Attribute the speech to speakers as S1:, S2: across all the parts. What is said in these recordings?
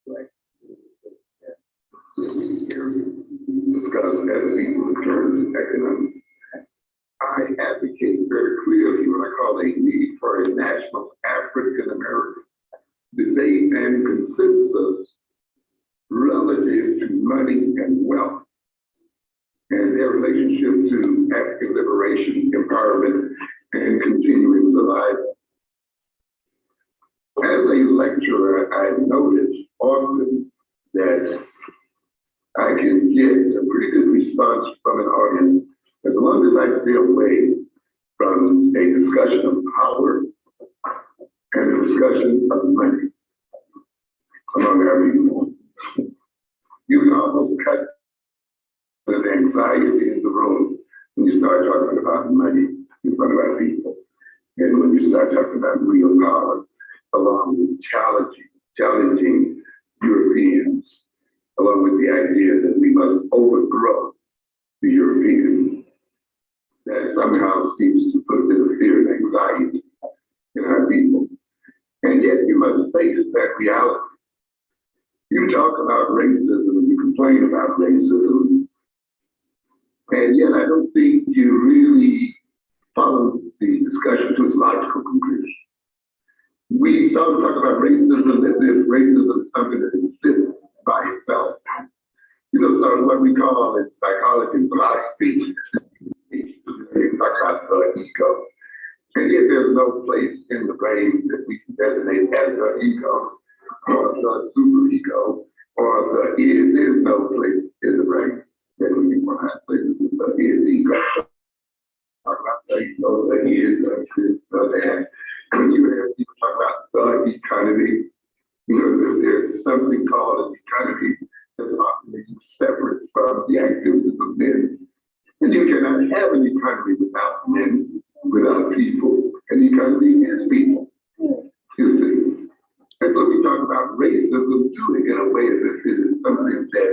S1: like we here discuss as people in terms of economic. I advocate very clearly what I call a need for a national African American debate and consensus relative to money and wealth and their relationship to African liberation, empowerment, and continuing survival. As a lecturer, I notice often that I can get a pretty good response from an audience as long as I stay away from a discussion of power and a discussion of money among our people. You can almost cut the anxiety in the room when you start talking about money in front of our people. And when you start talking about real power, along with challenging Europeans, along with the idea that we must overthrow the Europeans, that somehow seems to put a bit of fear and anxiety in our people. And yet you must face that reality. You talk about racism and you complain about racism, and yet I don't think you really follow the discussion to its logical conclusion. We seldom talk about racism as if racism is something that exists by itself. You know, sort of what we call in psychology and philosophy, we talk about the ego. And yet there's no place in the brain that we can designate as the ego, or the superego, or the is. There's no place in the brain that we can find the is ego. Talk about the ego, the is, the this, the that. And you hear people talk about the economy. You know, there's something called an economy that's often separate from the activities of men. And you cannot have an economy without men, without people. An economy is people, you see. And so we talk about racism too in a way as if it is something that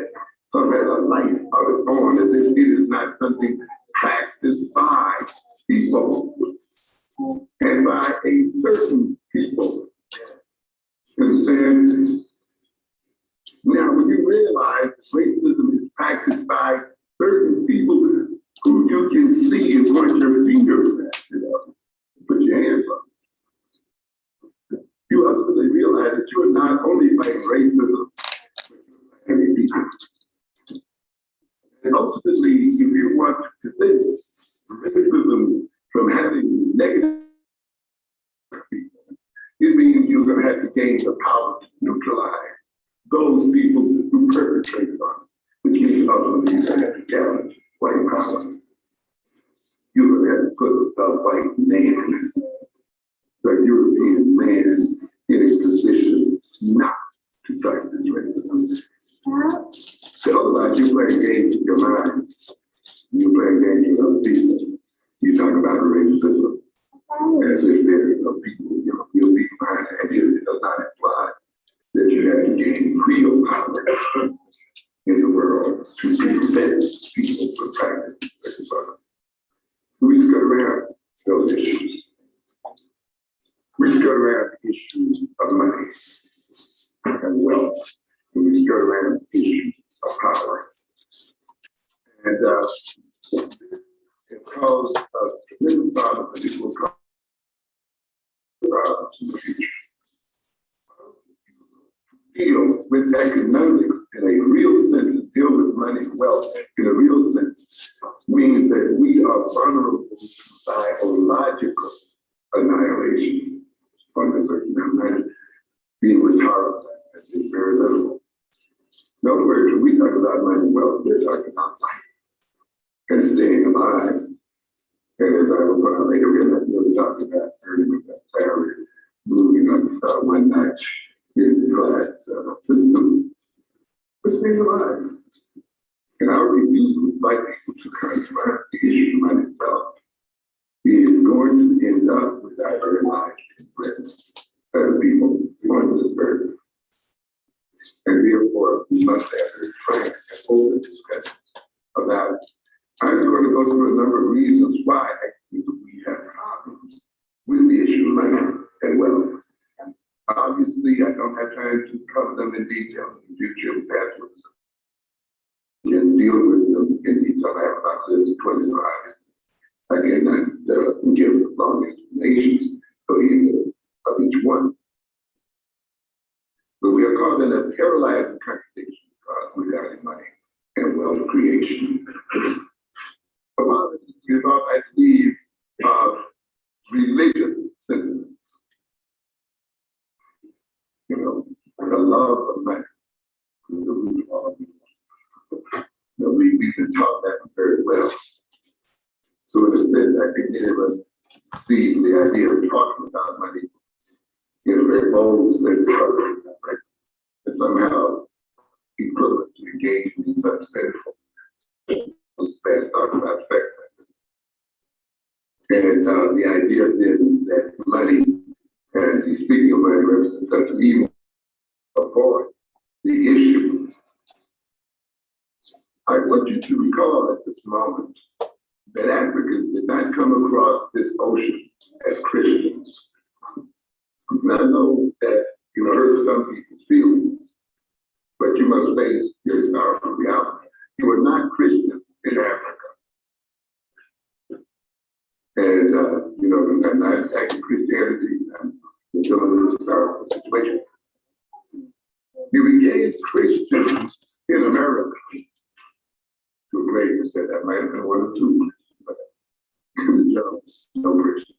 S1: some has a life of its own, as if it is not something practiced by people and by a certain people. And now when you realize racism is practiced by certain people who you can see and point your fingers at, you know, put your hands on, you ultimately realize that you are not only fighting racism, but you're fighting people. And ultimately, if you want to prevent racism from having negative people, it means you're going to have to gain the power to neutralize those people who perpetrate violence, which means ultimately you're going to have to challenge white power. You're going to have to put a white man, the European man, in a position not to practice racism. So otherwise you're playing games with your mind. You're playing games with other people. You talk about racism as if there are no people, you know, you'll be behind the idea. It does not imply that you have to gain real power in the world to prevent people from practicing racism. We just go around those issues. We just go around the issues of money and wealth. And we just go around the issues of power. And it caused tremendous problems, and it will cause problems in the future. Deal with economics in a real sense, deal with money and wealth in a real sense, means that we are vulnerable to biological annihilation on this earth. Now, being retarded is very little. In other words, when we talk about money and wealth, we're talking about life and staying alive. And as I will put out later, we're talking about earning that salary, moving up one notch in the class system. We're staying alive. And our refusal is likely to confront the issue of money and wealth is going to end up with our very lives in prison as people on this earth. And therefore, we must have a frank and open discussion about it. I'm going to go through a number of reasons why I think we have problems with the issue of money and wealth. Obviously, I don't have time to cover them in detail in future pathways. Can deal with them in detail. I have about 20 slides. I cannot give long explanations for either of each one. But we are caught in a paralyzed contradiction regarding money and wealth creation. A lot of this is all, I believe, religious sentiments. You know, the love of money is the root of all evil. So we've been taught that very well. So in a sense, I think many of us see the idea of talking about money in a very bold sense, right? And somehow equivalent to engaging in such sinful fast talk about sex. And the idea is that money, and he's speaking of money, represents such an evil. Avoid the issue. I want you to recall at this moment that Africans did not come across this ocean as Christians. And I know that you hurt some people's feelings, but you must face your historical reality. You were not Christians in Africa. And, and not attacking Christianity and dealing with historical situation. You became Christians in America to a great extent. That might have been one or two, but no Christians.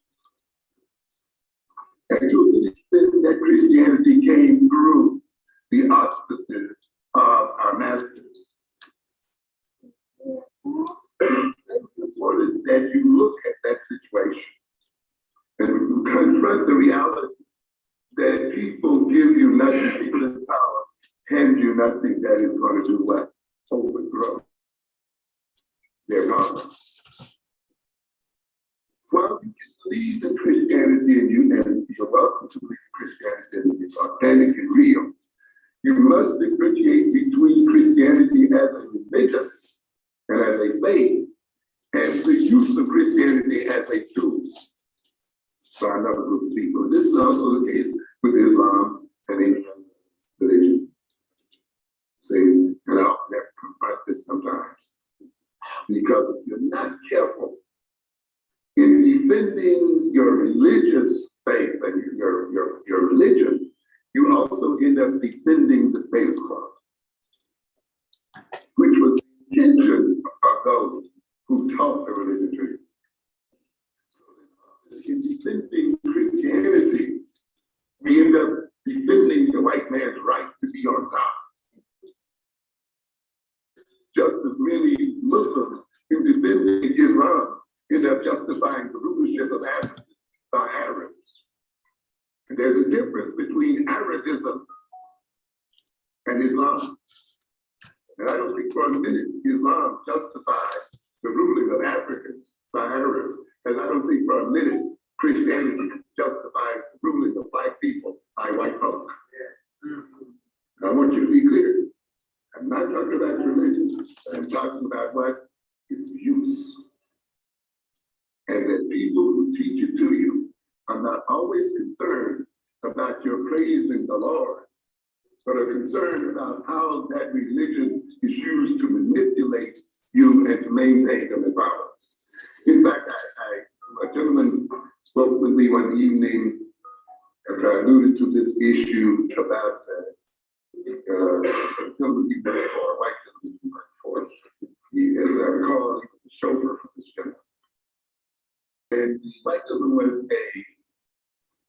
S1: And to the extent that Christianity came through the auspices of our masters, it's important that you look at that situation and confront the reality that people give you nothing, people in power hand you nothing that is going to do what? Overthrow their power. Well, you can believe in Christianity and you're welcome to believe in Christianity and it's authentic and real. You must differentiate between Christianity as a religion and as a faith, and the use of Christianity as a tool by another group of people. This is also the case with Islam and any other religion. See, and I often have to confront this sometimes. Because if you're not careful in defending your religious faith and your religion, you also end up defending the status quo, which was the intention of those who taught the religion to you. In defending Christianity, we end up defending the white man's right to be on top. Just as many Muslims in defending Islam end up justifying the rulership of Africa by Arabs. And there's a difference between Arabism and Islam. And I don't think for a minute Islam justifies the ruling of Africans by Arabs. And I don't think for a minute Christianity justifies the ruling of black people by white folks. I want you to be clear. I'm not talking about religion. I'm talking about what? Its use. And that people who teach it to you are not always concerned about your praising the Lord, but are concerned about how that religion is used to manipulate you and to maintain them in power. In fact, a gentleman spoke with me one evening after I alluded to this issue about some people or white gentleman for. He, as I recall, he was a chauffeur for this gentleman. And the white gentleman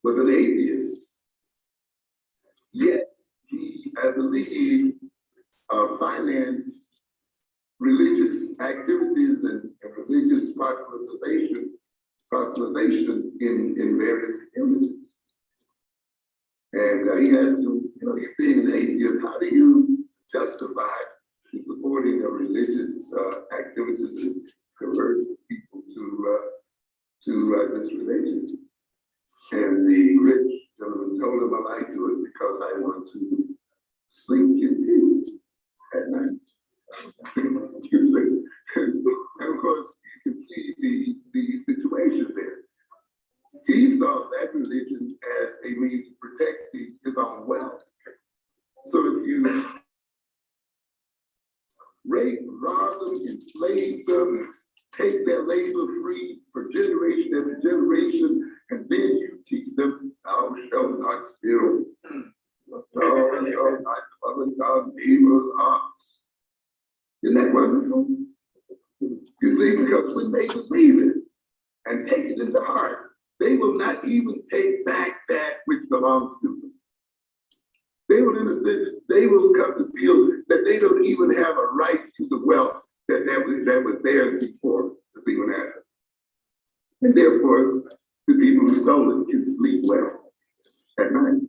S1: was an atheist. Yet he, I believe, financed religious activities and religious proselytization in various communities. And he had to, you're being an atheist, how do you justify supporting a religious activities and converting people to this religion? And the rich gentleman told him, well, I do it because I want to sleep in peace at night. And of course, you can see the situation there. He saw that religion as a means to protect the if you rape, rob them, enslave them, take their labor free for generation after generation, and then you teach them, thou shalt not steal. Thou shalt not covet thy neighbor's ox. Isn't that wonderful? You see, because when they believe it and take it in the heart, they will not even take back that which belongs to them. They will understand, they will come to feel that they don't even have a right to the wealth that was theirs before the people had it. And therefore, the people who stole it can sleep well at night.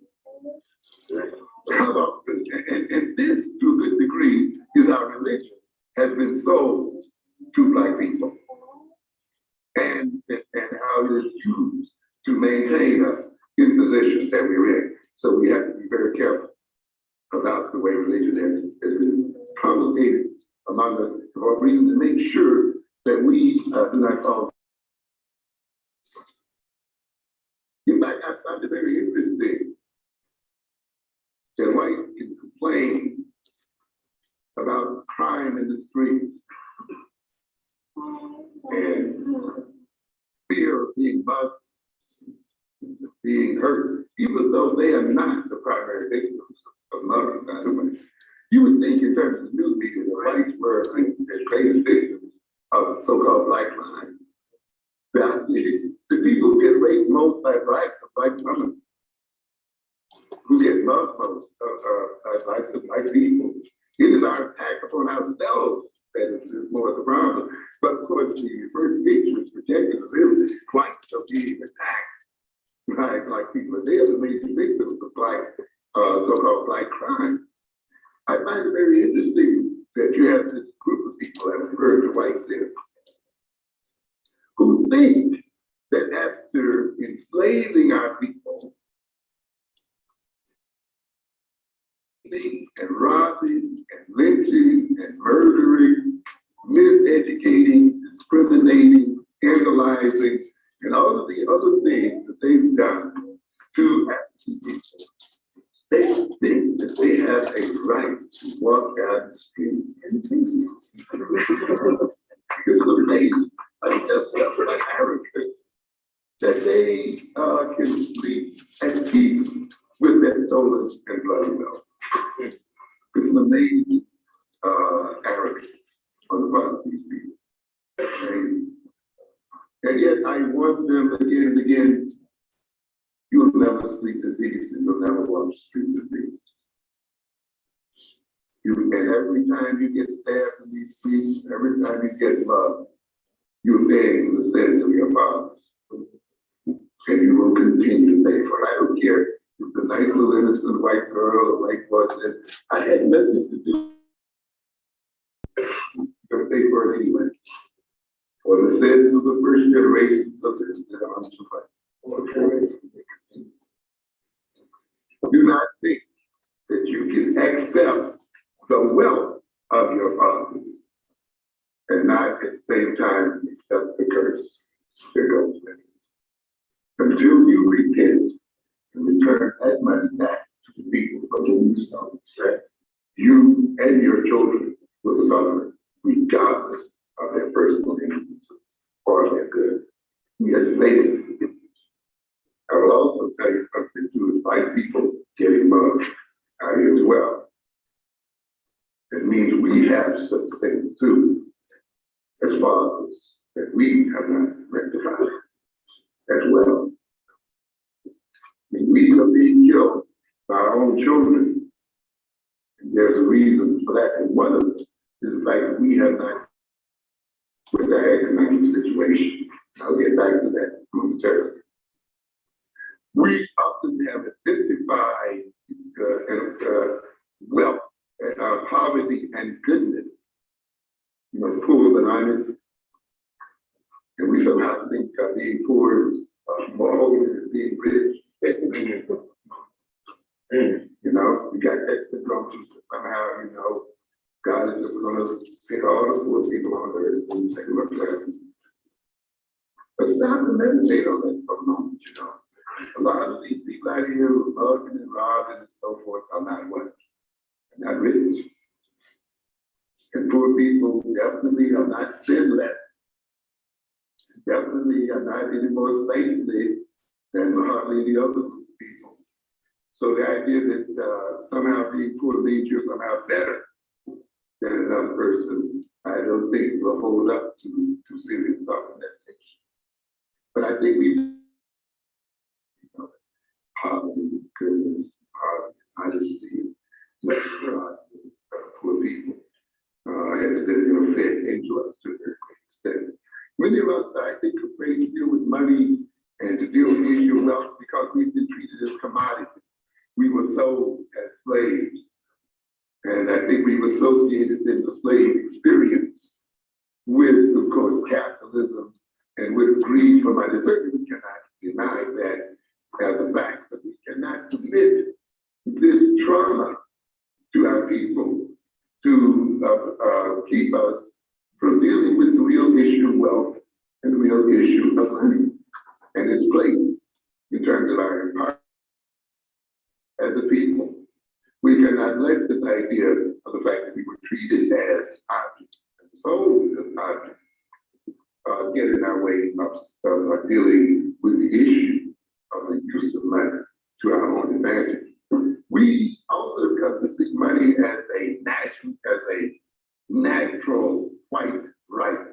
S1: How about this? And this, to a good degree, is our religion, has been sold to Black people. And how it is used to maintain us in positions that we're in. So we have to be very careful about the way religion has been promulgated among us for a reason to make sure that we do not fall. In fact, I found it very interesting that whites can complain about crime in the streets and fear of being buzzed, being hurt, even though they are not the primary victims of murder, by the way. You would think in terms of news media, the whites were as crazy victims of so-called Black crime. That the people who get raped most by Blacks are Black women, who get loved most by Black people. It is our attack upon ourselves that is more the problem. But of course, the first features projected of them, whites are being attacked by Black people. They are the major victims of Black, so-called Black crime. I find it very interesting that you have this group of people, I've heard the whites there, who think that after enslaving our people, and robbing and lynching and murdering, miseducating, discriminating, scandalizing, and all of the other things that they've done to African people, they think that they have a right to walk down the street and take it. It's amazing. I just felt like arrogant that they can sleep at peace with their stolen and bloody wealth. It's an amazing arrogance on the part of these people. Amazing. And yet I want them again and again, you'll never sleep in peace and you'll never walk the streets of peace. And every time you get stabbed in these streets, every time you get mugged, you're paying the sins of your fathers. And you will continue to pay for it. I don't care if the nice little innocent white girl or white boy says, I had nothing to do. You're going to pay for it anyway. For the sins of the first generation of this, do not think that you can accept the wealth of your fathers and not at the same time accept the curse. There goes that. Until you repent and return that money back to the people from whom you stole, you and your children will suffer regardless of their personal interests or their good. We have to make it. I will also tell you something too, is white people getting mugged out here as well. It means we have such things too, as fathers, that we have not rectified as well. I mean, we are being killed by our own children. And there's a reason for that. And one of them is the fact that we have not, with our economic situation. I'll get back to that momentarily. We often have identified wealth, poverty and goodness, poor than honest. And we somehow think being poor is more holy than being rich. We got extra drums somehow, God is just gonna pick all the poor people on earth and take them up to. But stop and meditate on that for a moment, A lot of these people out here who are loving and robbing and so forth are not what not rich. And poor people definitely are not sinless. Definitely are not any more saintly than hardly any other people. So the idea that somehow being poor means you're somehow better than another person, I don't think will hold up to serious thought in that case. But I think we poverty, goodness, honesty, restaurant, poor people has been fed into us to a very great extent. Many of us, I think, are afraid to deal with money and to deal with the issue of wealth because we've been treated as commodities. We were sold as slaves. And I think we've associated in the slave experience with, of course, capitalism and with greed for money. Certainly we cannot deny that as a fact, but we cannot commit this trauma to our people to keep us from dealing with the real issue of wealth and the real issue of money and its place in terms of our empowerment as a people. We cannot let this idea of the fact that we were treated as objects and sold as objects get in our way of dealing with the issue of the use of money to our own advantage. We also come to see money as a natural white right.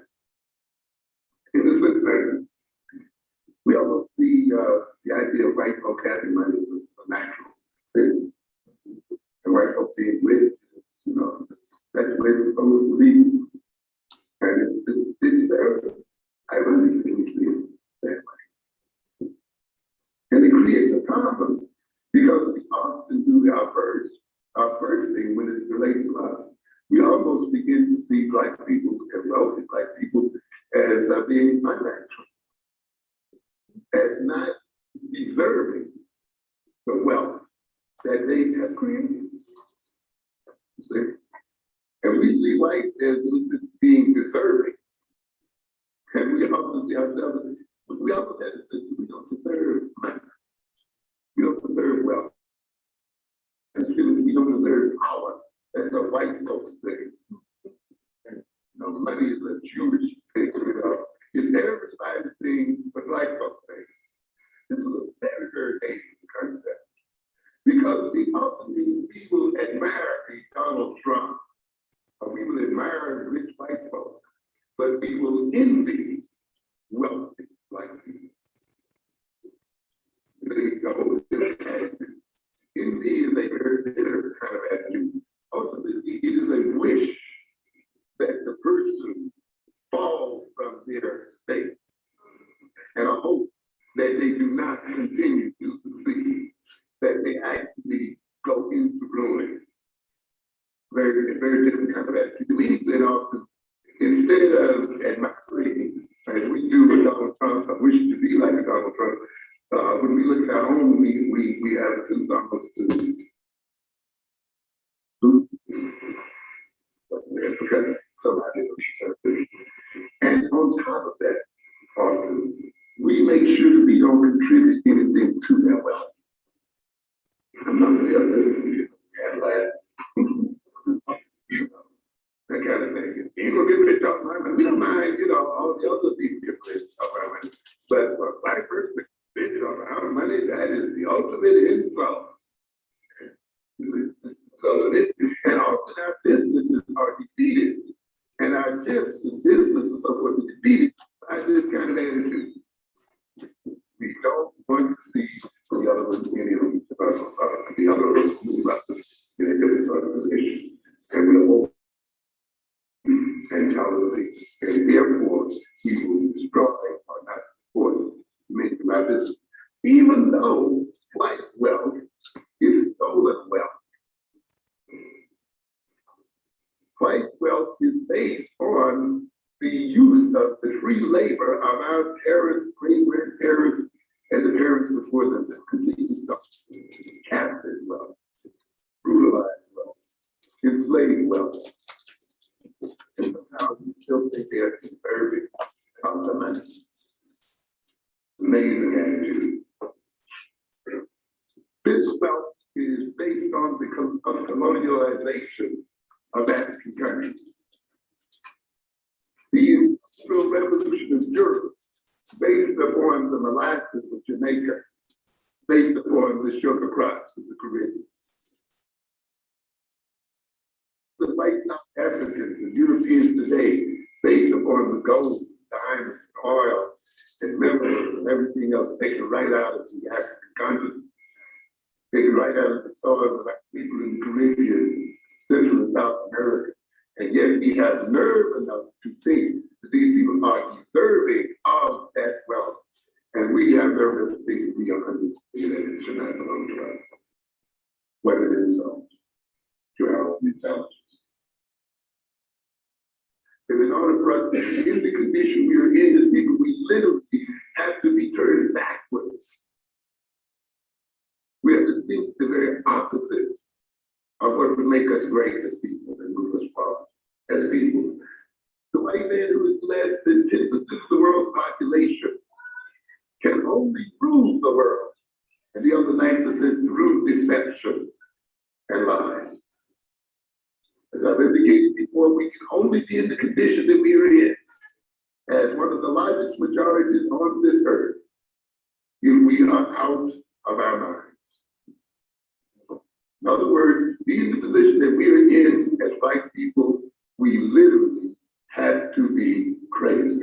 S1: In the sense that we almost see the idea of white folk having money as a natural thing. And white folk being rich, that's where it's supposed to be. And it's very ironically that way. And it creates a problem because we often do our first thing when it's related to us. We almost begin to see black people and wealthy black people as being unnatural, as not deserving the wealth that they have created. See? And we see white as being deserving. And we also see ourselves, we also have to say we don't deserve money. We don't deserve wealth. And we don't deserve power. That's a white folks thing. Money is a Jewish thing. It's everybody's thing, but black folks thing. This is a very, very dangerous concept. Because ultimately we will admire a Donald Trump, or we will admire rich white folks, but we will envy wealthy black people. Envy is a very bitter kind of attitude. Ultimately, it is a wish that the person falls from their state and a hope that they do not continue to succeed, that they actually go into ruin. Very, very different kind of attitude. We then often, instead of admiring, as we do with Donald Trump, I wish to be like a Donald Trump. When we look at our own, we have to almost because somebody and on top of that, we make sure that we don't contribute anything to their wealth. I'm not going to that kind of thing. You ain't gonna get rich off my money. We don't mind, all the other people get rich off our money. But for a black person, rich off our money, that is the ultimate insult. And often our businesses are defeated, and our gifts and businesses are what are defeated by this kind of attitude. We don't want to see the other ones move up in a different organization. And we'll and tolerate, and therefore we will destroy or not support many of our business, even though white wealth is stolen wealth. White wealth is based on the use of the free labor of our parents, great-grandparents, and the parents before them that completely captured wealth, brutalized wealth, enslaved wealth. And somehow we still think they are deserving of the money. Amazing attitude. This wealth is based on the colonialization of African countries. The Industrial Revolution of Europe, based upon the molasses of Jamaica, based upon the sugar crops of the Caribbean. The white South Africans and Europeans today, based upon the gold, diamonds, oil, and minerals and everything else taken right out of the African continent, taken right out of the soil of people in the Caribbean, Central and South America. And yet we have nerve enough to think that these people are deserving of that wealth. And we have nerve enough to think that we are understanding that it should not belong to us. Whether it is so, to our own intelligence. And in order for us to be in the condition we are in as people, we literally have to be turned backwards. We have to think the very opposite of what would make us great as people and move us forward as people. The white man who has led the 10% of the world's population can only rule the world, and the other 9% through deception and lies. As I've indicated before, we can only be in the condition that we are in as one of the largest majorities on this earth if we are out of our minds. In other words, be in the position that we are in as black people, we literally have to be crazy.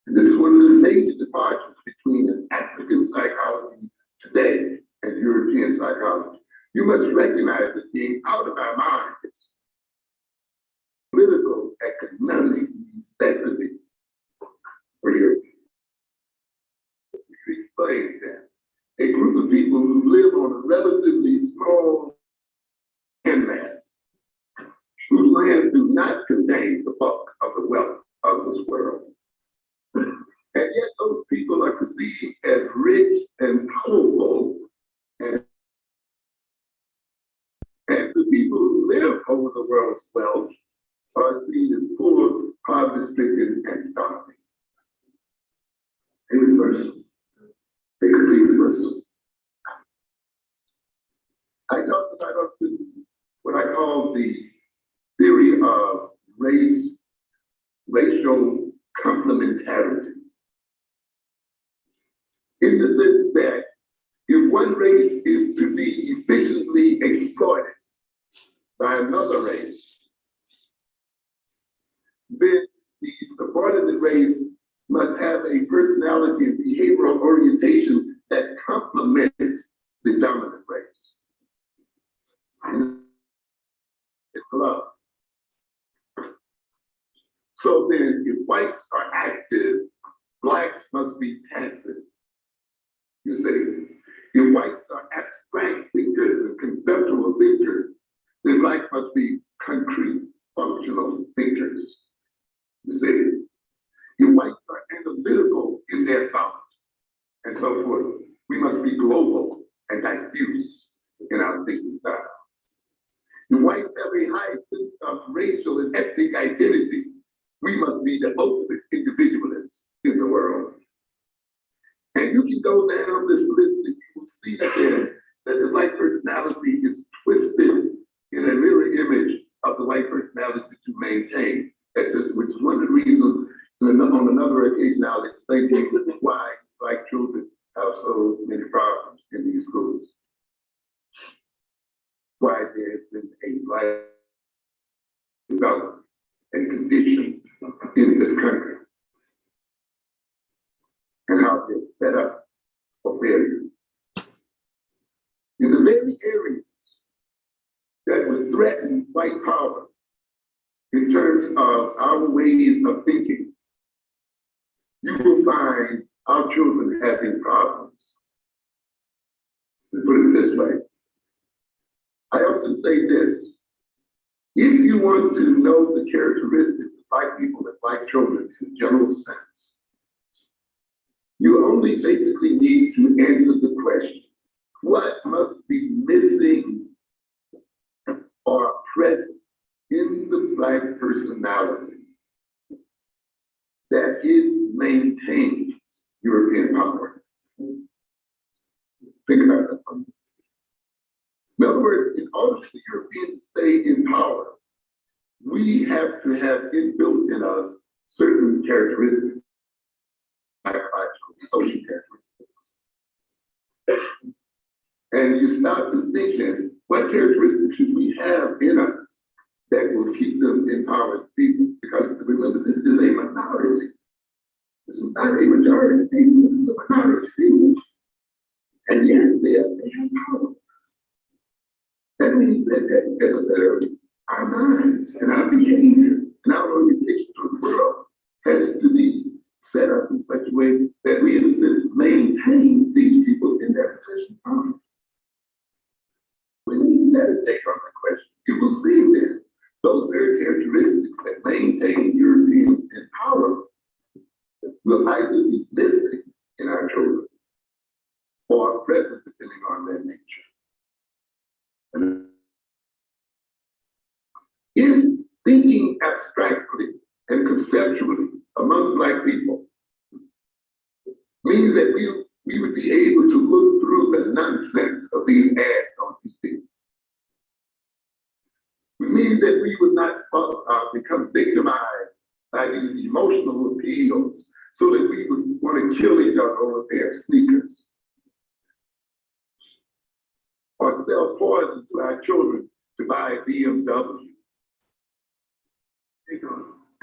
S1: And this is one of the major departures between an African psychology today and European psychology. You must recognize that being out of our minds, political, economic necessity for Europe. Explain that. A group of people who live on a relatively small landmass, whose lands do not contain the bulk of the wealth of this world. And yet those people are perceived as rich and powerful, and the people who live over the world's wealth are seen as poor, poverty-stricken, and starving. A reversal. A complete reversal. I talked about what I call the theory of racial complementarity. In the sense that if one race is to be efficiently exploited by another race, then the subordinate race must have a personality and behavioral orientation that complements the dominant race. It's love. So then, if whites are active, blacks must be passive. You see, if whites are abstract thinkers and conceptual thinkers, then blacks must be concrete, functional thinkers. You see, if whites are analytical in their thoughts and so forth, we must be global and diffuse in our thinking style. If whites have a high sense of racial and ethnic identity, we must be the ultimate individualists in the world. And you can go down this list and you will see again that the white personality is twisted in a mirror image of the white personality to maintain excess, which is one of the reasons on another occasion I'll explain to you why black children have so many problems in these schools. Why there's been a black development and condition in this country, and how they're set up for failure. In the very areas that would threaten white power in terms of our ways of thinking, you will find our children having problems. Let's put it this way. I often say this: if you want to know the characteristics of black people and black children in a general sense, you only basically need to answer the question, what must be missing or present in the black personality that it maintains European power? Think about that. In other words, in order for the Europeans to stay in power, we have to have inbuilt in us certain characteristics, biological, social characteristics. And you start to thinking, what characteristics should we have in us that will keep them in power as people? Because remember, this is a minority. This is not a majority of people, this is a minority of people. And yet they have power. That means that, as I said earlier, our minds and our behavior and our orientation to the world has to be set up in such a way that we, in a sense, maintain these people in their position of power. When you meditate on the question, you will see that those very characteristics that maintain Europeans in power will either be missing in our children or present depending on their nature. And in thinking abstractly and conceptually among Black people means that we would be able to look through the nonsense of these ads on TV. It means that we would not become victimized by these emotional appeals so that we would want to kill each other over a pair of sneakers or sell poison to our children to buy a BMW.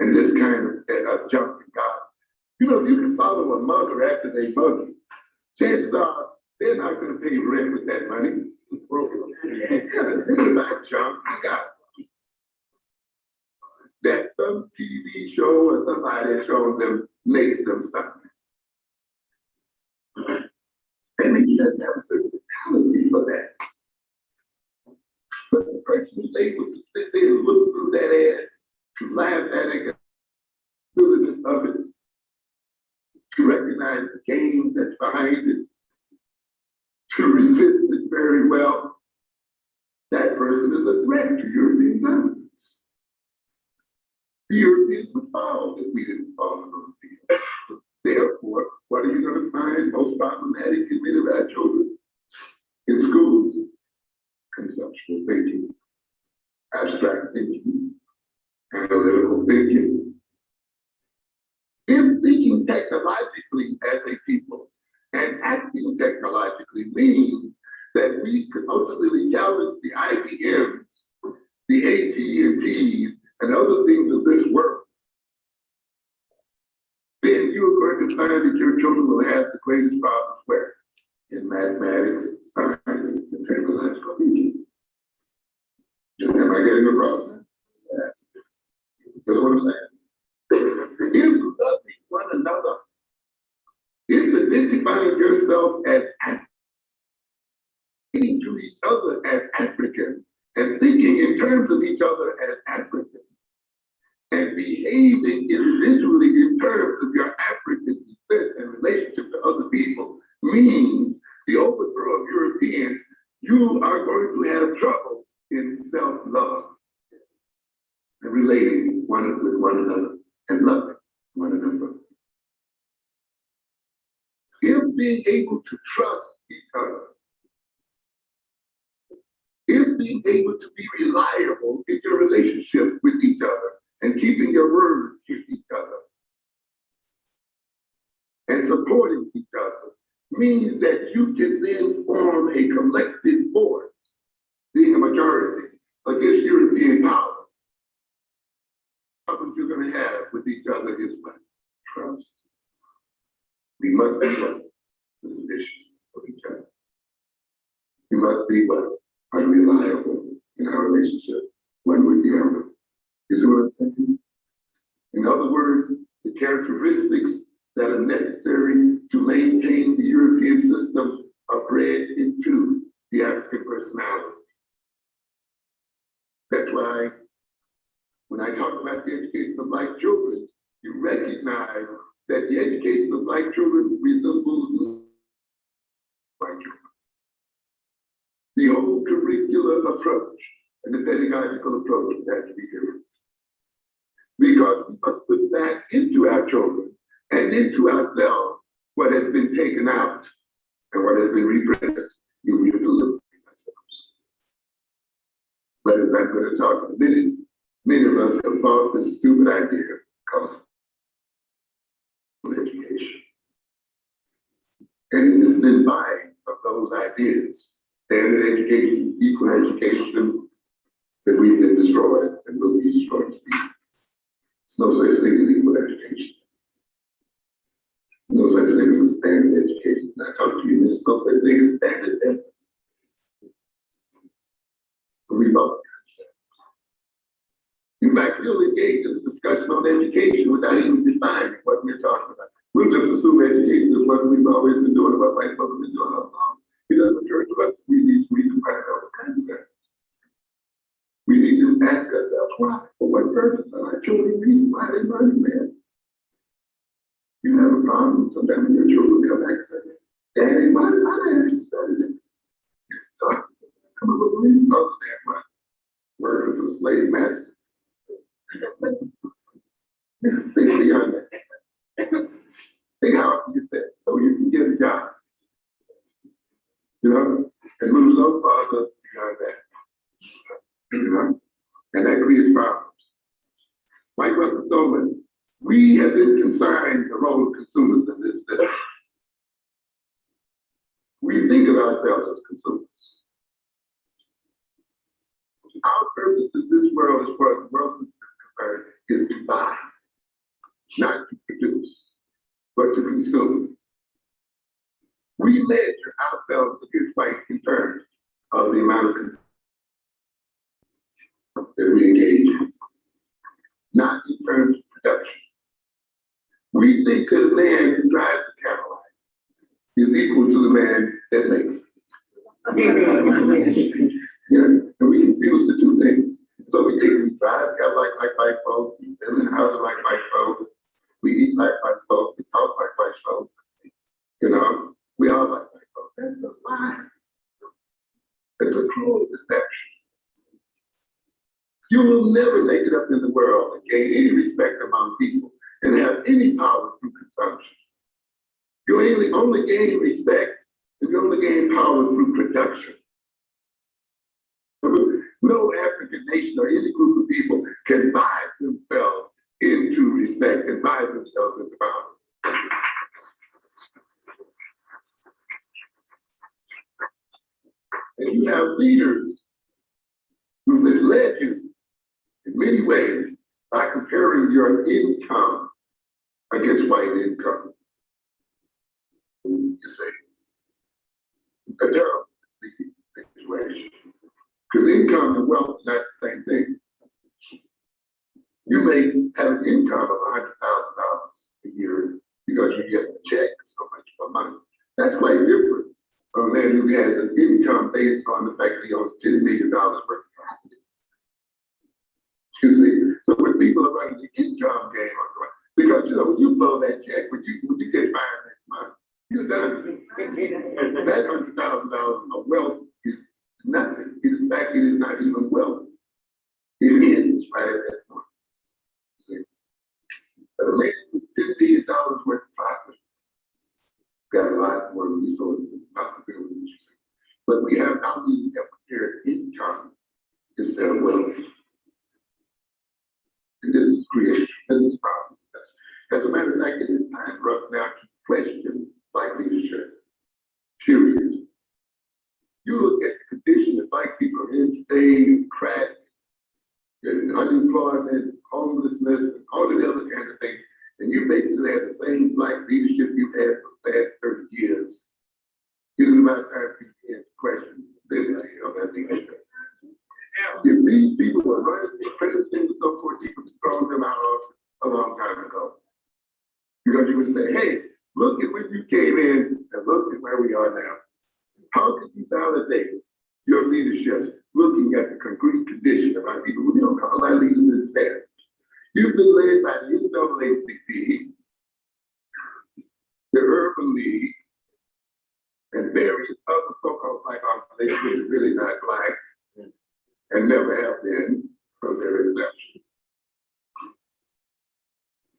S1: And this kind of junk and God. You know, if you can follow a mother after they mother, chances are they're not going to pay rent with that money. They're going to buy junk. I got that some TV show or somebody shows them makes them something. And then you have to have a certain mentality for that. But the person who's able to sit there and look through that ad, to laugh at it, the of it, to recognize the game that's behind it, to resist it very well, that person is a threat to European governments. The Europeans would fall if we didn't follow those people. Therefore, what are you going to find most problematic in many of our children in schools? Conceptual thinking, abstract thinking, analytical thinking. If thinking technologically as a people and acting technologically means that we could ultimately challenge the IBMs, the AT&Ts, and other things of this world, then you're going to find that your children will have the greatest problems where? In mathematics, science, and technological thinking. Am I getting across that? That's what I'm saying. If loving one another, if identifying yourself as African, to each other as African, and thinking in terms of each other as African, and behaving individually in terms of your African descent and relationship to other people means the overthrow of Europeans, you are going to have trouble in self-love and relating with one another and loving one another. If being able to trust each other, if being able to be reliable in your relationship with each other and keeping your word with each other and supporting each other means that you can then form a collective force, being a majority, against European power. What you're going to have with each other is what? Trust. We must be what? Suspicious of each other. We must be what? Unreliable in our relationship, one with the other. You see what I'm saying? In other words, the characteristics that are necessary to maintain the European system are bred into the African personality. That's why when I talk about the education of Black children, you recognize that the education of Black children resembles Black children. The whole curricular approach and the pedagogical approach has to be different. Because we must put back into our children and into ourselves what has been taken out and what has been repressed. We have to liberate ourselves. But as I'm going to talk in a minute, many of us have thought this stupid idea called education. And it is in line of those ideas, standard education, equal education, that we've been destroyed and will be destroyed. There's no such thing as equal education. No such thing as standard education. I talk to you, there's no such thing as standard essence. We both. In fact, we'll engage in a discussion on education without even defining what we're talking about. We'll just assume education is what we've always been doing, what white folks have been doing all along. It doesn't occur to us. We need to find out the concept. We need to ask ourselves why, for what purpose are our children reading? Why are they learning, man? You have a problem sometimes when your children come back and say, Daddy, why did I actually study this? So I come up with a reason to understand why. Working for the slave master. Think beyond that. Think how you said, so you can get a job. You know, and move so far beyond that. You know, and that creates problems. Like Russell Stoneman, we have been consigned the role of consumers in this system. We think of ourselves as consumers. Our purpose in this world, as far as the world is concerned, is to buy, not to produce, but to consume. We measure ourselves against white in terms of the amount of that we engage in, not in terms of production. We think that a man who drives a Cadillac is equal to the man that makes it. Yeah, and we confuse the two things. So we think we drive Cadillac like white folks, we live in houses like white folks, we eat like white folks, we talk like white folks. You know, we all like white folks. That's a lie. It's a cruel deception. You will never make it up in the world and gain any respect among people and have any power through consumption. You only gain respect if you only gain power through production. No African nation or any group of people can buy themselves into respect and buy themselves into power. And you have leaders who misled you in many ways by comparing your income against white income. You see, a terrible situation. Because income and wealth is not the same thing. You may have an income of $100,000 a year because you get a check so much for money. That's quite different from a man who has an income based on the fact that he owns $10 million worth of property. You see, so when people are running the income game on the because you know when you blow that check, when you get fired next month, you're done. That $100,000 of wealth is nothing. In fact, it is not even wealth. It ends right at that point. See? But a man with $10 billion worth of profit got a lot more resources and possibilities. But we have now we have prepared income instead of wealth. And this is creating tremendous problems. As a matter of fact, it is time for us now to question black leadership. Period. You look at the condition that black people are in today, crack, and unemployment, homelessness, and all the other kinds of things, and you basically have the same black leadership you've had for the past 30 years. It is about time for you to question the ability of that leadership. If these people were running these presidents and so forth, you could throw them out a long time ago. Because you would say, hey, look at when you came in and look at where we are now. How can you validate your leadership looking at the concrete condition of our people? We don't call our leaders in the past. You've been led by the NAACP, the Urban League, and various other so-called black organizations that are really not black and never have been from their inception.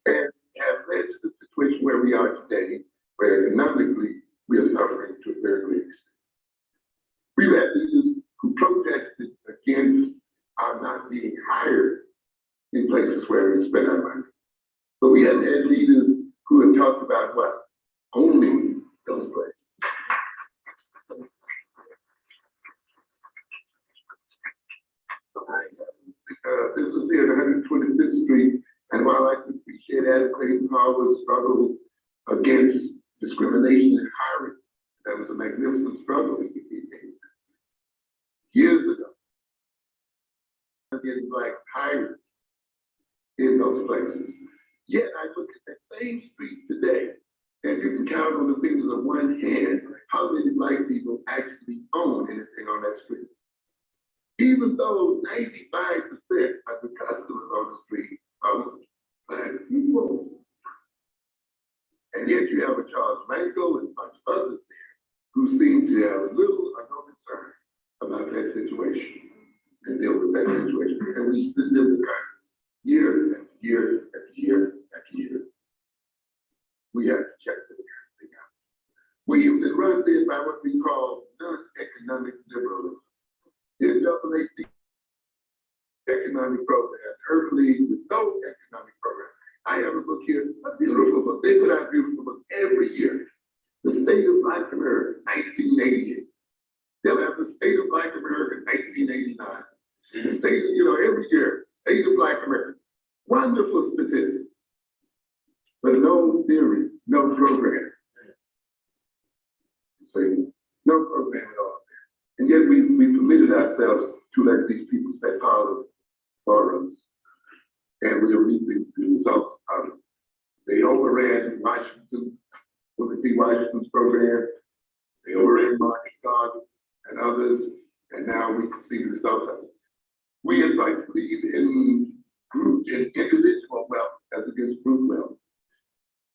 S1: And have led to the situation where we are today, where economically we are suffering to a very great extent. We've had leaders who protested against being hired in places where we spend our money. But we have had leaders who have talked about what? Owning those places. This is here at 125th Street, and while I appreciate adequate Harvard's struggle against discrimination in hiring, that was a magnificent struggle years ago. Getting black hired in those places. Yet I look at that same street today, and you can count on the fingers of one hand how many black people actually own anything on that street. Even though 95% of the customers on the street are black people. And yet you have a Charles Mango and a bunch of others there who seem to have little or no concern about that situation and deal with that situation. And we still live in kindness year after year after year after year. We have to check this kind of thing out. We've been run this by what we call non-economic liberalism. NAACP economic program, Earth League with no economic program. I have a book here, a beautiful book. They put out beautiful books every year. The State of Black America, 1988. They'll have the State of Black America, 1989. The state, every year, State of Black America. Wonderful statistics, but no theory, no program. See, no program at all. And yet we permitted ourselves to let these people set power for us. And we are reaping the results of it. They overran Washington, Timothy Washington's program. They overran Marcus Garvey and others. And now we can see the results of it. We invite to believe in group and individual wealth as against group wealth.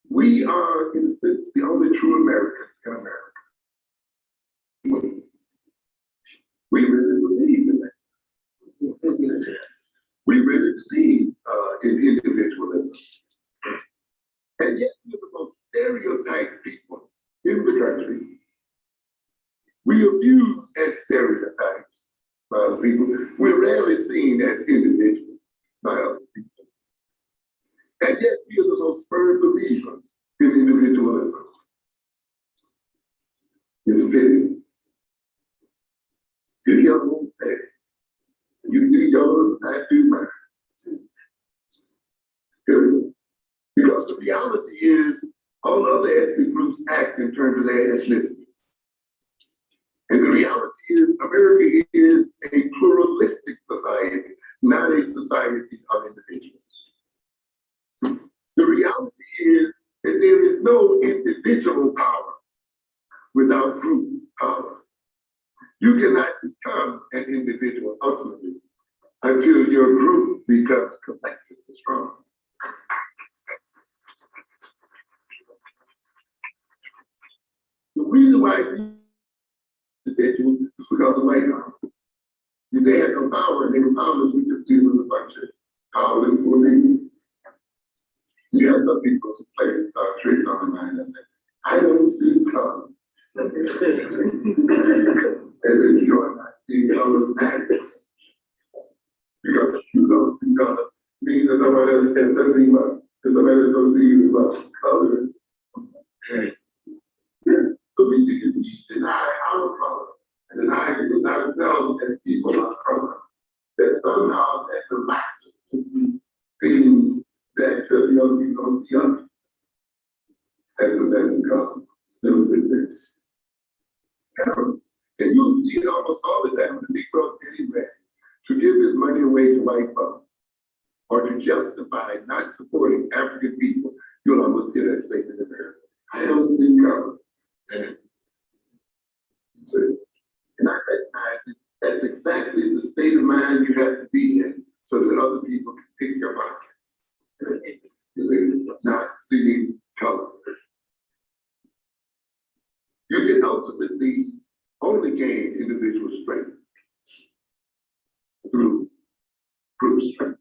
S1: We are, in a sense, the only true Americans in America. We really believe in that. We really believe in individualism. And yet we're the most stereotyped people in the country. We are viewed as stereotypes by other people. We're rarely seen as individuals by other people. And yet we are the most firm believers in individualism. It's a pity. Do your own thing. You do yours, I do mine. Because the reality is, all other ethnic groups act in terms of their ethnicity. And the reality is, America is a pluralistic society, not a society of individuals. The reality is that there is no individual power without group power. You cannot become an individual ultimately until your group becomes collectively strong. The reason why individuals is because of white power. If they had no power and they were powerless, we just deal with a bunch of powerless people. You have some people who play tricks on the mind and say, I don't see color. And then you're not seeing color matters. Because you don't see color means that somebody else can say anything about, because somebody else don't see you about color. So we deny our color and deny ourselves as people of color. That somehow that relaxes to things that the other people don't see us. That doesn't come still with this. And you'll see it almost all the time when the Negro getting ready to give his money away to white folks or to justify not supporting African people. You'll almost hear that statement in America. I don't see color. And I recognize that that's exactly the state of mind you have to be in so that other people can pick your pocket. Not seeing color. You can ultimately only gain individual strength through group strength.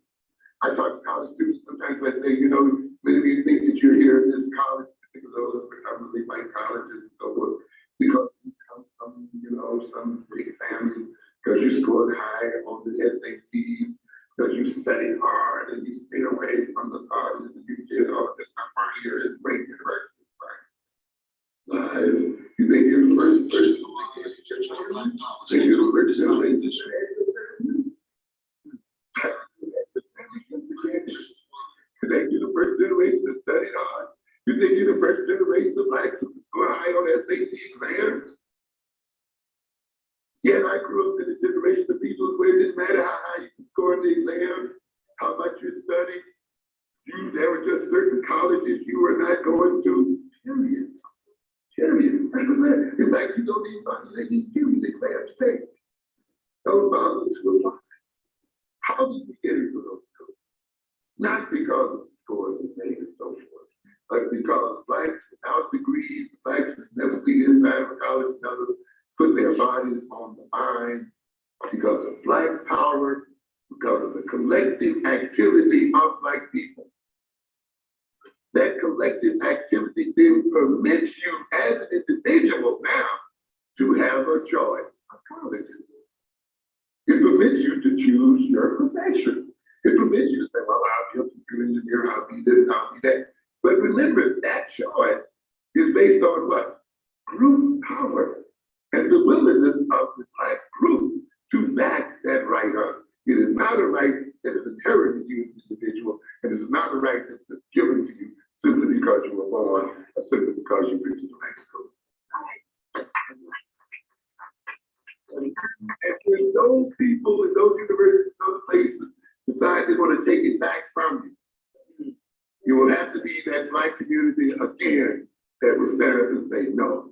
S1: I talk to college students sometimes. I say, many of you think that you're here in this college, particularly those are predominantly white colleges and so forth, because you come from, some big family, because you scored high on the SATs, because you studied hard and you stayed away from the parties and you did all this stuff right here and great university. Lies. You think you're the first person to make it? Think you're the first generation to You think you're the first generation that studied hard? You think you're the first generation of blacks who score high on SAT exams? Yet I grew up in a generation of people where it didn't matter how high you scored the exam, how much you studied. There were just certain colleges you were not going to. Period. Period. In fact, you don't need money. They need you. They exam state. Those bother to apply. How did we get into those schools? Not because of scores and made and so forth, but because blacks without degrees, blacks who never see the inside of a college, never put their bodies on the line, because of black power, because of the collective activity of black people. That collective activity then permits you as an individual now to have a choice of colleges. It permits you to choose your profession. It permits you to say, well, I'll be a computer engineer, I'll be this, I'll be that. But remember, that choice is based on what? Group power and the willingness of the black group to back that right up. It is not a right that is inherited to you as an individual, and it is not a right that is given to you simply because you were born or simply because you went to the high school. And when those people in those universities, those places decide they want to take it back from you, you will have to be that black community again that will stand up and say no.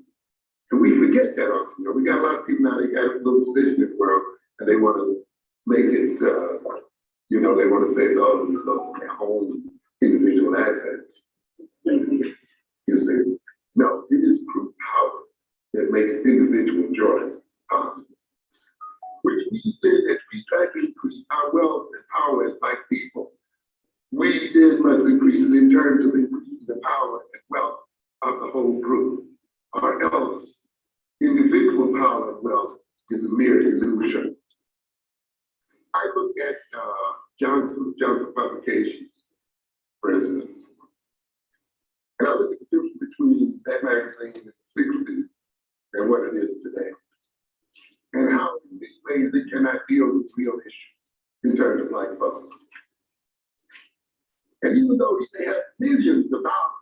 S1: And we forget that often. You know, we got a lot of people now, they got a little position in the world and they want to make it, you know, they want to say, oh, we love their own individual assets. You see, no, it is group power that makes individual choice possible. Which means that we try to increase our wealth and power as black people. We then must increase it in terms of increasing the power and wealth of the whole group, or else individual power and wealth is a mere illusion. I look at Johnson Publications, for instance, and I look at the difference between that magazine in the 60s and what it is today, and how in these ways it cannot deal with real issues in terms of black folks. And even though he may have millions of dollars,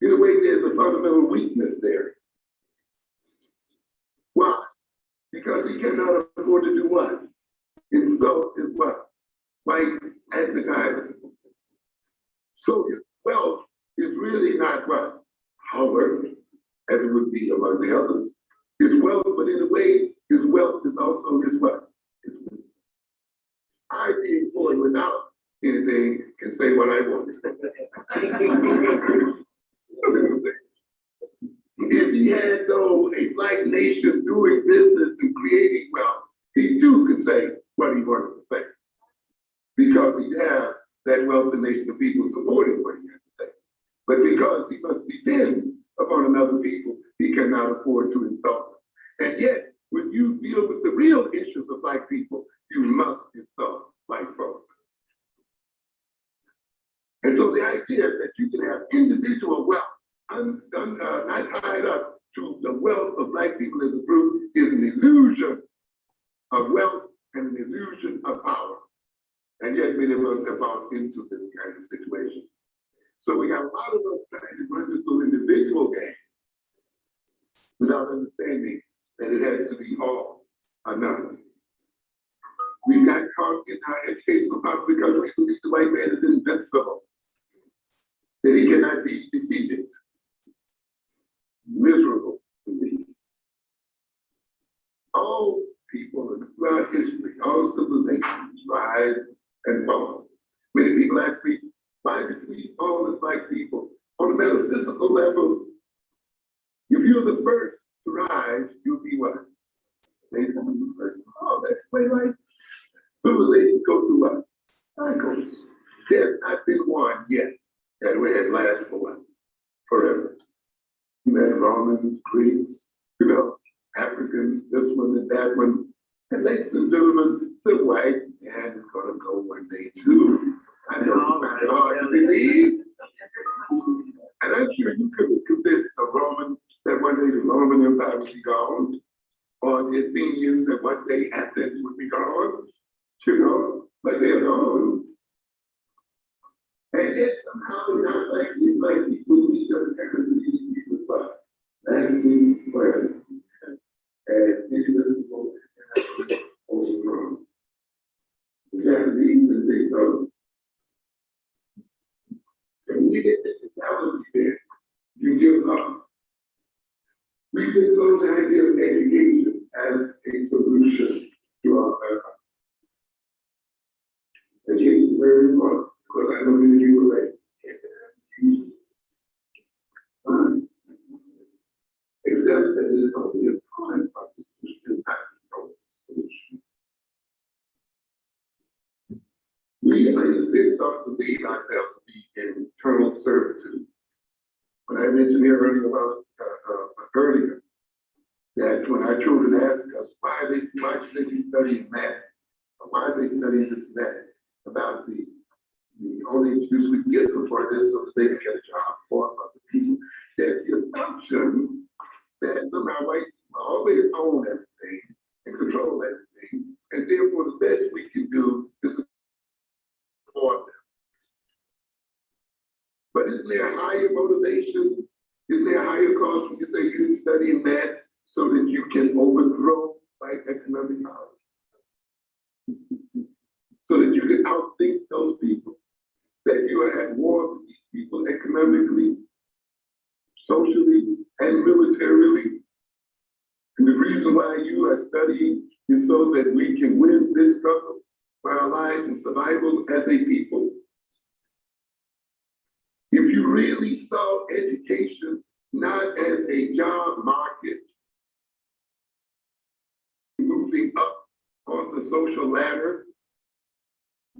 S1: in a way there's a fundamental weakness there. Why? Because he cannot afford to do what? His wealth is what? White advertising. So his wealth is really not what? Power, as it would be among the others. His wealth, but in a way, his wealth is also his what? His wealth. I, being born without anything, can say what I want. If he had, though, a black nation doing business and creating wealth, he too could say what he wanted to say. Because he has that wealthy nation of people supporting what he has to say. But because he must depend upon another people, he cannot afford to insult them. And yet, when you deal with the real issues of black people, you must insult white folks. And so the idea that you can have individual wealth not tied up to the wealth of black people as a group is an illusion of wealth and an illusion of power. And yet many of us have fallen into this kind of situation. So we got a lot of us trying to run this little individual game without understanding that it has to be all or none. We got caught in our educational problem because we believe the white man is invincible, that he cannot be defeated. Miserable indeed. All people throughout history, all civilizations rise and fall. Many people ask me, why did we fall as black people? On a metaphysical level, if you're the first to rise, you'll be what? Maybe the first. Oh, that's the way life. Civilizations go through what? Cycles. There's not been one yet that way has lasted for what? Forever. You had Romans, Greeks, Africans, this one and that one. And ladies and gentlemen, gentleman, the white man is going to go one day too. I know it's hard to believe. And I'm sure you couldn't convince a Roman that one day the Roman Empire would be gone, or the Athenians that one day Athens would be gone, you know, but they're gone. And yet somehow they're not like people we just have to see people, but that's the plan. And this is what we overthrown. The Japanese, and they go, and we get this technology there, you give up. We just go to the idea of education as a solution to our life. Education is very important, because I know that you were right. Except that it is only a time proposition, not a solution. We United States ought to lead ourselves to be in eternal servitude. When I mentioned here earlier that when our children ask us why should they be studying math, or why are they studying this and that, about the only excuse we get for this so that they can get a job for other people, there's the assumption that somehow white people always own everything and control everything, and therefore the best we can do is support them. But isn't there a higher motivation? Isn't there a higher cause because they use studying math so that you can overthrow white economic power? So that you can outthink those people, that you are at war with these people economically, socially, and militarily. And the reason why you are studying is so that we can win this struggle for our lives and survival as a people. If you really saw education not as a job market, moving up on the social ladder,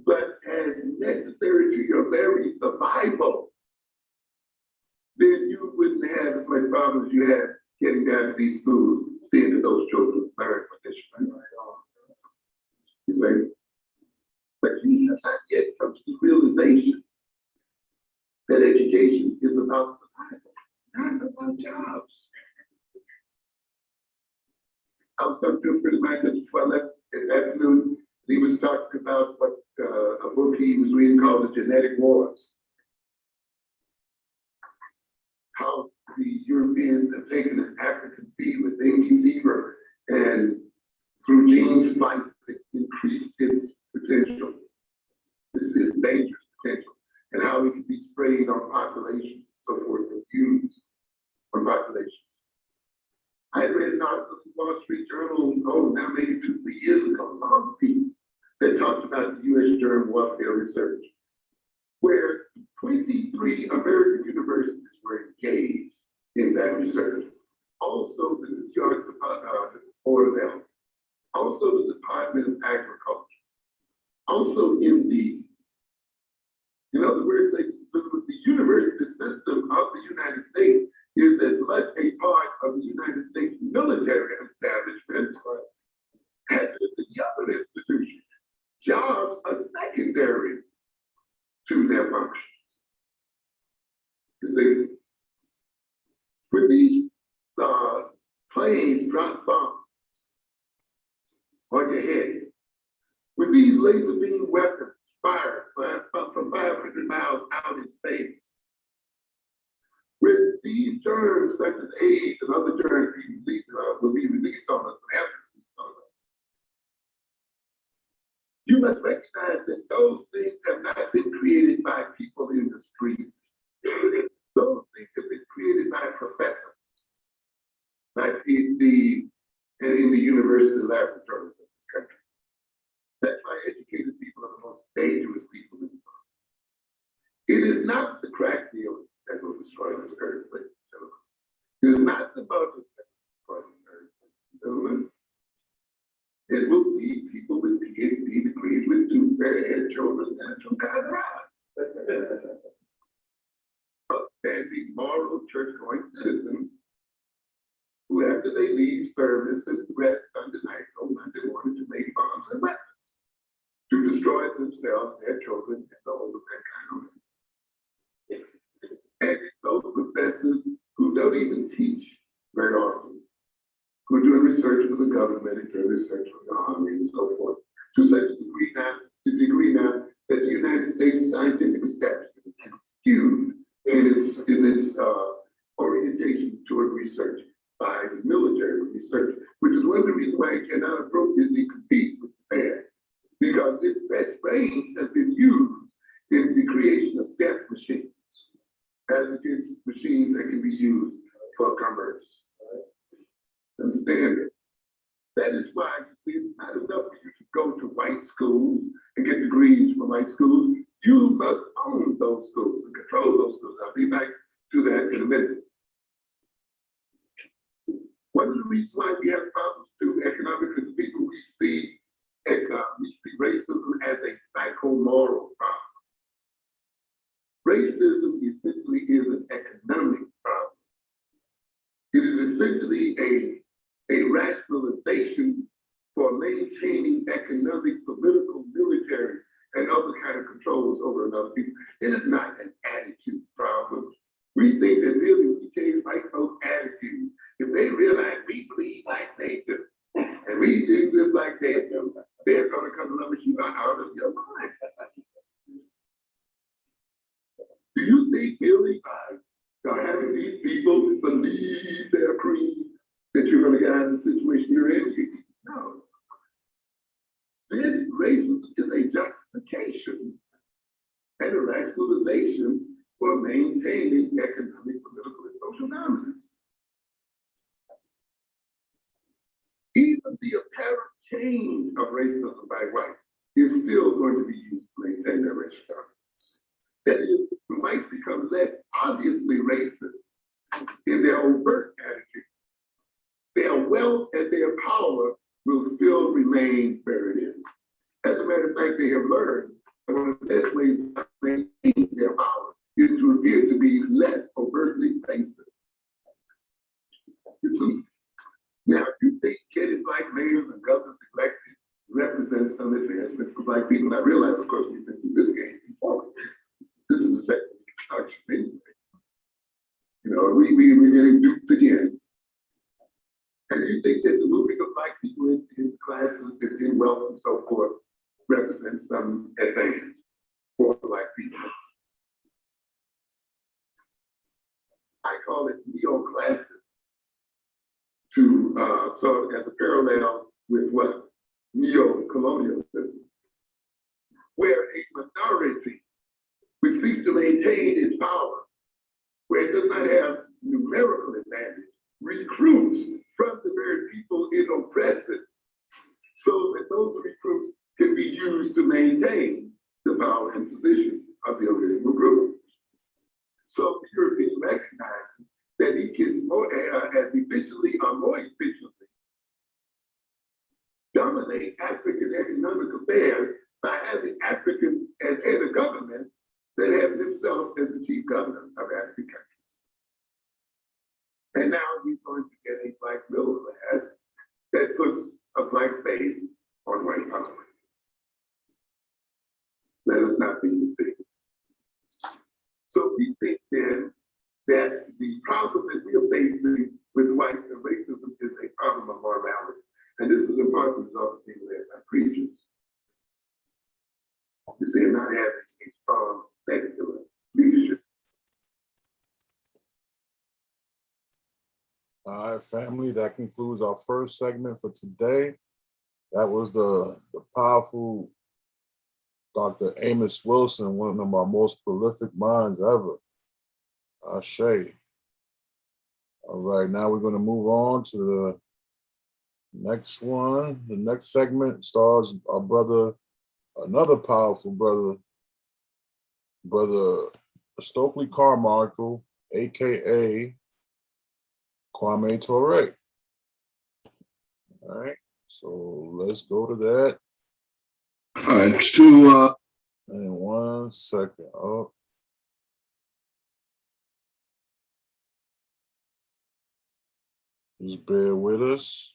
S1: but as necessary to your very survival, then you wouldn't have as much problems you have getting down to these schools, seeing that those children learn what they should learn. You see? But you have not yet come to the realization that education is about survival, not about jobs. I was talking to a friend of mine just before I left this afternoon. He was talking about what a book he was reading called The Genetic Wars. How the Europeans have taken an African fever, dengue fever, and through gene splicing, increased its potential, its dangerous potential, and how it can be sprayed on populations, so forth, and used on populations. I read an article in the Wall Street Journal, now maybe 2-3 years ago, a long piece that talked about the U.S. germ warfare research, where 23 American universities were engaged in that research. Also, the New York Board of Health, also the Department of Agriculture, also Indeed. In other words, the university system of the United States is as much a part of the United States military establishment as the other institutions. Jobs are secondary to their functions. You see, when these planes drop bombs on your head, when these laser beam weapons fire from 500 miles out in space, when these germs such as AIDS and other germs will be released on us and have to be released on us, you must recognize that those things have not been created by people in the streets. Those things have been created by professors, by PhDs, and in the university laboratories of this country. That's why educated people are the most dangerous people in the world. It is not the crack dealers that will destroy this earth, ladies and gentlemen. It is not the mothers that will destroy this earth, ladies and gentlemen. It will be people with PhD degrees with 2 fair-haired children and 2 kind of eyes. Upstanding, moral, church-going citizens who, after they leave service and rest under night, on Monday morning to make bombs and weapons to destroy themselves, their children, and all of that kind of thing. And those professors who don't even teach very often, who are doing research for the government and doing research for the army and so forth, to such a degree now that the United States scientific establishment is skewed in its orientation toward research by the military research, which is one of the reasons why it cannot appropriately compete with Japan, because its best brains have been used in the creation of death machines, as against machines that can be used for commerce. Understand it? That is why it's not enough for you to go to white schools and get degrees from white schools. You must own those schools and control those schools. I'll be back to that in a minute. One of the reasons why we have problems too economically is people we see racism as a psychomoral problem. Racism essentially is an economic problem. It is essentially a rationalization for maintaining economic, political, military, and other kind of controls over another people. It is not an attitude problem. We think that really we change white folks' attitude. If they realize we believe like they do, and we do this like they do, they're going to come and let you out of your mind. Do you think really by having these people believe their creed that you're going to get out of the situation you're in? No. This racism is a justification and a rationalization for maintaining economic, political, and social dominance. Even the apparent change of racism by whites is still going to be used to maintain their racial dominance. That is, whites become less obviously racist in their overt attitude. Their wealth and their power will still remain where it is. As a matter of fact, they have learned that one of the best ways to maintain their power is to appear to be less overtly racist. You see? Now, if you think getting black mayors and governors elected represents some advancement for black people, I realize, of course, we've been through this game before. This is the second construction anyway. You know, we getting duped again. And you think that the moving of black people in classes, in wealth and so forth, represents some advantage for black people. I call it neoclassism, to so as a parallel with what neo-colonialism, where a minority which seeks to maintain its power, where it does not have numerical advantage, recruits from the very people it oppresses, so that those recruits can be used to maintain the power and position of the original group. So the European recognizes that he can more as efficiently or more efficiently dominate African economic affairs by having Africans as head of government that have themselves as the chief governor of African countries. And now we're going to get a black middle class that puts a black face on white power. Let us not be mistaken. So we think then that the problem that we are facing with white and racism is a problem of morality. And this is in part the result of being led by preachers. You see, not having a strong secular leadership.
S2: All right, family, that concludes our first segment for today. That was the powerful Dr. Amos Wilson, one of our most prolific minds ever. Ashe. All right, now we're going to move on to the next one. The next segment stars our brother, another powerful brother, Brother Stokely Carmichael, aka Kwame Ture. All right, so let's go to that. And 1 second. Oh. Just bear with us.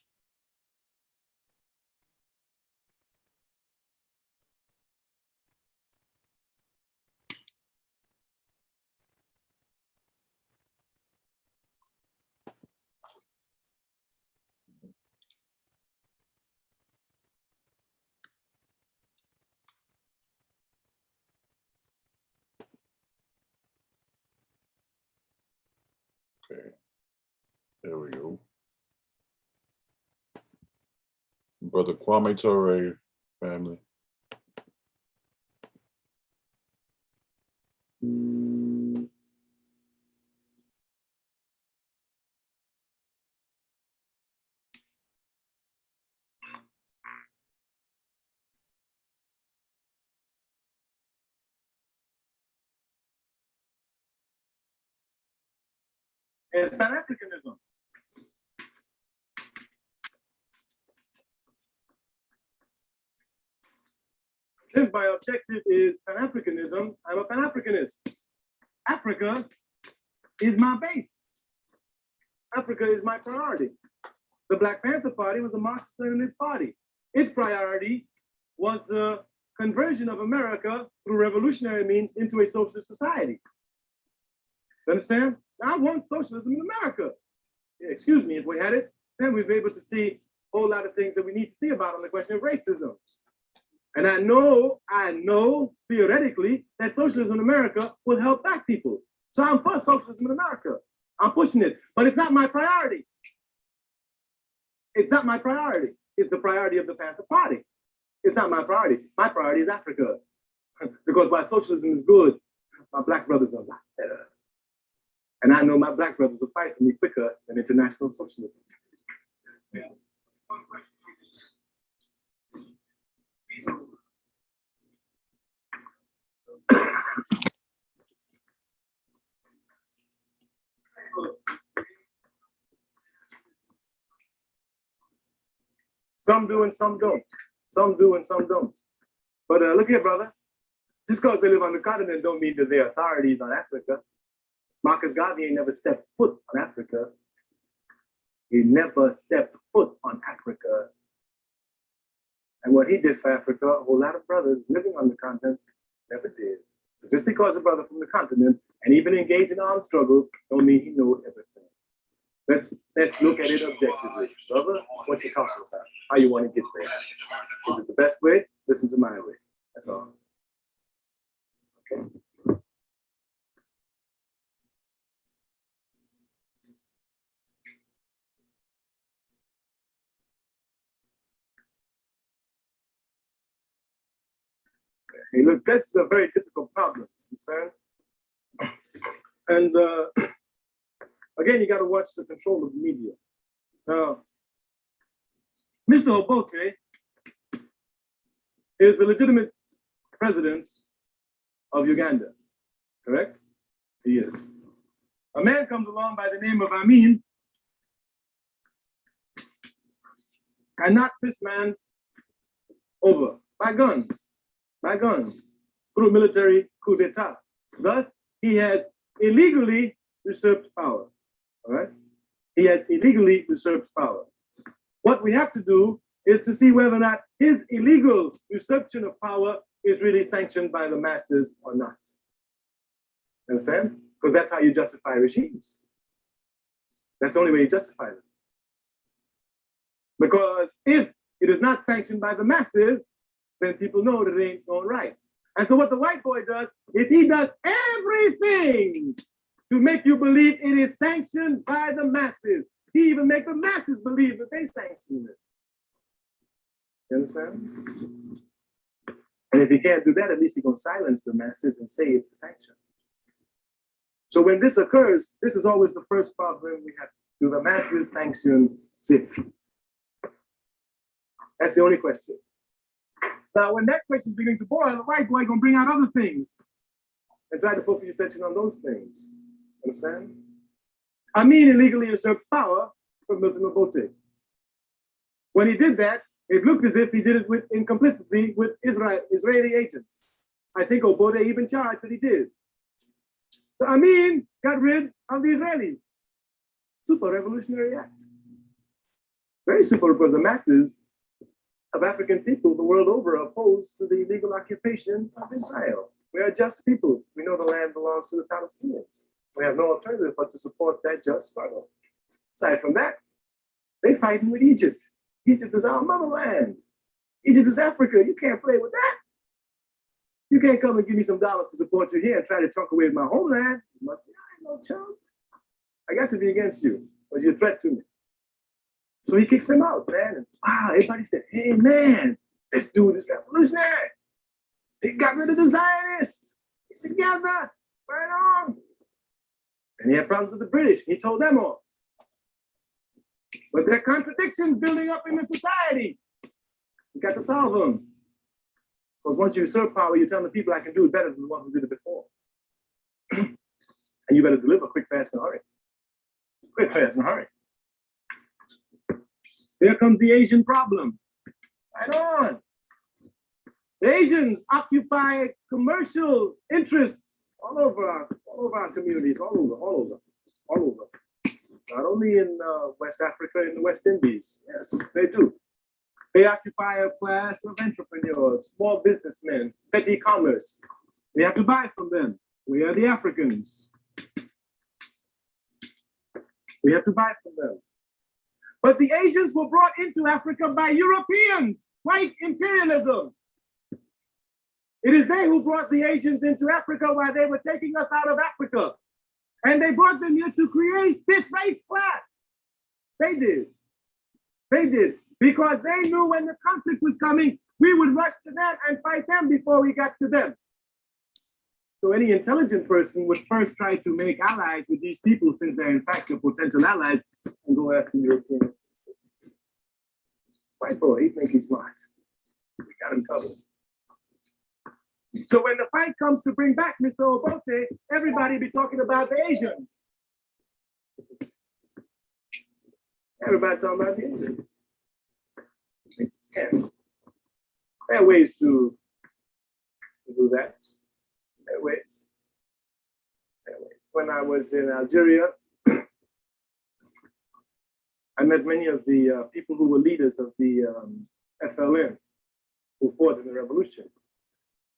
S2: Okay, there we go. Brother Kwame Ture, family.
S3: Is Pan-Africanism. Since my objective is Pan-Africanism, I'm a Pan-Africanist. Africa is my base. Africa is my priority. The Black Panther Party was a Marxist-Leninist party. Its priority was the conversion of America through revolutionary means into a socialist society. You understand? Now, I want socialism in America. Excuse me, if we had it, then we'd be able to see a whole lot of things that we need to see about on the question of racism. And I know theoretically that socialism in America will help Black people. So I'm for socialism in America. I'm pushing it, but it's not my priority. It's not my priority. It's the priority of the Panther Party. It's not my priority. My priority is Africa. Because while socialism is good, my Black brothers are a lot better. And I know my Black brothers will fight for me quicker than international socialism. Yeah. Some do and some don't. Some do and some don't. But look here, brother. Just because they live on the continent don't mean that they're authorities on Africa. Marcus Garvey ain't never stepped foot on Africa. He never stepped foot on Africa. And what he did for Africa, a whole lot of brothers living on the continent never did. So just because a brother from the continent and even engaged in armed struggle don't mean he knows everything. Let's look at it objectively. Brother, what you talking about? How you want to get there? Is it the best way? Listen to my way. That's all. Okay. Hey, look, that's a very difficult problem, understand? And again, you got to watch the control of the media. Now, Mr. Obote is the legitimate president of Uganda, correct? He is. A man comes along by the name of Amin and knocks this man over by guns, through military coup d'etat. Thus, he has illegally usurped power, all right? He has illegally usurped power. What we have to do is to see whether or not his illegal usurpation of power is really sanctioned by the masses or not. Understand? Because that's how you justify regimes. That's the only way you justify them. Because if it is not sanctioned by the masses, then people know that it ain't going right. And so what the white boy does is he does everything to make you believe it is sanctioned by the masses. He even makes the masses believe that they sanction it. You understand? And if he can't do that, at least he can silence the masses and say it's a sanction. So when this occurs, this is always the first problem we have. Do the masses sanction this? That's the only question. Now, when that question is beginning to boil, the white boy gonna bring out other things and try to focus your attention on those things. Understand? Amin illegally usurped power from Milton Obote. When he did that, it looked as if he did it in complicity with Israeli agents. I think Obote even charged that he did. So Amin got rid of the Israelis. Super revolutionary act. Very simple, because the masses of African people the world over are opposed to the illegal occupation of Israel. We are just people. We know the land belongs to the Palestinians. We have no alternative but to support that just struggle. Aside from that, they fighting with Egypt. Egypt is our motherland. Egypt is Africa. You can't play with that. You can't come and give me some dollars to support you here and try to trunk away my homeland. You must be, I ain't no chump. I got to be against you because you're a threat to me. So he kicks them out, man. And wow, everybody said, hey, man, this dude is revolutionary. They got rid of the Zionists. He's together. Right on. And he had problems with the British. He told them off. But there are contradictions building up in the society. You got to solve them. Because once you usurp power, you tell the people I can do it better than the one who did it before. And you better deliver quick, fast, and hurry. Quick, fast, and hurry. Here comes the Asian problem. Right on. The Asians occupy commercial interests all over our communities, all over. Not only in West Africa, in the West Indies. Yes, they do. They occupy a class of entrepreneurs, small businessmen, petty commerce. We have to buy from them. We are the Africans. We have to buy from them. But the Asians were brought into Africa by Europeans, white imperialism. It is they who brought the Asians into Africa while they were taking us out of Africa. And they brought them here to create this race class. They did. They did. Because they knew when the conflict was coming, we would rush to them and fight them before we got to them. So any intelligent person would first try to make allies with these people, since they're in fact your potential allies, and go after European. White boy, he think he's smart. We got him covered. So when the fight comes to bring back Mr. Obote, everybody be talking about the Asians. Everybody talking about the Asians. There are ways to do that. There are ways. When I was in Algeria, I met many of the people who were leaders of the FLN who fought in the revolution.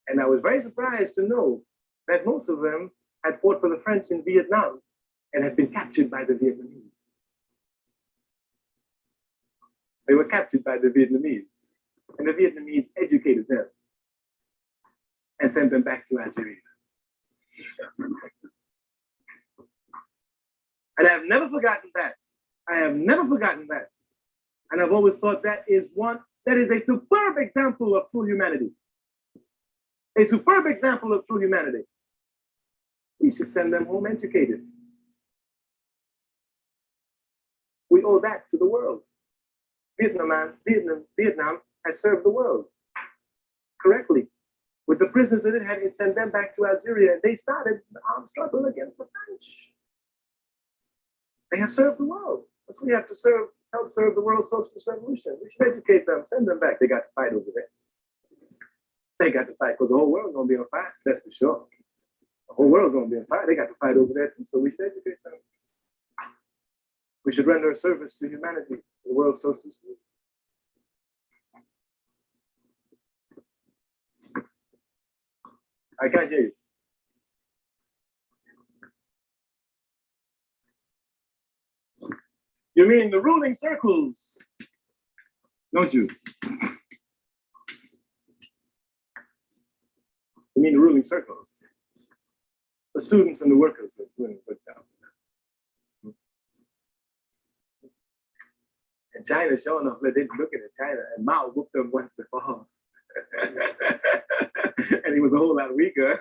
S3: And I was very surprised to know that most of them had fought for the French in Vietnam and had been captured by the Vietnamese. They were captured by the Vietnamese, and the Vietnamese educated them and sent them back to Algeria. And I have never forgotten that. I have never forgotten that. And I've always thought that is a superb example of true humanity. A superb example of true humanity. We should send them home educated. We owe that to the world. Vietnam has served the world correctly. With the prisoners that it had, it sent them back to Algeria, and they started the armed struggle against the French. They have served the world. That's what we have to help serve the world socialist revolution. We should educate them, send them back. They got to fight over there. They got to fight because the whole world's gonna be on fire, that's for sure. The whole world's gonna be on fire. They got to fight over there too, so we should educate them. We should render a service to humanity, the world's socialist movement. I can't hear you. You mean the ruling circles, don't you? You mean the ruling circles? The students and the workers are doing a good job. And China, sure enough, they didn't look at China, and Mao whooped them once before. And he was a whole lot weaker.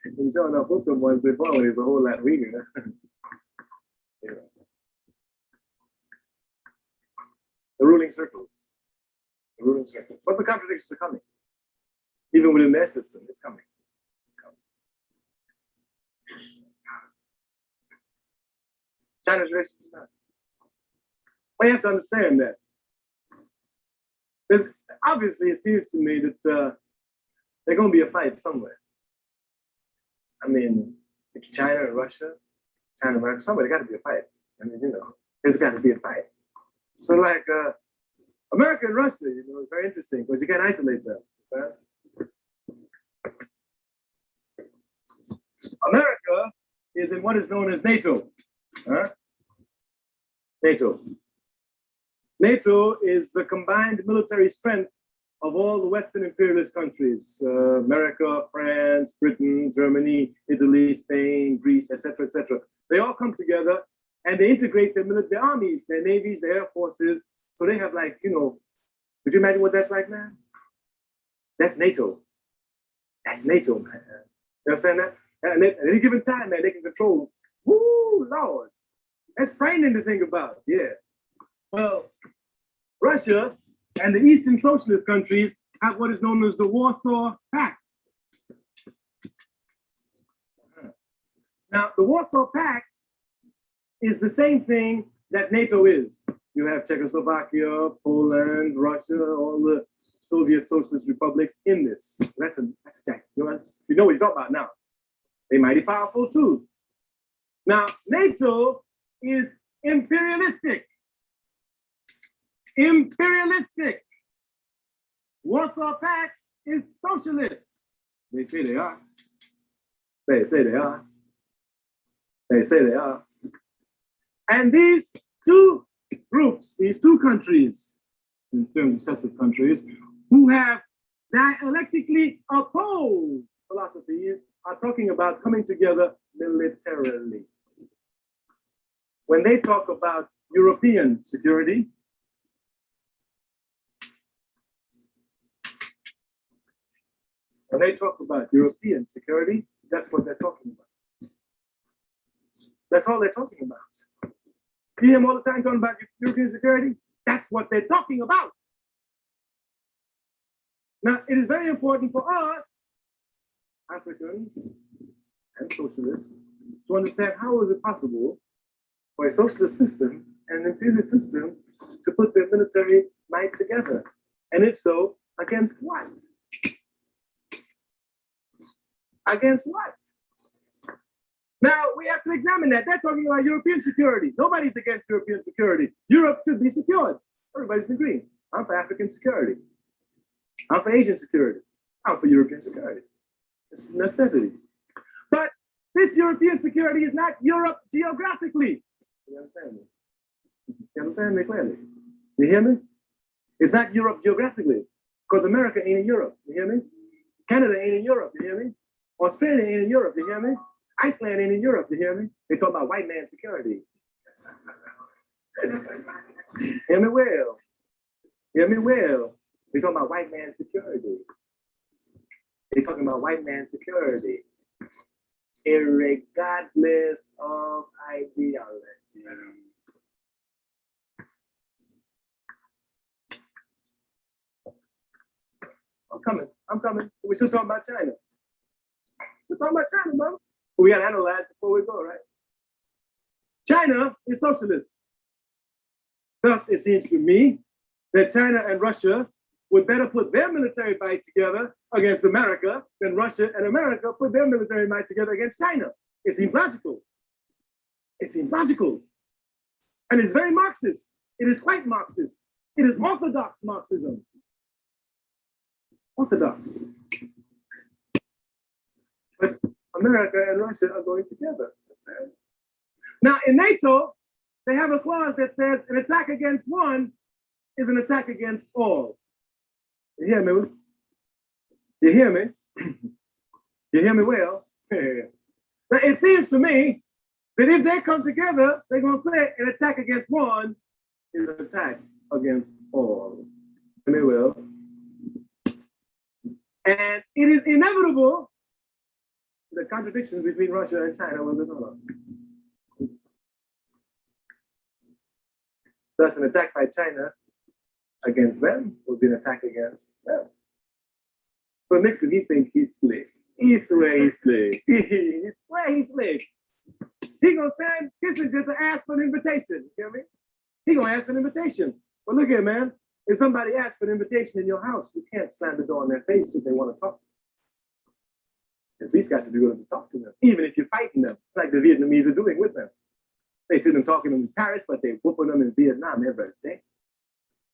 S3: And sure enough, whooped them once before, and he was a whole lot weaker. Yeah. The ruling circles. The ruling circles. But the contradictions are coming. Even within their system, it's coming. It's coming. China's relationship is not. But you have to understand that there's obviously, it seems to me that there's going to be a fight somewhere. I mean, it's China and Russia, China and Russia, somewhere, there got to be a fight. I mean, you know, there's got to be a fight. So like America and Russia, it's very interesting because you can't isolate them. Right? America is in what is known as NATO. NATO. NATO is the combined military strength of all the Western imperialist countries, America, France, Britain, Germany, Italy, Spain, Greece, etc., etc. They all come together and they integrate their armies, their navies, their air forces. So they have like, could you imagine what that's like, man? That's NATO. That's NATO, man. You understand that? And at any given time, man, they can control. Woo, Lord. That's frightening to think about. Yeah. Well, Russia and the Eastern Socialist countries have what is known as the Warsaw Pact. Now, the Warsaw Pact is the same thing that NATO is. You have Czechoslovakia, Poland, Russia, all the Soviet Socialist republics in this. So that's a check. You know what you're talking about now. They're mighty powerful too. Now, NATO is imperialistic. Imperialistic. Warsaw Pact is socialist. They say they are. They say they are. They say they are. And these two groups, these two countries, in terms of sets of countries, who have dialectically opposed philosophies, are talking about coming together militarily. When they talk about European security, when they talk about European security, that's what they're talking about. That's all they're talking about. You hear them all the time talking about European security? That's what they're talking about. Now, it is very important for us, Africans and socialists, to understand how is it possible for a socialist system and an imperialist system to put their military might together. And if so, against what? Against what? Now, we have to examine that. They're talking about European security. Nobody's against European security. Europe should be secured. Everybody's agreeing. I'm for African security. I'm for Asian security. I'm for European security. It's a necessity. But this European security is not Europe geographically. You understand me? You understand me clearly? You hear me? It's not Europe geographically, because America ain't in Europe. You hear me? Canada ain't in Europe. You hear me? Australia ain't in Europe. You hear me? Iceland ain't in Europe. You hear me? They talk about white man security. Hear me well. Hear me well. They talking about white man security. They talking about white man security, regardless of ideology. I'm coming. We're still talking about China. We're talking about China, brother. We got to analyze before we go, right? China is socialist. Thus, it seems to me that China and Russia would better put their military might together against America than Russia and America put their military might together against China. It seems logical. It seems logical. And it's very Marxist. It is quite Marxist. It is orthodox Marxism. Orthodox. But America and Russia are going together. Now, in NATO, they have a clause that says an attack against one is an attack against all. You hear me? You hear me? You hear me well? Now, it seems to me that if they come together, they're going to say an attack against one is an attack against all. Hear me well? And it is inevitable the contradictions between Russia and China will develop. Thus, an attack by China against them will be an attack against them. So Nixon, he thinks he's slick. He swear he's slick. He swear he's slick. He gonna send Kissinger to ask for an invitation. You hear me? He gonna ask for an invitation. But look here, man. If somebody asks for an invitation in your house, you can't slam the door in their face if they want to talk. At least got to be willing to talk to them, even if you're fighting them, like the Vietnamese are doing with them. They see them talking in Paris, but they're whooping them in Vietnam every day.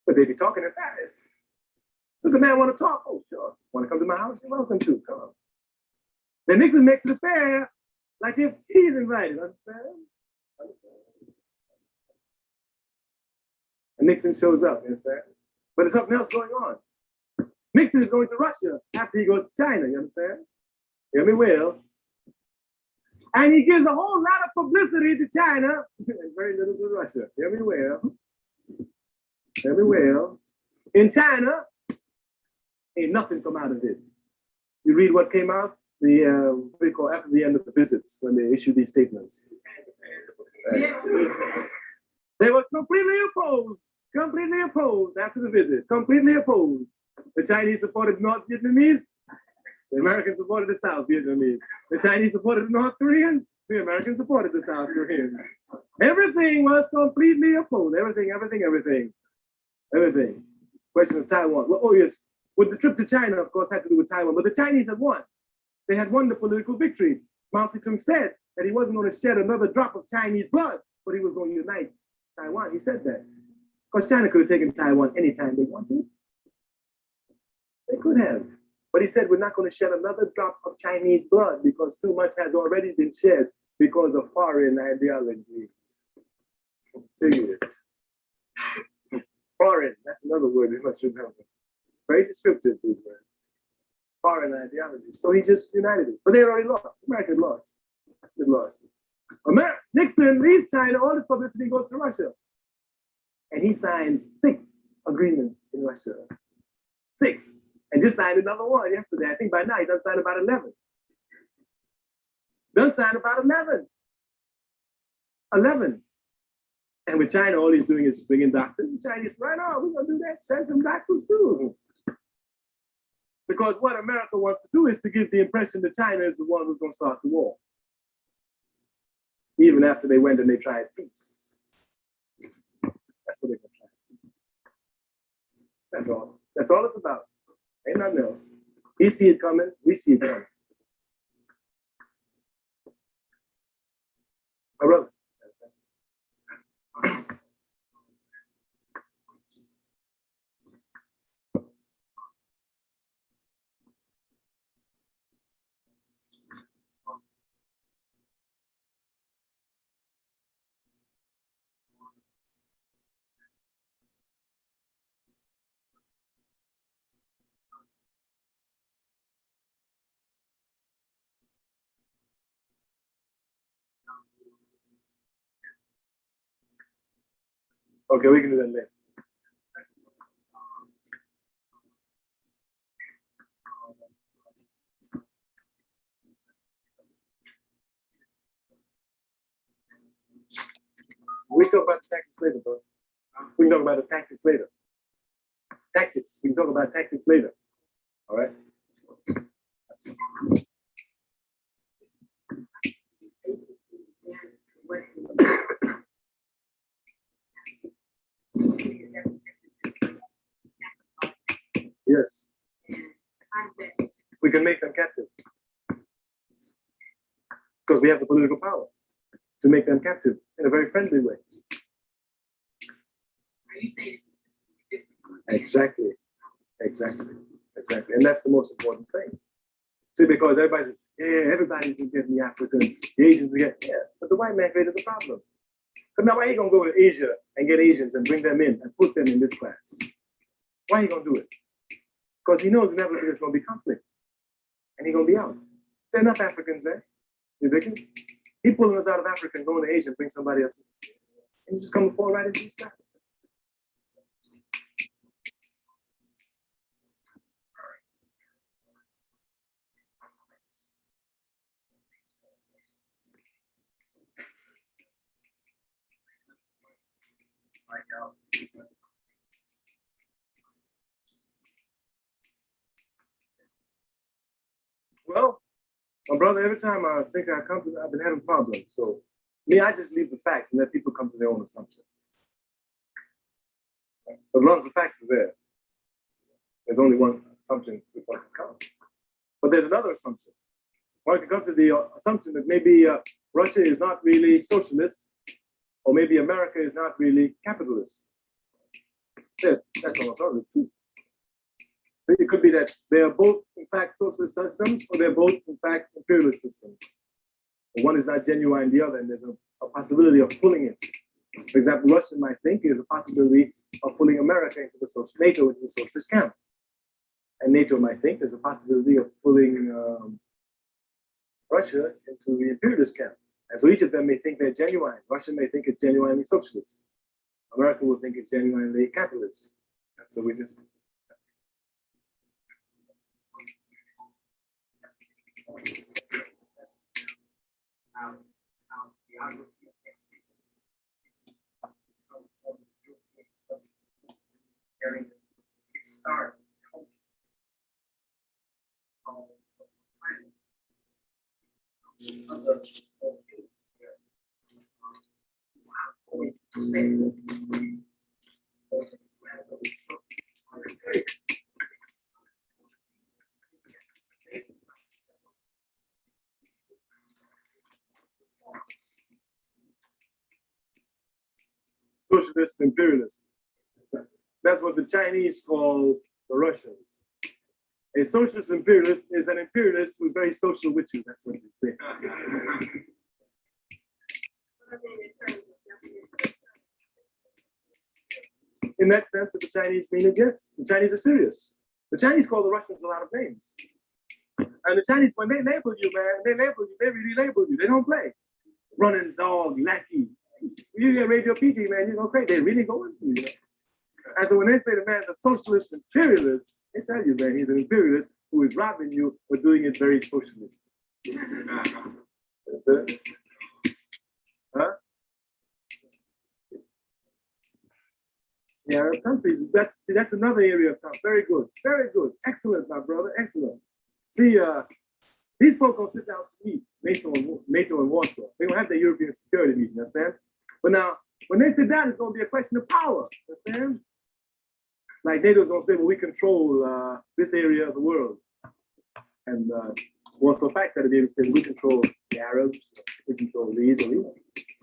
S3: But they be talking in Paris. So the man want to talk. Oh, sure. Want to come to my house? You're welcome to. Come on. Then Nixon makes the affair like if he's invited. Understand? And Nixon shows up, you understand? But there's something else going on. Nixon is going to Russia after he goes to China, you understand? Hear me well. And he gives a whole lot of publicity to China and very little to Russia. Hear me well. Hear me well. In China, ain't nothing come out of it. You read what came out, what they call after the end of the visits, when they issued these statements. They were completely opposed after the visit, completely opposed. The Chinese supported North Vietnamese, the Americans supported the South Vietnamese. The Chinese supported the North Koreans, the Americans supported the South Koreans. Everything was completely opposed, everything. Question of Taiwan. Well, oh yes, with the trip to China, of course, had to do with Taiwan, but the Chinese had won. They had won the political victory. Mao Zedong said that he wasn't going to shed another drop of Chinese blood, but he was going to unite Taiwan. He said that. Because China could have taken Taiwan anytime they wanted. They could have. But he said, we're not going to shed another drop of Chinese blood because too much has already been shed because of foreign ideologies. Foreign, that's another word we must remember. Very descriptive, these words. Foreign ideologies. So he just united it. But they had already lost. America had lost. They lost. Nixon leaves China, all this publicity goes to Russia. And he signs 6 agreements in Russia. 6. And just signed another one yesterday. I think by now he done signed about 11. 11. And with China, all he's doing is bringing doctors. The Chinese, right on, we're going to do that. Send some doctors too. Because what America wants to do is to give the impression that China is the one who's going to start the war. Even after they went and they tried peace. That's what they're going to try. That's all. That's all it's about. Ain't nothing else. He see it coming, we see it coming. My brother. Okay, we can do that later. We can talk about the tactics later, bro. We can talk about the tactics later. Tactics. We can talk about tactics later. All right. Yes. We can make them captive. Because we have the political power to make them captive in a very friendly way.
S4: Are you saying
S3: Exactly. And that's the most important thing. See, because everybody says, yeah, everybody can get in the African, the Asians can get, yeah, but the white man created the problem. But now why are you gonna go to Asia and get Asians and bring them in and put them in this class? Why are you gonna do it? Because he knows inevitably there's gonna be conflict. And he's gonna be out. There are enough Africans there. You thinking? He pulling us out of Africa and going to Asia and bring somebody else. And you just come and fall right into this guy. Well, my brother, every time I think I come to, I've been having problems. So me, I just leave the facts and let people come to their own assumptions. As long as the facts are there, there's only one assumption that one can come. But there's another assumption. One can come to the assumption that maybe Russia is not really socialist, Or maybe America is not really capitalist. Yeah, that's an alternative too. It could be that they are both, in fact, socialist systems, or they're both, in fact, imperialist systems. But one is not genuine, the other, and there's a possibility of pulling it. For example, Russia might think there's a possibility of pulling America into the NATO into the socialist camp. And NATO might think there's a possibility of pulling Russia into the imperialist camp. And so each of them may think they're genuine. Russia may think it's genuinely socialist. America will think it's genuinely capitalist. And so we just... Start. Socialist imperialist. That's what the Chinese call the Russians. A socialist imperialist is an imperialist who's very social with you. That's what they say. In that sense, that the Chinese mean it, yes. The Chinese are serious. The Chinese call the Russians a lot of names. And the Chinese, when they label you, man, they really label you. They don't play. Running dog, lackey. You hear Radio PG, man, you go crazy. They really go into you, know? And so when they say the man's a socialist imperialist, they tell you, man, he's an imperialist who is robbing you for doing it very socially. Huh? The Arab countries, that's another area of conflict. Very good, excellent, my brother, excellent. See, these folks don't sit down to meet NATO and Warsaw. They don't have their European security meeting, understand? But now, when they sit down, it's going to be a question of power, understand? Like NATO's going to say, well, we control this area of the world. And Warsaw Pact that it says we control the Arabs, we control these or these.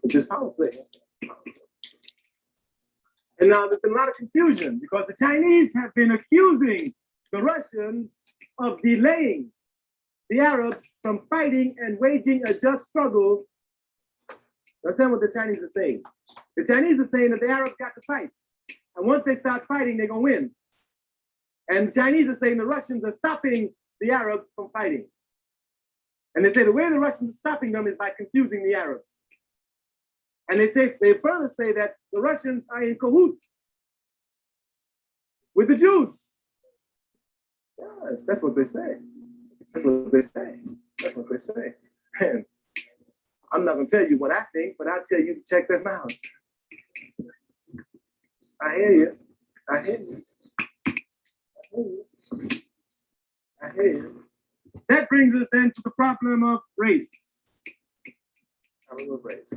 S3: It's just power play. And now there's been a lot of confusion because the Chinese have been accusing the Russians of delaying the Arabs from fighting and waging a just struggle. Understand what the Chinese are saying? The Chinese are saying that the Arabs got to fight. And once they start fighting, they're going to win. And the Chinese are saying the Russians are stopping the Arabs from fighting. And they say the way the Russians are stopping them is by confusing the Arabs. And they further say that the Russians are in cahoots with the Jews. Yes, that's what they say. That's what they say. That's what they say. And I'm not going to tell you what I think, but I'll tell you to check them out. I hear you. I hear you. I hear you. I hear you. That brings us then to the problem of race. Problem of race.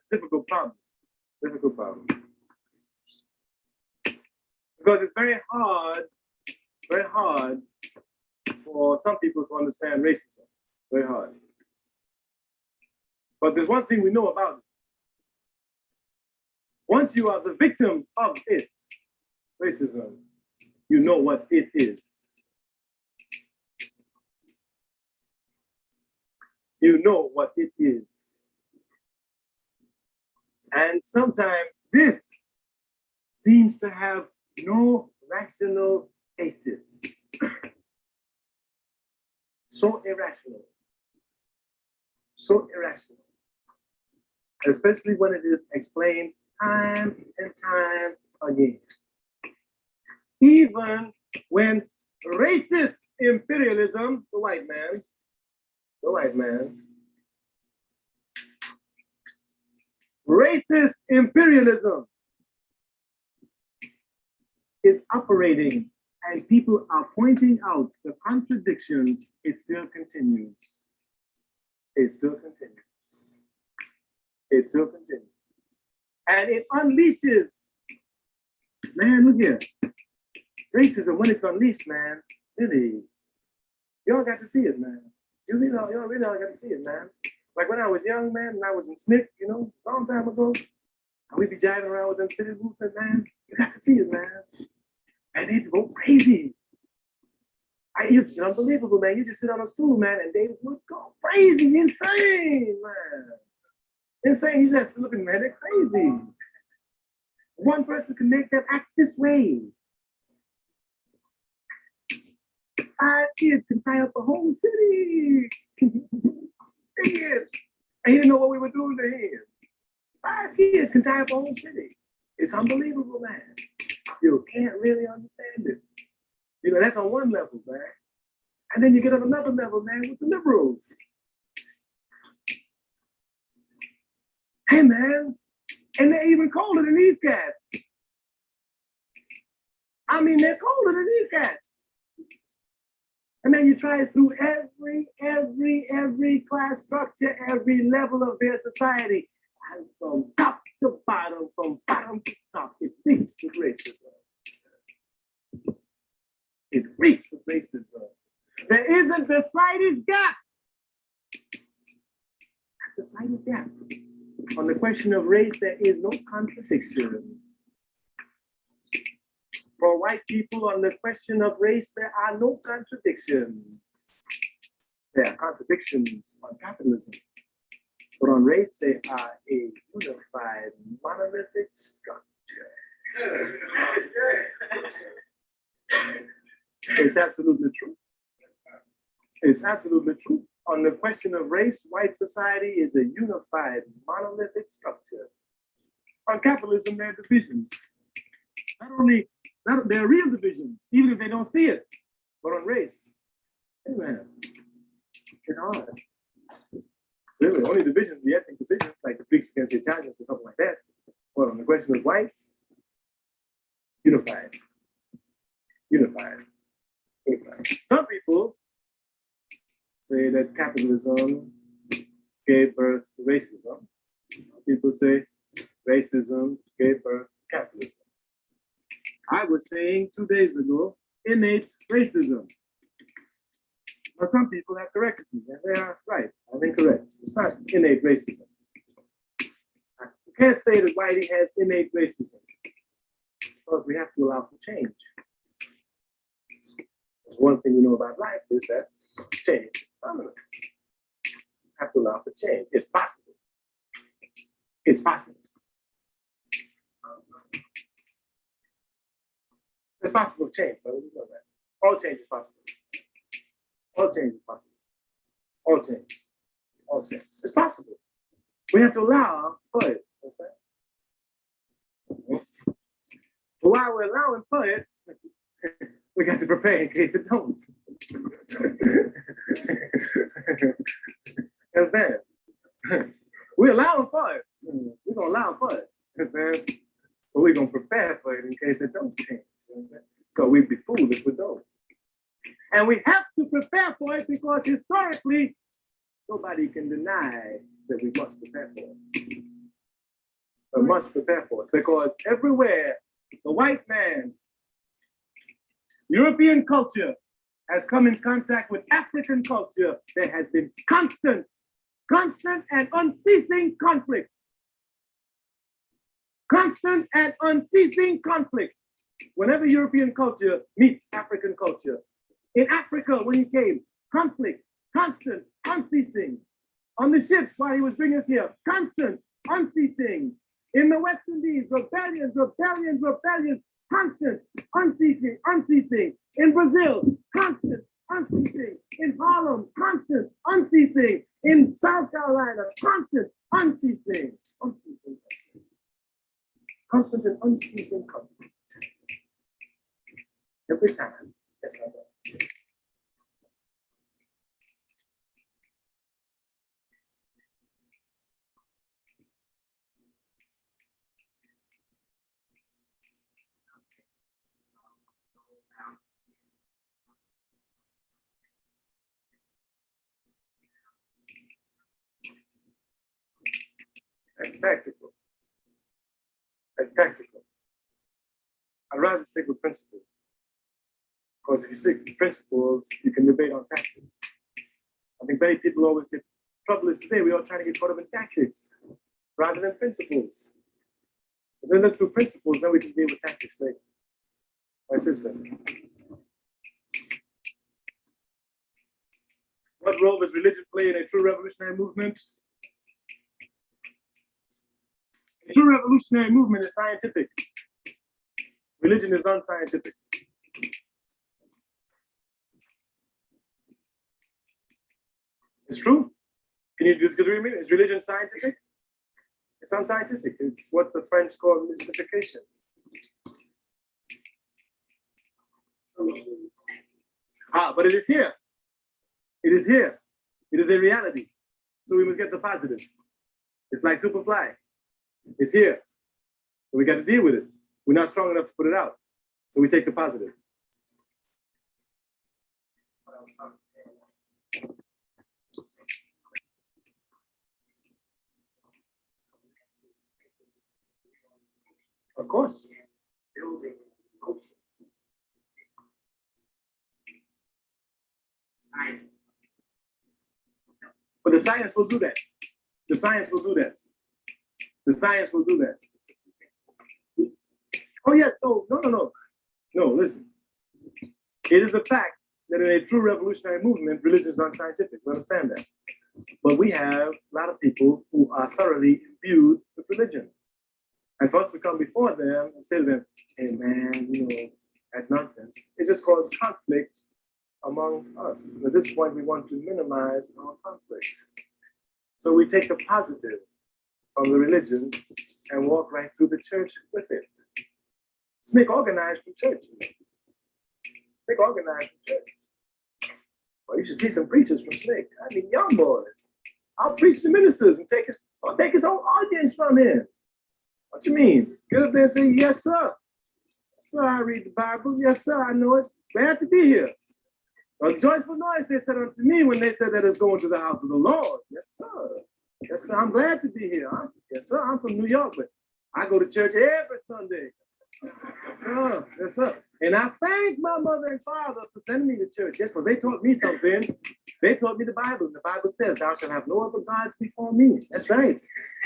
S3: Difficult problem. Difficult problem. Because it's very hard for some people to understand racism. Very hard. But there's one thing we know about it. Once you are the victim of it, racism, you know what it is. You know what it is. And sometimes this seems to have no rational basis. So irrational. So irrational. Especially when it is explained time and time again. Even when racist imperialism, the white man, racist imperialism is operating and people are pointing out the contradictions, it still continues. It still continues. It still continues. And it unleashes, man, look here. Racism, when it's unleashed, man, really, y'all got to see it, man. You really all got to see it, man. Like when I was young, man, and I was in SNCC, you know, a long time ago, and we'd be driving around with them city movement, man. You got to see it, man. And they'd go crazy. It's unbelievable, man. You just sit on a stool, man, and they would go crazy, insane, man. Insane. You just have to look at them, man. They're crazy. One person can make them act this way. 5 kids can tie up a whole city. Kids. And you didn't know what we were doing to him. 5 kids can tie up a whole city. It's unbelievable, man. You can't really understand it. You know, that's on one level, man. And then you get on another level, man, with the liberals. Hey, man. And they're even colder than these cats. I mean, they're colder than these cats. And then you try it through every class structure, every level of their society. And from top to bottom, from bottom to top, it reeks with racism. It reeks with racism. There isn't the slightest gap. The slightest gap. On the question of race, there is no contradiction. For white people, on the question of race, there are no contradictions. There are contradictions on capitalism. But on race, they are a unified, monolithic structure. It's absolutely true. It's absolutely true. On the question of race, white society is a unified, monolithic structure. On capitalism, there are divisions. There are real divisions, even if they don't see it. But on race, man, it's hard. Really, only divisions, the ethnic divisions, like the Greeks against the Italians or something like that. Well, on the question of whites, unified. Unified. Unified. Some people say that capitalism gave birth to racism. Some people say racism gave birth to capitalism. I was saying 2 days ago, innate racism. But some people have corrected me, and they are right. I'm incorrect. It's not innate racism. You can't say that Whitey has innate racism because we have to allow for change. There's one thing you know about life is that change is permanent. You have to allow for change. It's possible. It's possible. It's possible to change, but we know that. All change is possible. All change is possible. All change. All change. It's possible. We have to allow for it. Understand? But while we're allowing for it, we got to prepare in case it don't. Understand? We're allowing for it. We're gonna allow for it. Understand? But we're gonna prepare for it in case it don't change. So we'd be fooled if we don't. And we have to prepare for it because historically, nobody can deny that we must prepare for it. We must prepare for it because everywhere the white man, European culture has come in contact with African culture, there has been constant and unceasing conflict. Constant and unceasing conflict. Whenever European culture meets African culture. In Africa, when he came, conflict, constant, unceasing. On the ships while he was bringing us here, constant, unceasing. In the West Indies, rebellions, constant, unceasing. In Brazil, constant, unceasing. In Harlem, constant, unceasing. In South Carolina, constant, unceasing. Constant and unceasing conflict. Every time. That's like that. That's tactical. That's tactical. I'd rather stick with principles. Because if you stick with principles, you can debate on tactics. I think many people always get trouble is today. We all trying to get caught up in tactics rather than principles. So then let's do principles, then we can deal with tactics later. My sister. What role does religion play in a true revolutionary movement? A true revolutionary movement is scientific. Religion is unscientific. It's true. Can you disagree with me? Is religion scientific? It's unscientific. It's what the French call mystification. But it is here. It is here. It is a reality. So we must get the positive. It's like Superfly. It's here. So we got to deal with it. We're not strong enough to put it out. So we take the positive. Of course. But the science will do that. The science will do that. The science will do that. Oh, yes. No, listen. It is a fact that in a true revolutionary movement, religion is unscientific. We understand that. But we have a lot of people who are thoroughly imbued with religion. And for us to come before them and say to them, hey, man, that's nonsense. It just causes conflict among us. At this point, we want to minimize our conflict. So we take the positive from the religion and walk right through the church with it. Snake organized from church. Snake organized from church. Well, you should see some preachers from Snake. I mean, young boys. I'll preach to ministers and take his own audience from him. What you mean? Get up there and say, yes, sir. Yes, sir, I read the Bible. Yes, sir, I know it. Glad to be here. A joyful noise they said unto me when they said that it's going to the house of the Lord. Yes, sir. Yes, sir, I'm glad to be here. Yes, sir, I'm from New York, but I go to church every Sunday. Yes, sir. Yes, sir. And I thank my mother and father for sending me to church. Yes, because they taught me something. They taught me the Bible. The Bible says, thou shalt have no other gods before me. That's right.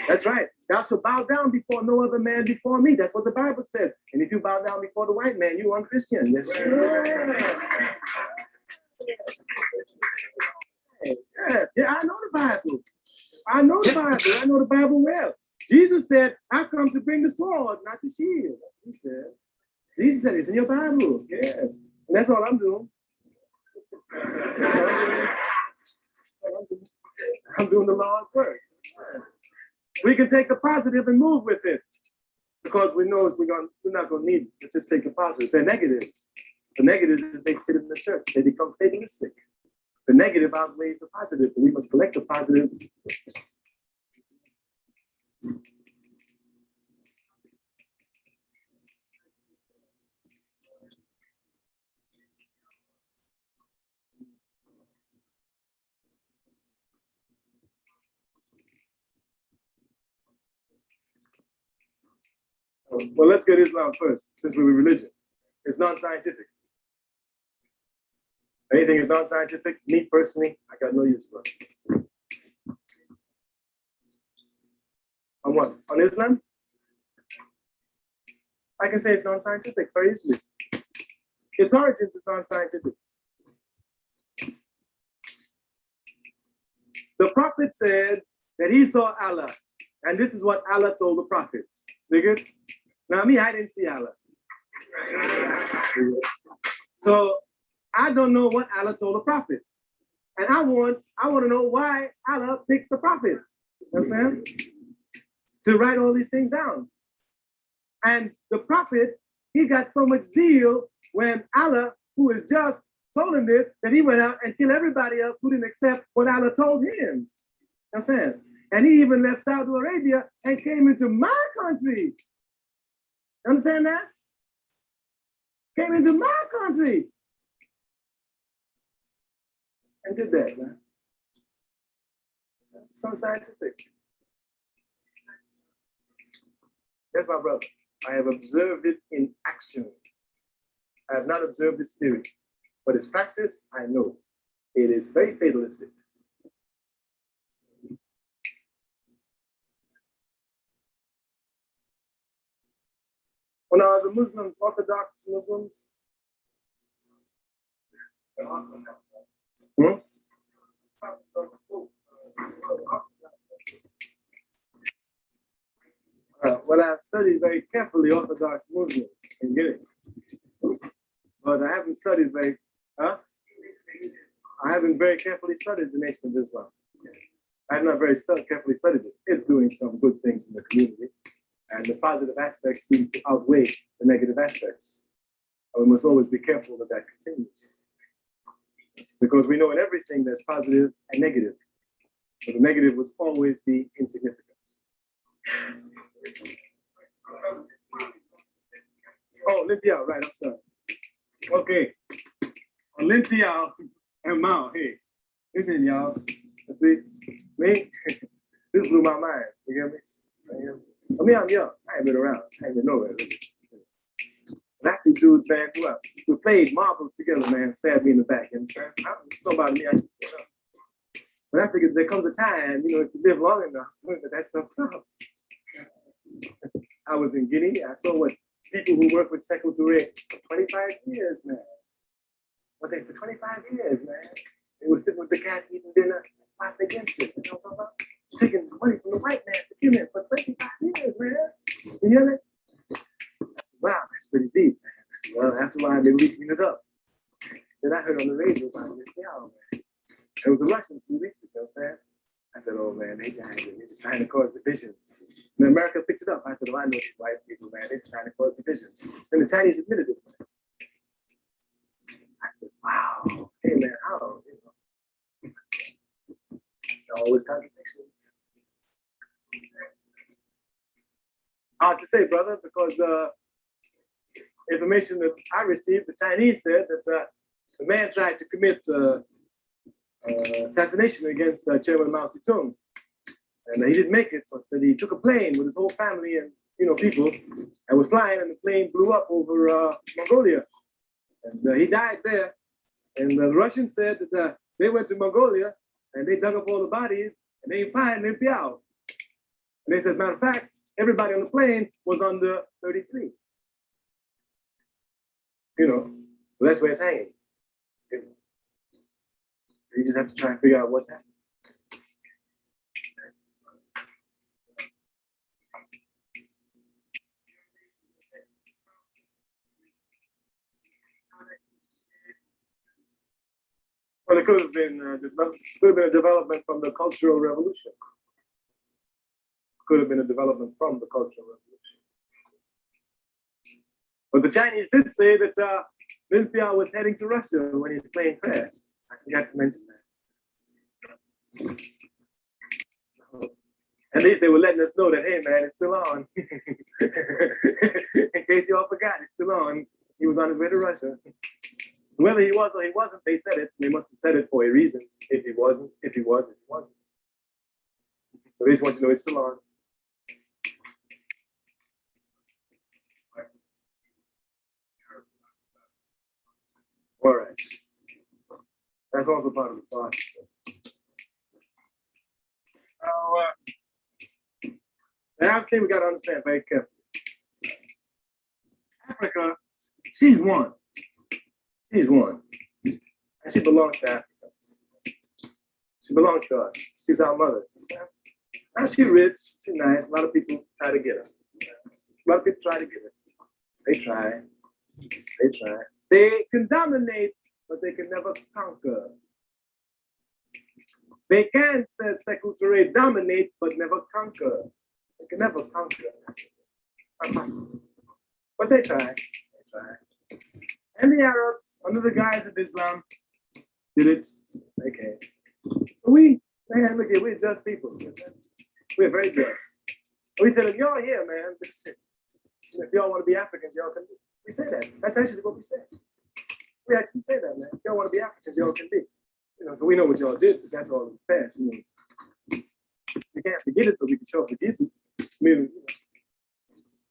S3: That's right. Thou shalt bow down before no other man before me. That's what the Bible says. And if you bow down before the white man, you are unchristian. Yes, sir. Yeah, I know the Bible. I know the Bible. I know the Bible well. Jesus said, I come to bring the sword, not the shield. He said. Jesus said, it's in your Bible. Yes. And that's all I'm doing. I'm doing the Lord's work. We can take the positive and move with it. Because we know we're not going to need to just take the positive. They're negatives. The negatives, they sit in the church. They become fatalistic. The negative outweighs the positive. We must collect the positive. Well, let's get Islam first, since we're religion. It's non-scientific. Anything is non-scientific, me personally, I got no use for it. On what? On Islam? I can say it's non-scientific very easily. Its origins is non-scientific. The Prophet said that he saw Allah, and this is what Allah told the Prophet. Figured? Now me, I didn't see Allah. So I don't know what Allah told the Prophet. And I want to know why Allah picked the prophets. Understand? To write all these things down. And the Prophet, he got so much zeal when Allah, who is just, told him this, that he went out and killed everybody else who didn't accept what Allah told him. Understand? And he even left Saudi Arabia and came into my country. Understand that? Came into my country. And did that, man. It's not scientific. That's my brother. I have observed it in action. I have not observed its theory, but its practice, I know. It is very fatalistic. Well, now the Muslims, Orthodox Muslims. Hmm? Well, I've studied very carefully Orthodox Muslim and get it, but I haven't studied very, huh? I haven't very carefully studied the Nation of Islam. I have not very carefully studied it. It's doing some good things in the community, and the positive aspects seem to outweigh the negative aspects. And we must always be careful that that continues, because we know in everything there's positive and negative, but the negative will always be insignificant. Oh, Olympia, right, I'm sorry. Okay, Olympia and Mao, hey, listen, y'all. See, me, this blew my mind. You get me? I mean, I'm young. I ain't been around. I ain't been nowhere. And I see dudes, man, who played marbles together, man, stabbed me in the back. You understand? I don't know about me. But I figured there comes a time, you know, if you live long enough, that stuff stops. I was in Guinea. I saw what people who work with Sekou Touré for 25 years, man. What they for 25 years, man. They were sitting with the cat eating dinner, fighting against it. You know what I'm talking about? Taking money from the white man to kill him for 25 years, man. You hear it? Wow, that's pretty deep, man. Well, after a while, they loosened it up. Then I heard on the radio about this, man. It was a Russian 2 weeks ago, you know what I'm saying? I said, oh man, they're just trying to cause divisions. And America picked it up. I said, oh, I know these white people, man, they're trying to cause divisions. And the Chinese admitted it. I said, wow, hey man, how? You know, always contradictions. Hard to say, brother, because information that I received, the Chinese said that the man tried to commit assassination against Chairman Mao Zedong, and he didn't make it. But he took a plane with his whole family and people, and was flying, and the plane blew up over Mongolia, and he died there. And the Russians said that they went to Mongolia and they dug up all the bodies, and they find Lin Piao. And they said, matter of fact, everybody on the plane was under 33. So that's where it's hanging. You just have to try and figure out what's happening. Well, it could have been a development from the Cultural Revolution. Could have been a development from the Cultural Revolution. But the Chinese did say that Lin Piao was heading to Russia when his plane crashed. I forgot to mention that. At least they were letting us know that, hey man, it's still on. In case you all forgot, it's still on. He was on his way to Russia. Whether he was or he wasn't, they said it. They must have said it for a reason. If he wasn't, if he was, if he wasn't. So they just want you to know it's still on. All right. That's also part of the process. Now, I think we got to understand very carefully. Africa, she's one. She's one. And she belongs to Africans. She belongs to us. She's our mother. Now she's rich, she's nice. A lot of people try to get her. A lot of people try to get her. They try. They try. They can dominate, but they can never conquer. They can, says Sekou Touré, dominate, but never conquer. They can never conquer. Not possible. But they try. They try. And the Arabs, under the guise of Islam, did it. They can't. Man, look at, we're just people. We're very just. We said, if y'all here, man, if y'all want to be Africans, y'all can be. We say that. That's actually what we say. We actually say that, man. If y'all want to be Africans, y'all can be. We know what y'all did, but that's all in the past. We can't forget it, but we can show forgive it.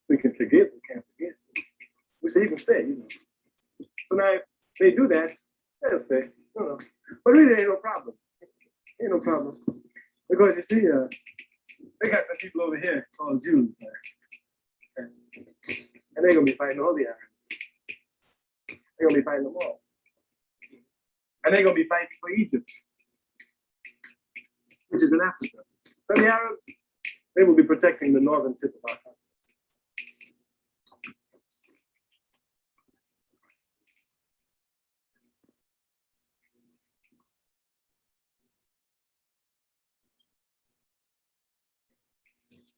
S3: We can forgive, we can't forget. We should even stay, So now if they do that, they'll stay. But really ain't no problem. Ain't no problem. Because you see, they got some people over here called Jews. And And they're gonna be fighting all the Arabs. They're gonna be fighting them all. And they're gonna be fighting for Egypt, which is in Africa. So the Arabs, they will be protecting the northern tip of our country.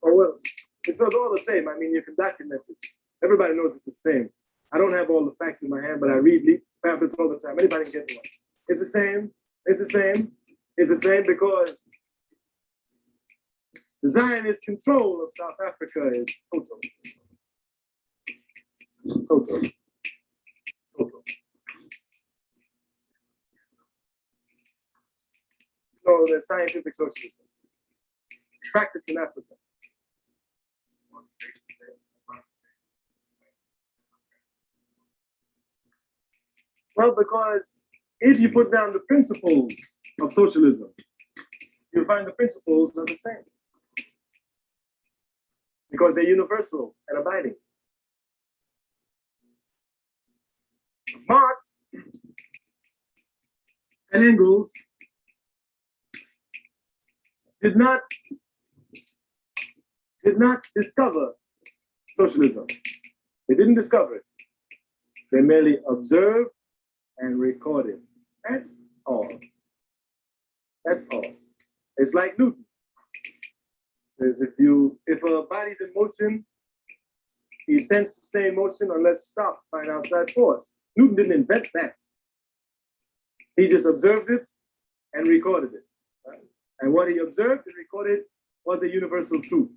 S3: Oh, well, it's all the same. I mean, you can document it. Everybody knows it's the same. I don't have all the facts in my hand, but I read pamphlets all the time. Anybody can get one. It's the same. It's the same. It's the same because the Zionist control of South Africa is total. Total. Total. So the scientific socialism practiced in Africa. Well, because if you put down the principles of socialism, you'll find the principles are the same. Because they're universal and abiding. Marx and Engels did not discover socialism. They didn't discover it. They merely observed and recorded. That's all. That's all. It's like Newton. Says if a body's in motion, he tends to stay in motion unless stopped by an outside force. Newton didn't invent that. He just observed it and recorded it. Right? And what he observed and recorded was a universal truth.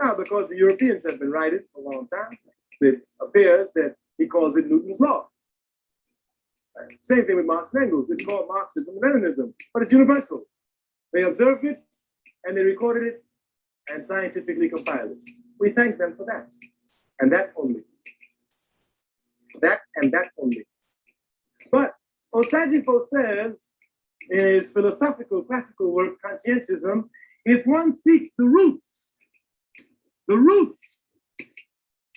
S3: Now, because the Europeans have been writing for a long time, it appears that he calls it Newton's law. Right? Same thing with Marx and Engels. It's called Marxism and Leninism, but it's universal. They observed it and they recorded it and scientifically compiled it. We thank them for that. And that only. That and that only. But Osagyefo says in his philosophical classical work, Conscientism, if one seeks the roots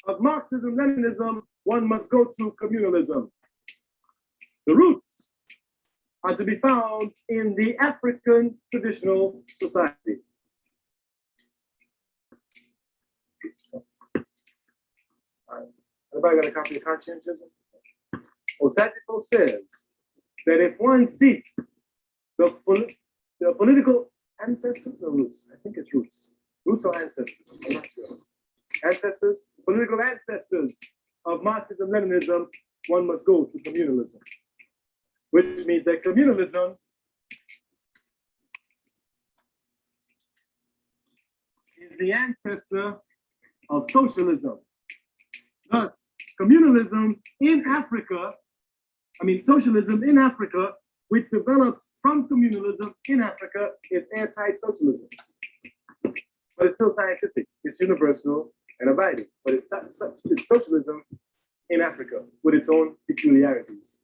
S3: of Marxism-Leninism, one must go to communalism. The roots are to be found in the African traditional society. Everybody got a copy of Conscientism? Osagyefo says that if one seeks the political ancestors or roots, I think it's roots or ancestors, I'm not sure. Ancestors, political ancestors of Marxism-Leninism, one must go to communalism, which means that communalism is the ancestor of socialism. Thus, communalism in Africa, socialism in Africa, which develops from communalism in Africa, is airtight socialism. But it's still scientific, it's universal and abiding. But it's socialism in Africa with its own peculiarities.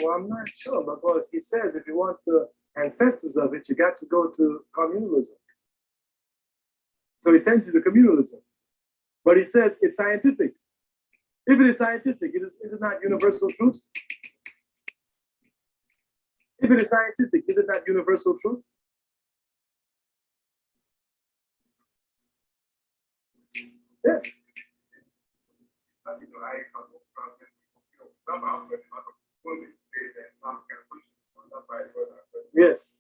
S3: Well, I'm not sure, because he says if you want the ancestors of it, you got to go to communalism. So he sends you to communalism. But he says it's scientific. If it is scientific, is it not universal truth? If it is scientific, is it not universal truth? Yes. Yes.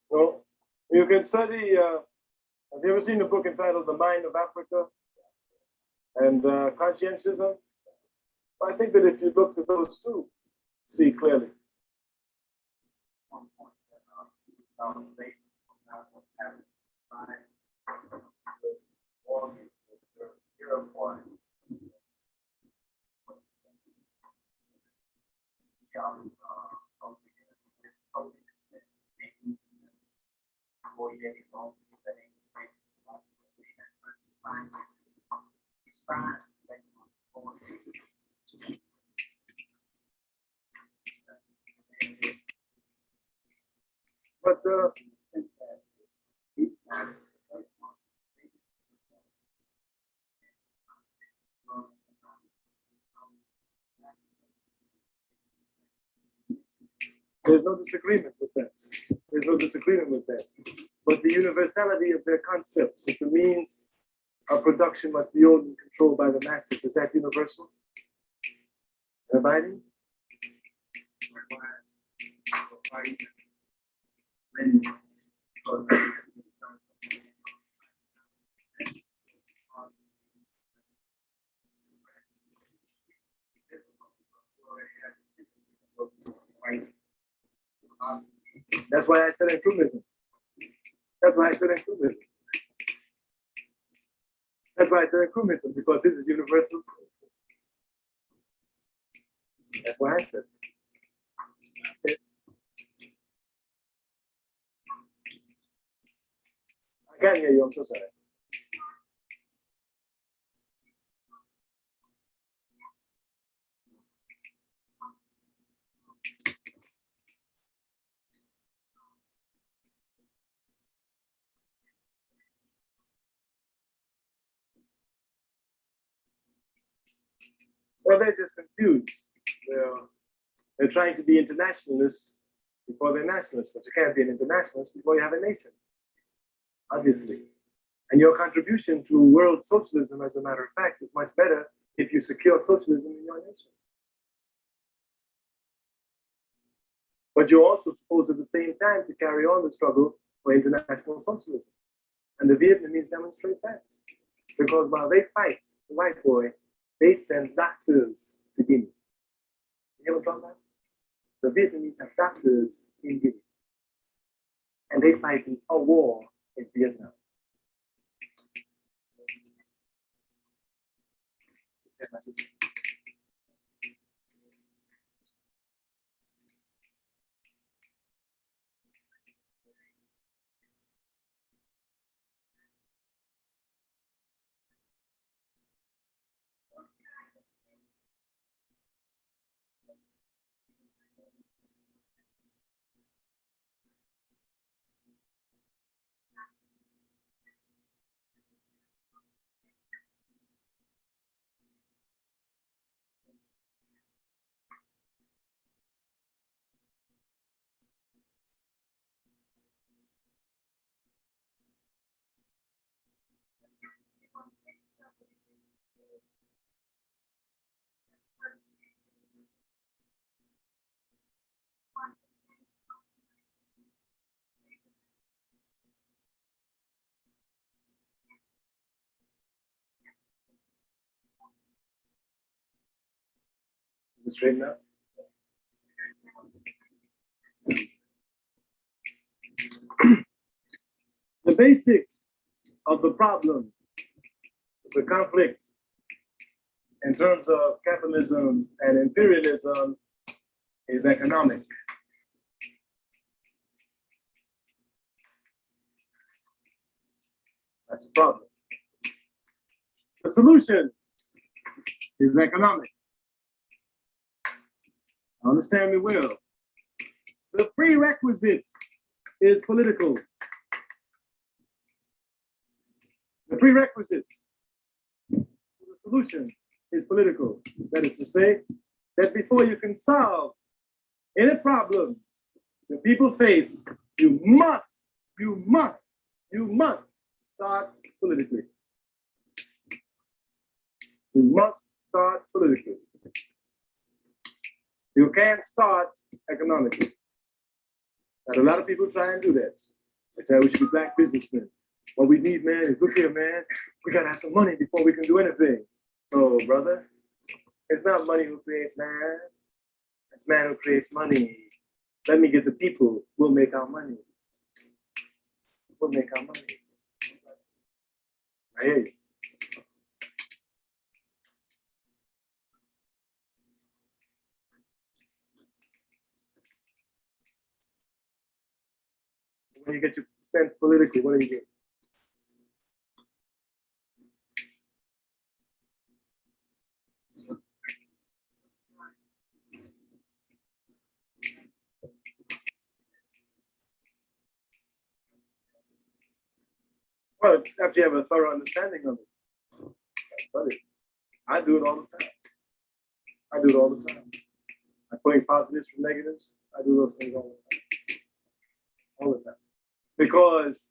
S3: Well, you can study. Have you ever seen a book entitled The Mind of Africa and Conscientism? I think that if you look at those two, see clearly. But there's no disagreement with that. There's no disagreement with that. But the universality of their concepts, if the means of production must be owned and controlled by the masses, is that universal? Everybody? That's why I said inclusivism. That's why I said inclusivism. That's why I said inclusivism, because this is universal. That's why I said it. I can't hear you, I'm so sorry. Well, they're just confused. They're trying to be internationalists before they're nationalists, but you can't be an internationalist before you have a nation, obviously. And your contribution to world socialism, as a matter of fact, is much better if you secure socialism in your nation. But you're also supposed at the same time to carry on the struggle for international socialism. And the Vietnamese demonstrate that. Because while they fight the white boy, they send doctors to Guinea. You ever thought that? The Vietnamese have doctors in Guinea. And they fight a war in Vietnam. Yes, my sister. Is it straight now? The basic of the problem, the conflict in terms of capitalism and imperialism is economic. That's the problem. The solution is economic. Understand me well. The prerequisite is political. The prerequisite to the solution is political. That is to say, that before you can solve any problem that people face, you must start politically. You must start politically. You can't start economically. And a lot of people try and do that. They tell we should be black businessmen. What we need, man, is look here, man. We gotta have some money before we can do anything. Oh, brother, it's not money who creates man. It's man who creates money. Let me get the people. We'll make our money. We'll make our money. I hear you. When you get your sense politically, what do you get? Well, after you have a thorough understanding of it. That's funny. I do it all the time. I do it all the time. I point positives from negatives. I do those things all the time. All the time. Because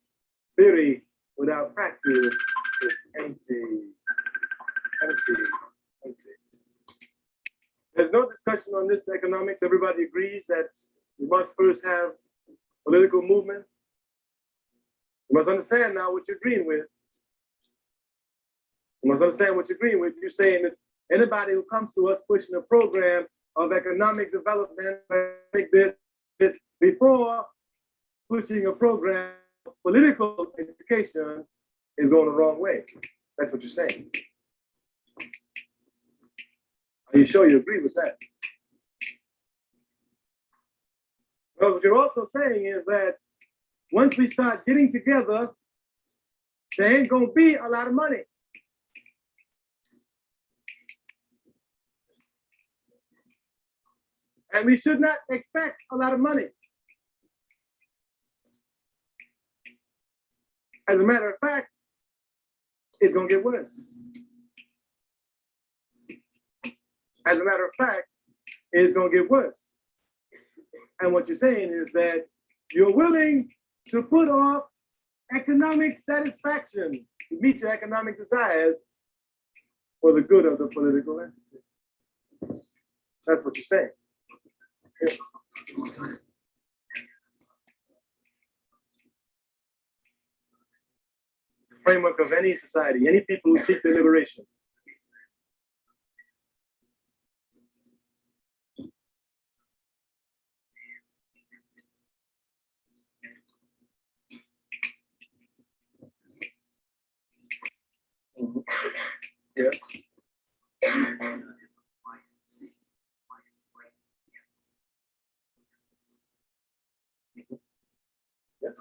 S3: theory without practice is empty. Empty. Empty. There's no discussion on this economics. Everybody agrees that we must first have political movement. You must understand now what you're agreeing with. You must understand what you're agreeing with. You're saying that anybody who comes to us pushing a program of economic development like this before pushing a program of political education is going the wrong way. That's what you're saying. Are you sure you agree with that? Well, what you're also saying is that once we start getting together, there ain't gonna be a lot of money. And we should not expect a lot of money. As a matter of fact, it's gonna get worse. As a matter of fact, it's gonna get worse. And what you're saying is that you're willing to put off economic satisfaction to meet your economic desires for the good of the political entity. That's what you're saying. Yeah. It's the framework of any society, any people who seek their liberation. Yes. Yes.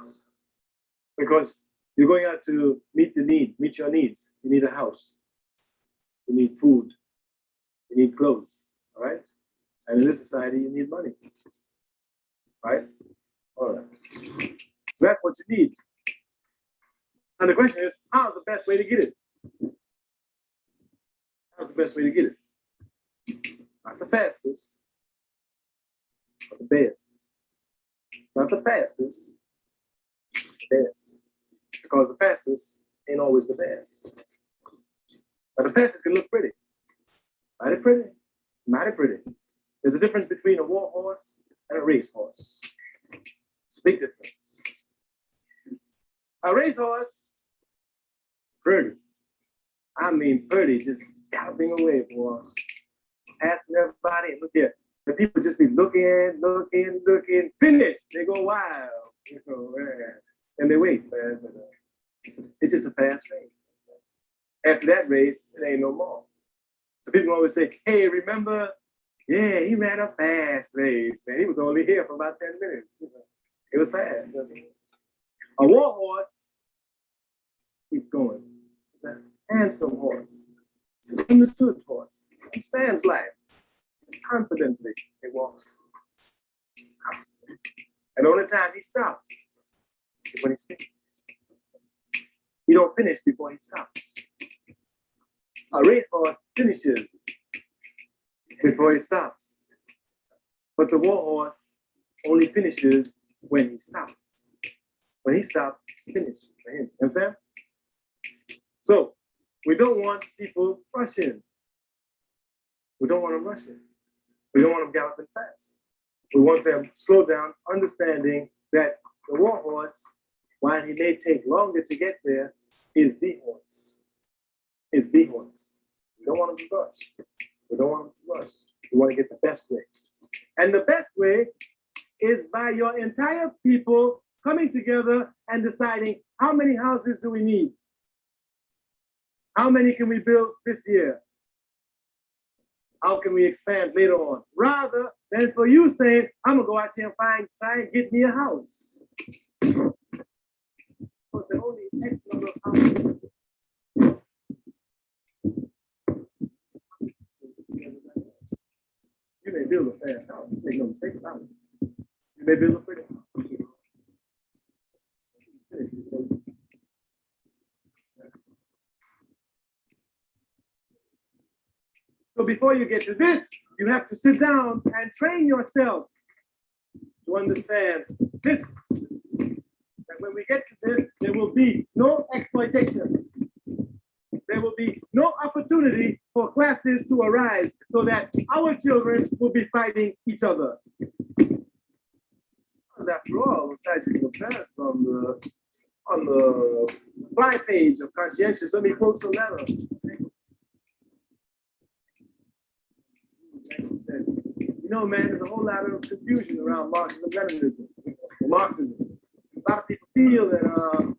S3: Because you're going out to meet your needs. You need a house. You need food. You need clothes. All right? And in this society, you need money. Right? All right. So that's what you need. And the question is, how's the best way to get it? How's the best way to get it? Not the fastest, but the best. Not the fastest, the best. Because the fastest ain't always the best. But the fastest can look pretty. Mighty pretty. Mighty pretty. There's a difference between a war horse and a racehorse. It's a big difference. A racehorse, pretty. I mean, pretty, just galloping away, boy. Passing everybody, and look here. The people just be looking, finish. They go wild, you know, and they wait, man. It's just a fast race. After that race, it ain't no more. So people always say, hey, remember? Yeah, he ran a fast race, and he was only here for about 10 minutes. It was fast. A war horse keeps going. It's a handsome horse. It's an understood horse. He stands life. Confidently, he walks. And the only time he stops is when he's finished. He don't finish before he stops. A racehorse finishes before he stops. But the war horse only finishes when he stops. When he stops, it's finished for him. Understand? So we don't want people rushing. We don't want them rushing. We don't want them galloping fast. We want them slow down, understanding that the war horse, while he may take longer to get there, is the horse. Is the horse. We don't want him to rush. We don't want him to rush. We want to get the best way. And the best way is by your entire people coming together and deciding how many houses do we need? How many can we build this year? How can we expand later on? Rather than for you saying, I'm gonna go out here and try and get me a house. But the only X number of houses. You may build a fast house, make no mistake about it. You may build a pretty house. So before you get to this, you have to sit down and train yourself to understand this. That when we get to this, there will be no exploitation. There will be no opportunity for classes to arise so that our children will be fighting each other. Because after all, besides you says on the fly page of Conscientious, let me quote some letter. You know, man, there's a whole lot of confusion around Marxism, Leninism, Marxism. A lot of people feel that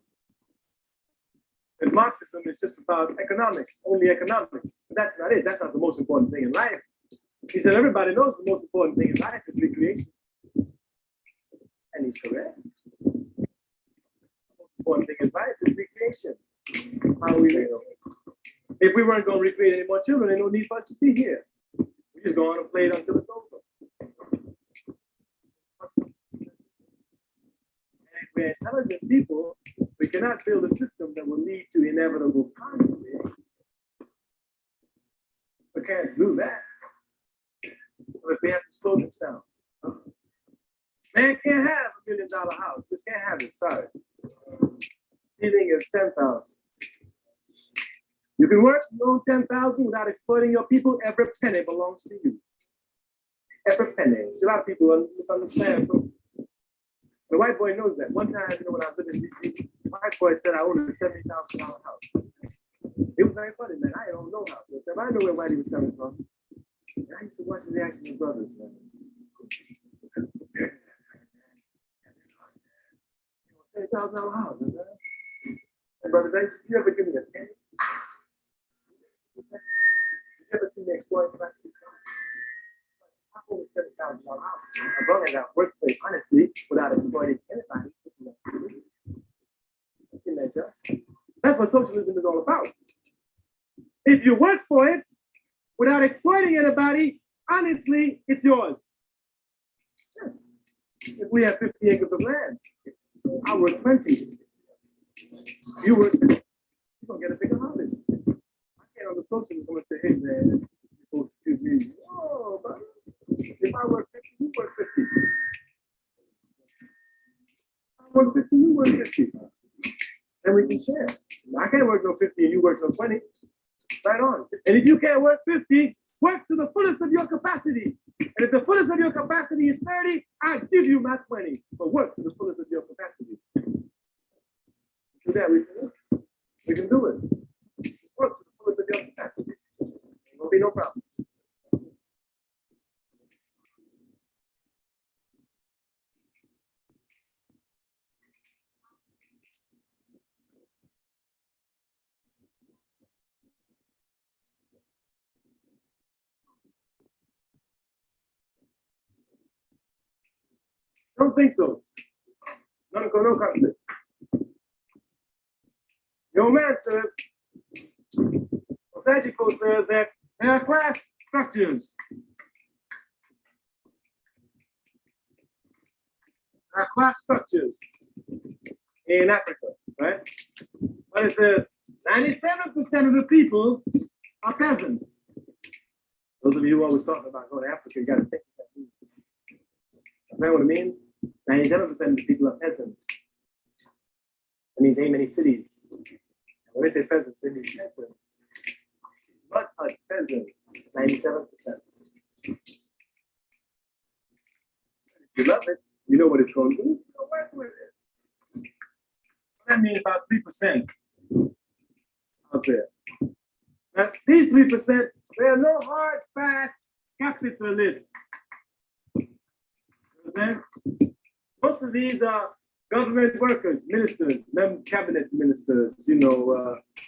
S3: Marxism is just about economics, only economics. But that's not it. That's not the most important thing in life. He said everybody knows the most important thing in life is recreation. And he's correct. The most important thing in life is recreation. How we live. If we weren't going to recreate any more children, there's no need for us to be here. We just go on and play it until it's over. And if we're intelligent people, we cannot build a system that will lead to inevitable conflict. We can't do that. Because we have to slow this down. Man can't have $1 million house. Just can't have it. Sorry. Ceiling is 10,000. You can work no 10,000 without exploiting your people. Every penny belongs to you. Every penny. See, a lot of people misunderstand. So the white boy knows that. One time, when I was living in DC, the white boy said I owned a $70,000 house. It was very funny, man. I don't know how. I said, I know where Whitey was coming from. And I used to watch the reaction of his brothers, man. $70,000 house, man. And brother, did you ever give me a penny? You ever see me exploit the rest of the time? I own a $70,000 house. I brought it out workplace, honestly, without exploiting anybody. Isn't that just? That's what socialism is all about. If you work for it without exploiting anybody, honestly, it's yours. Yes. If we have 50 acres of land, I work 20. You work 50. You're going to get a bigger harvest. I can't on the socialism and say, hey, man, you're supposed to give me. Oh, but if I work 50, you work 50. I work 50, you work 50. And we can share. I can't work no 50 and you work no 20. Right on. And if you can't work 50, work to the fullest of your capacity. And if the fullest of your capacity is 30, I give you my 20. But work to the fullest of your capacity. Do that, we can do it. Work to the fullest of your capacity. There will be no problem. I don't think so. No conflict. The old man says, Osagiko says that there are class structures. class structures in Africa, right? But it says 97% of the people are peasants. Those of you who always talking about going to Africa, you got to think what that means. Understand what it means? 97% of the people are peasants. That means ain't many cities. When they say peasants, they mean peasants. What are peasants? 97%. You love it. You know what it's going to do. You'll work with it. That means about 3% out there. Now, these 3%, they are no hard, fast capitalists. Understand? Most of these are government workers, ministers, cabinet ministers,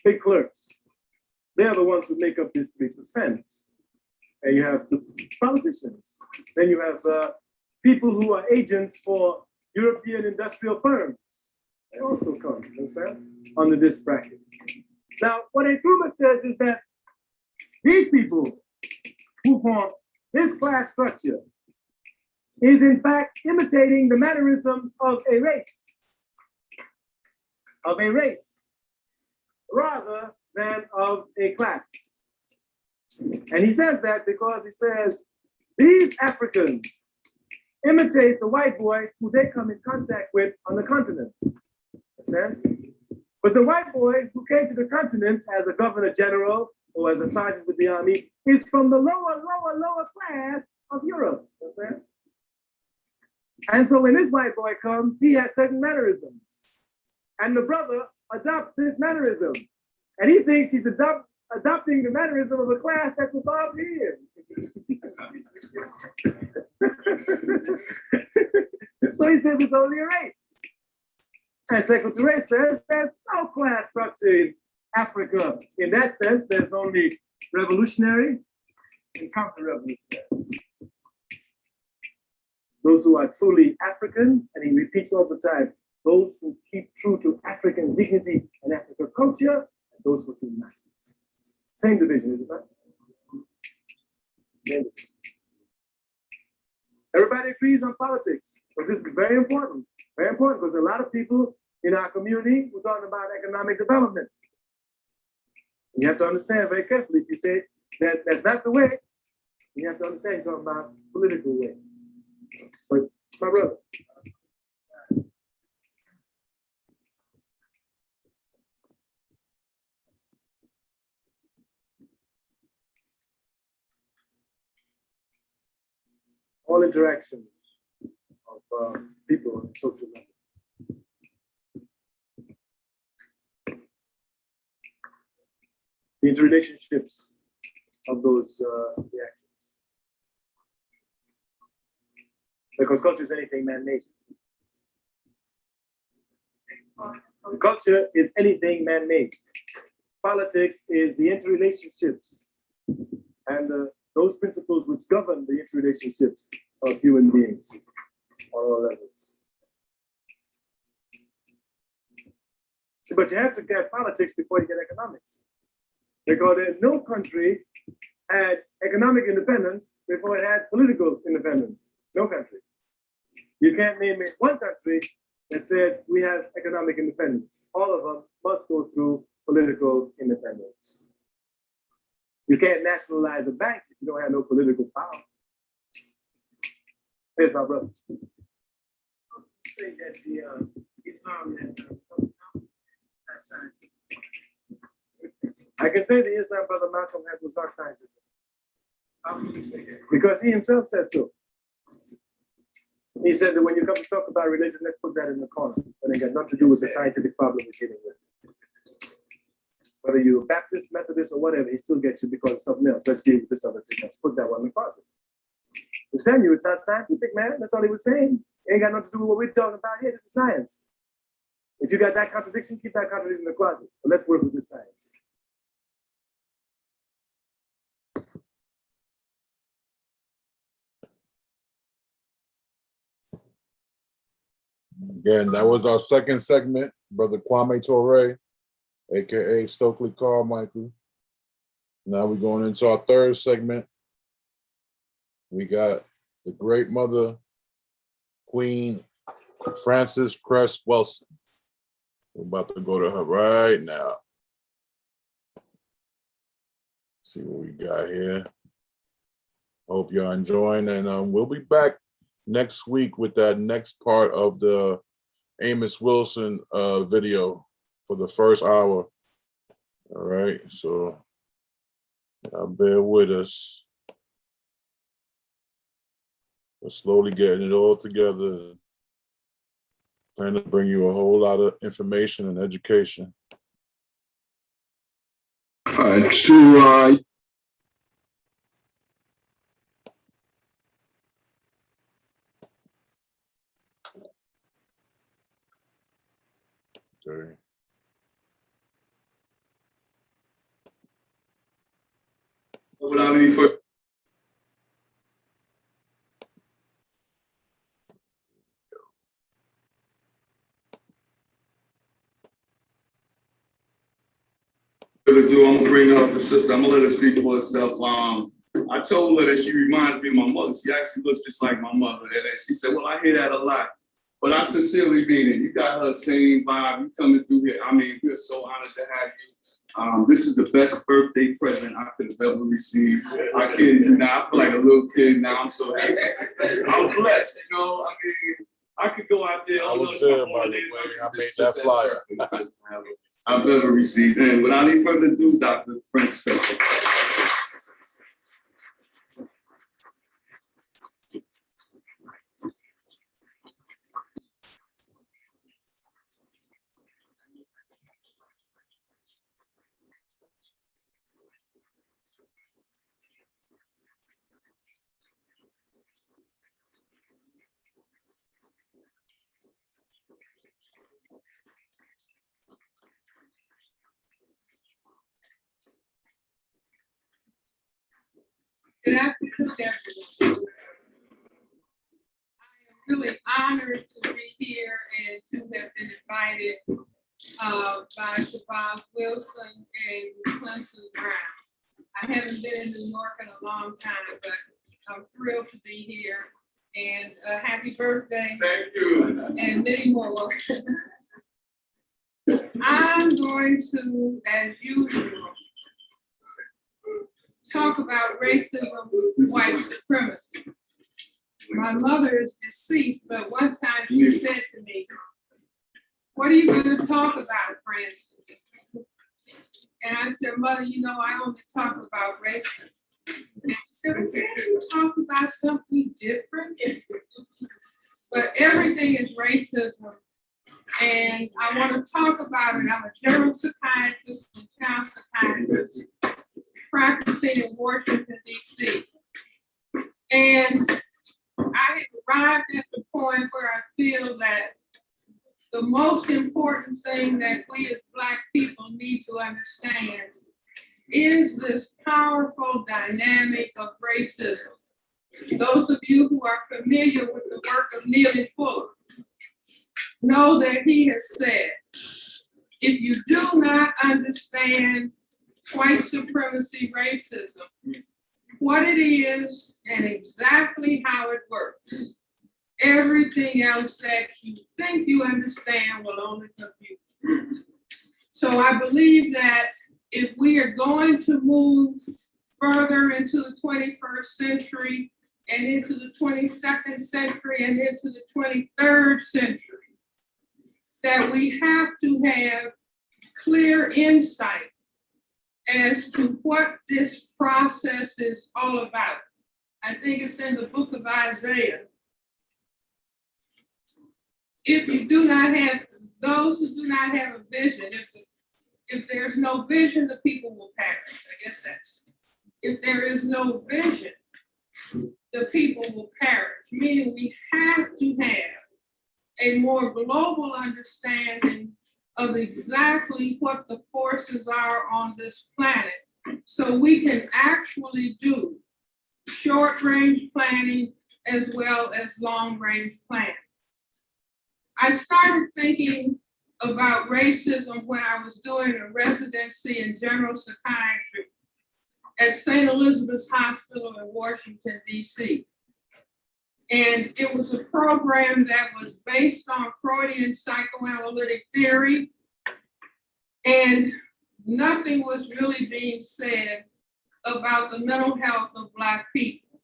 S3: big clerks. They are the ones who make up this 3%. And you have the politicians. Then you have people who are agents for European industrial firms. They also come, understand, under this bracket. Now, what Nkrumah says is that these people who form this class structure is in fact imitating the mannerisms of a race, rather than of a class. And he says that because he says these Africans imitate the white boy who they come in contact with on the continent. Understand? But the white boy who came to the continent as a governor general or as a sergeant with the army is from the lower class of Europe. Understand? And so when this white boy comes, he has certain mannerisms. And the brother adopts his mannerism. And he thinks he's adopting the mannerism of a class that's above him. So he says it's only a race. And Sekou Touré says there's no class structure in Africa. In that sense, there's only revolutionary and counter-revolutionary. Those who are truly African, and he repeats all the time, those who keep true to African dignity and African culture, and those who do not. Same division, is it not? Same division. Everybody agrees on politics, because this is very important because a lot of people in our community were talking about economic development. You have to understand very carefully, if you say that that's not the way, you have to understand you're talking about political way. But my brother. All interactions of people on a social level. The interrelationships of those reactions. Because culture is anything man-made. Culture is anything man-made. Politics is the interrelationships and those principles which govern the interrelationships of human beings on all levels. So, but you have to get politics before you get economics. Because no country had economic independence before it had political independence. No country. You can't name it one country that said we have economic independence. All of them must go through political independence. You can't nationalize a bank if you don't have no political power. Here's my brother. Say that the Islam I can say the Islam brother Malcolm had was not scientific. How can you say that? Because he himself said so. He said that when you come to talk about religion, let's put that in the corner. And it got nothing to do with the scientific problem we're dealing with. Whether you're Baptist, Methodist, or whatever, he still gets you because of something else. Let's deal with this other thing. Let's put that one in the closet. He's saying it's not scientific, man. That's all he was saying. It ain't got nothing to do with what we're talking about here. This is science. If you got that contradiction, keep that contradiction in the closet. But let's work with this science.
S2: Again, that was our second segment, Brother Kwame Touré, aka Stokely Carmichael. Now we're going into our third segment. We got the great mother, Queen Frances Cress Wilson. We're about to go to her right now. See what we got here. Hope y'all enjoying, and we'll be back next week with that next part of the Amos Wilson video for the first hour. All right, so bear with us. We're slowly getting it all together. Plan to bring you a whole lot of information and education. Okay.
S4: Without any further. Do, I'm gonna bring up the sister. I'm gonna let her speak for herself. I told her that she reminds me of my mother. She actually looks just like my mother. And she said, "Well, I hear that a lot." But I sincerely mean it. You got her same vibe. You coming through here. I mean, we're so honored to have you. This is the best birthday present I could have ever received. I kid you now. I feel like a little kid now. I'm so happy. I'm blessed, you know. I mean, I could go out there.
S2: I was there, by the way. I made that flyer.
S4: I've ever received. And without any further ado, Dr. Francis.
S5: Good afternoon, everyone. I am really honored to be here and to have been invited by Shabazz Wilson and Clemson Brown. I haven't been in New York in a long time, but I'm thrilled to be here. And happy birthday.
S4: Thank you.
S5: And many more. I'm going to, as usual, talk about racism, white supremacy. My mother is deceased, but one time she said to me, "What are you going to talk about, Francis?" And I said, "Mother, you know, I only talk about racism." And she said, "Well, can't you talk about something different?" But everything is racism. And I want to talk about it. I'm a general psychiatrist and child psychiatrist practicing in Washington, D.C. And I have arrived at the point where I feel that the most important thing that we as Black people need to understand is this powerful dynamic of racism. Those of you who are familiar with the work of Neely Fuller know that he has said, if you do not understand white supremacy racism, what it is and exactly how it works, everything else that you think you understand will only confuse you. So I believe that if we are going to move further into the 21st century and into the 22nd century and into the 23rd century, that we have to have clear insight as to what this process is all about. I think it's in the book of Isaiah. If you do not have, those who do not have a vision, if there's no vision, the people will perish. I guess that's, if there is no vision, the people will perish, meaning we have to have a more global understanding of exactly what the forces are on this planet, so we can actually do short-range planning as well as long-range planning. I started thinking about racism when I was doing a residency in general psychiatry at St. Elizabeth's Hospital in Washington, D.C. And it was a program that was based on Freudian psychoanalytic theory. And nothing was really being said about the mental health of Black people.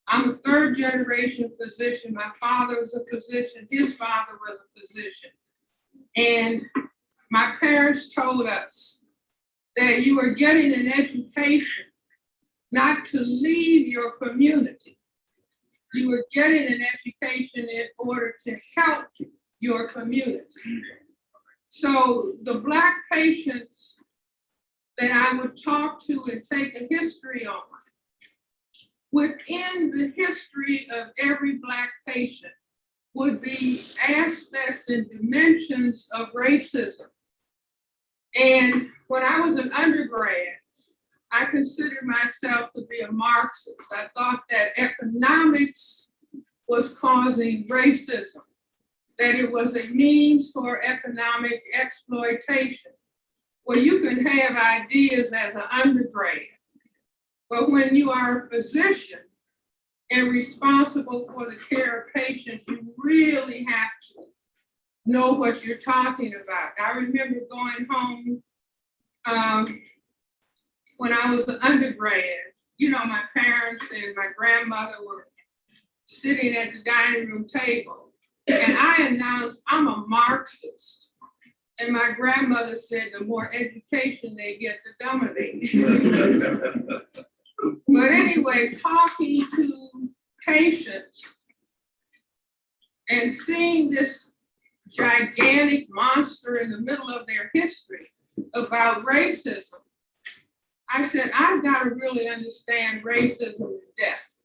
S5: I'm a third generation physician. My father was a physician. His father was a physician. And my parents told us that you are getting an education not to leave your community. You were getting an education in order to help your community. So the Black patients that I would talk to and take a history on, within the history of every Black patient would be aspects and dimensions of racism. And when I was an undergrad, I considered myself to be a Marxist. I thought that economics was causing racism, that it was a means for economic exploitation. Well, you can have ideas as an undergrad, but when you are a physician and responsible for the care of patients, you really have to know what you're talking about. I remember going home when I was an undergrad. You know, my parents and my grandmother were sitting at the dining room table, and I announced, I'm a Marxist. And my grandmother said, the more education they get, the dumber they get. But anyway, talking to patients and seeing this gigantic monster in the middle of their history about racism, I said, I've got to really understand racism and death.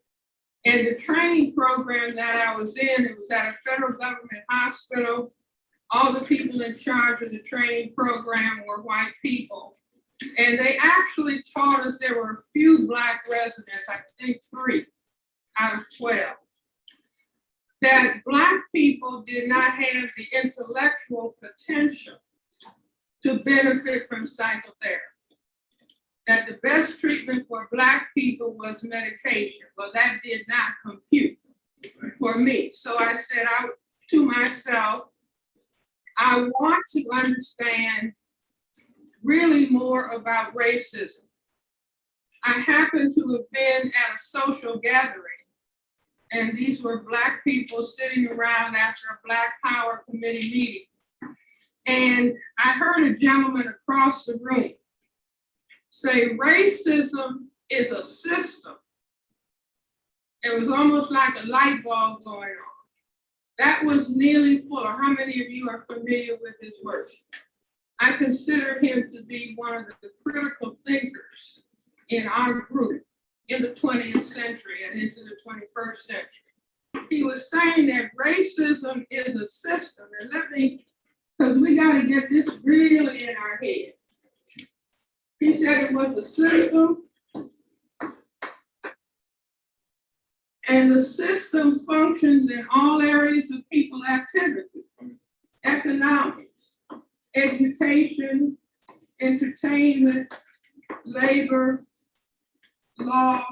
S5: And the training program that I was in, it was at a federal government hospital. All the people in charge of the training program were white people. And they actually taught us, there were a few Black residents, I think 3 out of 12, that Black people did not have the intellectual potential to benefit from psychotherapy. That the best treatment for Black people was medication. Well, that did not compute for me. So I said to myself, I want to understand really more about racism. I happened to have been at a social gathering, and these were Black people sitting around after a Black Power Committee meeting. And I heard a gentleman across the room say, racism is a system. It was almost like a light bulb going on. That was Neely Fuller. How many of you are familiar with his work? I consider him to be one of the critical thinkers in our group in the 20th century and into the 21st century. He was saying that racism is a system, and because we got to get this really in our head. He said it was a system, and the system functions in all areas of people activity: economics, education, entertainment, labor, law,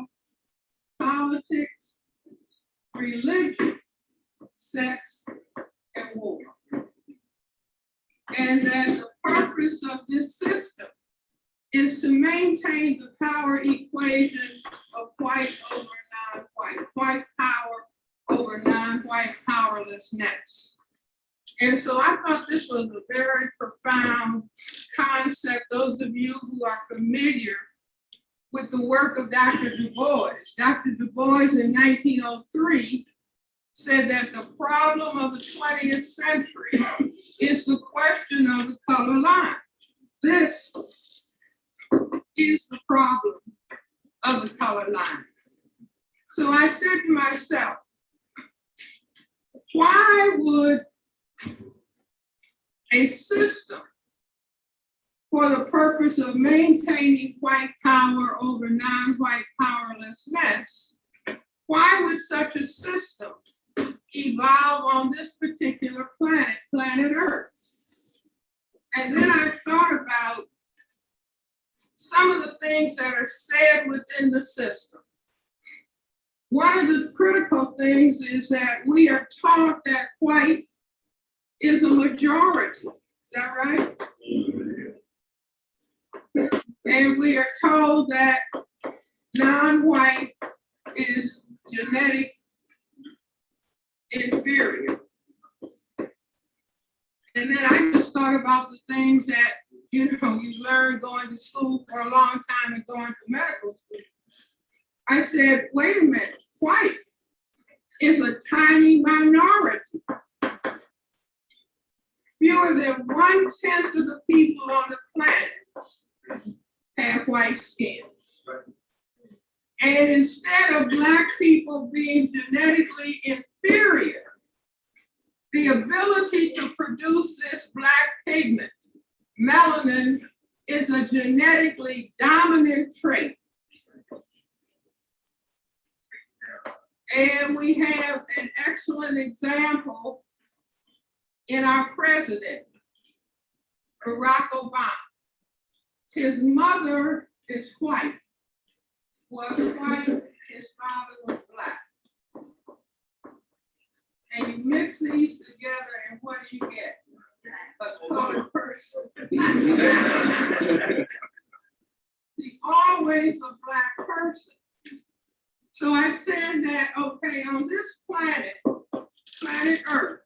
S5: politics, religion, sex, and war. And that the purpose of this system is to maintain the power equation of white over non-white, white power over non-white powerlessness. And so I thought this was a very profound concept. Those of you who are familiar with the work of Dr. Du Bois. Dr. Du Bois in 1903 said that the problem of the 20th century is the question of the color line. This is the problem of the color line. So I said to myself, why would a system for the purpose of maintaining white power over non-white powerlessness, why would such a system evolve on this particular planet, planet Earth? And then I thought about some of the things that are said within the system. One of the critical things is that we are taught that white is a majority. Is that right? And we are told that non-white is genetic inferior. And then I just thought about the things that, you learn going to school for a long time and going to medical school. I said, wait a minute, white is a tiny minority. Fewer than 1/10 of the people on the planet have white skin. And instead of Black people being genetically inferior, the ability to produce this Black pigment, melanin, is a genetically dominant trait. And we have an excellent example in our president, Barack Obama. His mother is white, was white, his father was Black. And you mix these together and what do you get? A colored person. He's always a Black person. So I said that, okay, on this planet, planet Earth,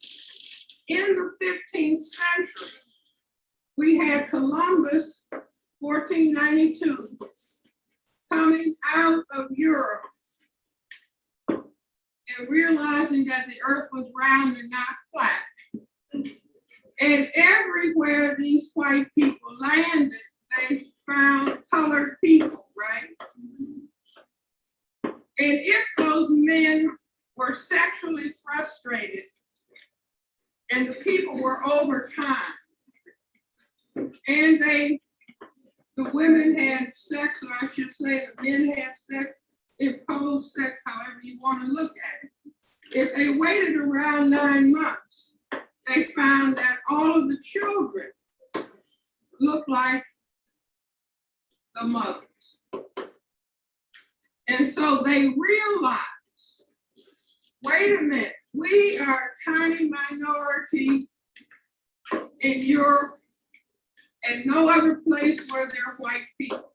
S5: in the 15th century, we had Columbus, 1492, coming out of Europe and realizing that the earth was round and not flat. And everywhere these white people landed, they found colored people, right? And if those men were sexually frustrated and the people were over time, and the women had sex, or I should say the men had sex, imposed sex, however you want to look at it. If they waited around 9 months, they found that all of the children looked like the mothers. And so they realized, wait a minute, we are a tiny minority in Europe and no other place where there are white people.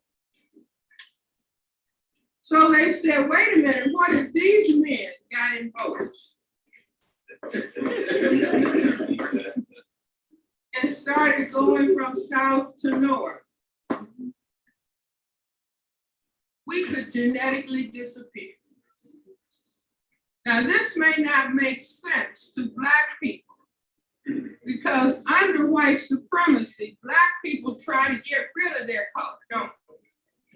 S5: So they said, wait a minute, what if these men got involved? And started going from south to north. We could genetically disappear. Now, this may not make sense to Black people because under white supremacy, Black people try to get rid of their color, don't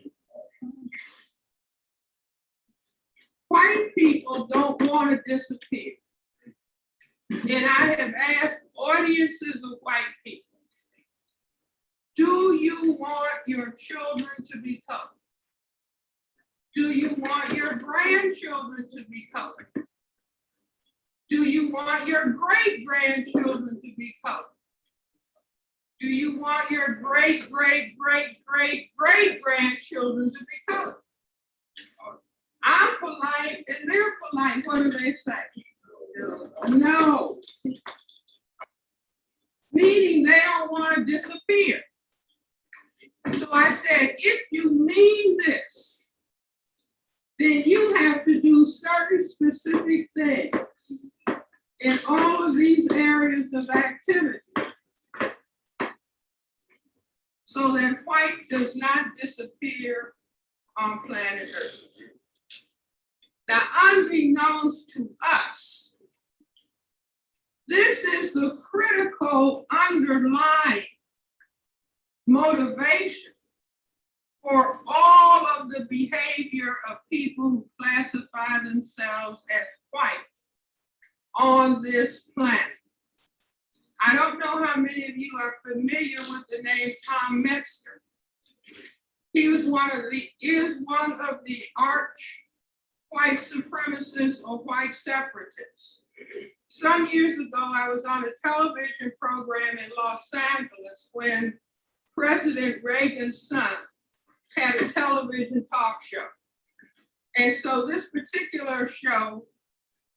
S5: they? White people don't want to disappear. And I have asked audiences of white people, do you want your children to be colored? Do you want your grandchildren to be colored? Do you want your great-grandchildren to be colored? Do you want your great-great-great-great-great-grandchildren to be colored? I'm polite and they're polite. What do they say? No. Meaning they don't want to disappear. So I said, if you mean this, then you have to do certain specific things in all of these areas of activity so that white does not disappear on planet Earth. Now, unbeknownst to us, this is the critical underlying motivation for all of the behavior of people who classify themselves as white on this planet. I don't know how many of you are familiar with the name Tom Metzger. He was one of the arch white supremacists or white separatists. Some years ago, I was on a television program in Los Angeles when President Reagan's son had a television talk show. And so this particular show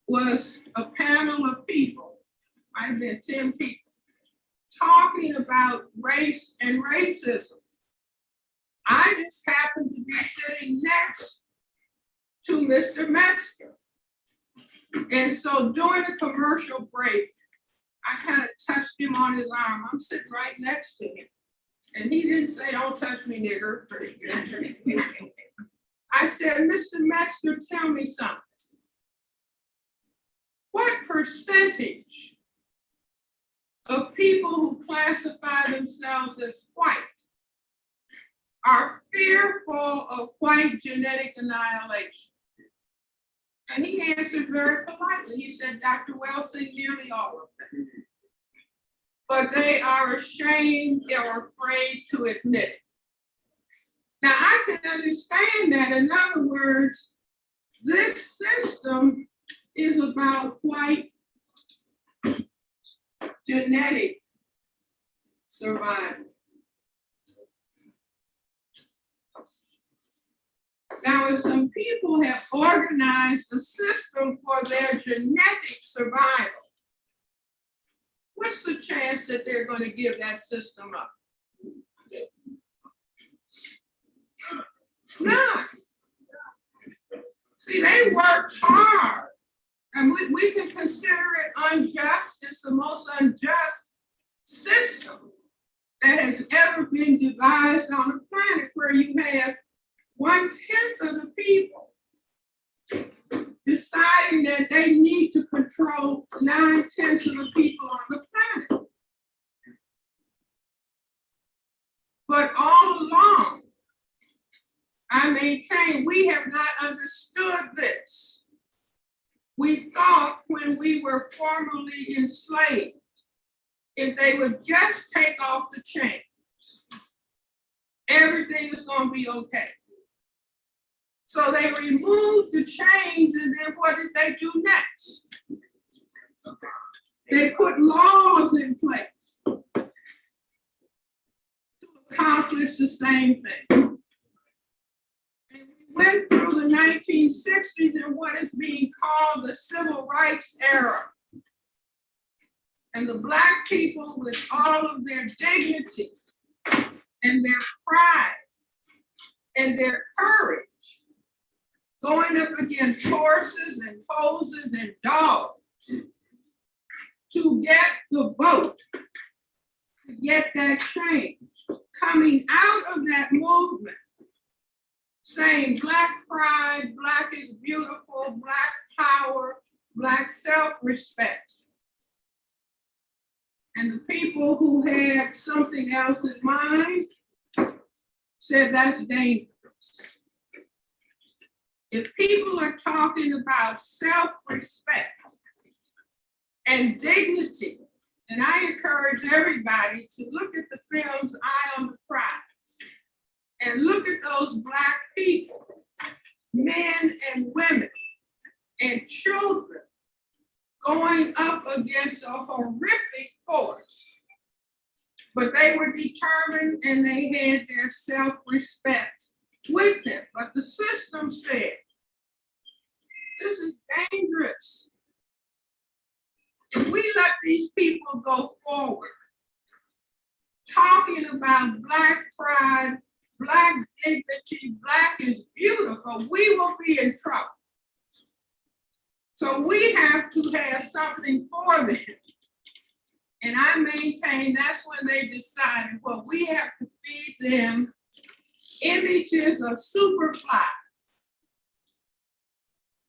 S5: was a panel of people, might have been 10 people, talking about race and racism. I just happened to be sitting next to Mr. Metzger. And so during the commercial break, I kind of touched him on his arm. I'm sitting right next to him. And he didn't say, "Don't touch me, nigger." I said, "Mr. Metzger, tell me something. What percentage of people who classify themselves as white are fearful of white genetic annihilation?" And he answered very politely. He said, "Dr. Welsing, nearly all of them. But they are ashamed or afraid to admit it." Now, I can understand that. In other words, this system is about white genetic survival. Now, if some people have organized a system for their genetic survival, what's the chance that they're going to give that system up? None. See, they worked hard, and we can consider it unjust. It's the most unjust system that has ever been devised on the planet, where you have 1/10 of the people deciding that they need to control 9/10 of the people on the planet. But all along, I maintain we have not understood this. We thought when we were formerly enslaved, if they would just take off the chains, everything is going to be okay. So they removed the chains, and then what did they do next? They put laws in place to accomplish the same thing. And we went through the 1960s in what is being called the civil rights era. And the Black people, with all of their dignity and their pride and their courage, going up against horses and hoses and dogs to get the vote, to get that change, coming out of that movement, saying Black pride, Black is beautiful, Black power, Black self-respect. And the people who had something else in mind said that's dangerous. If people are talking about self-respect and dignity, and I encourage everybody to look at the films Eye on the Prize and look at those Black people, men and women and children, going up against a horrific force. But they were determined, and they had their self-respect with them. But the system said, this is dangerous. If we let these people go forward, talking about Black pride, Black dignity, Black is beautiful, we will be in trouble. So we have to have something for them. And I maintain that's when they decided, well, we have to feed them images of Superfly,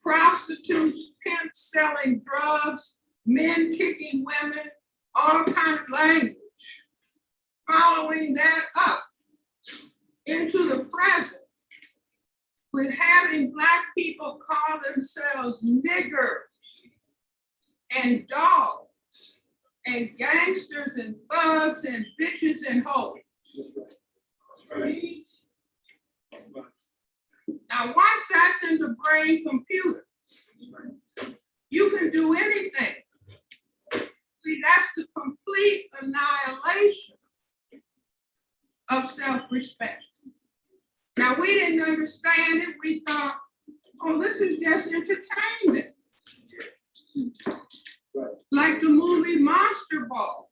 S5: prostitutes, pimps selling drugs, men kicking women, all kind of language. Following that up into the present, with having Black people call themselves niggers and dogs and gangsters and thugs and bitches and hoes. Now, once that's in the brain computer, you can do anything. See, that's the complete annihilation of self-respect. Now, we didn't understand it. We thought, oh, this is just entertainment. Like the movie Monster Ball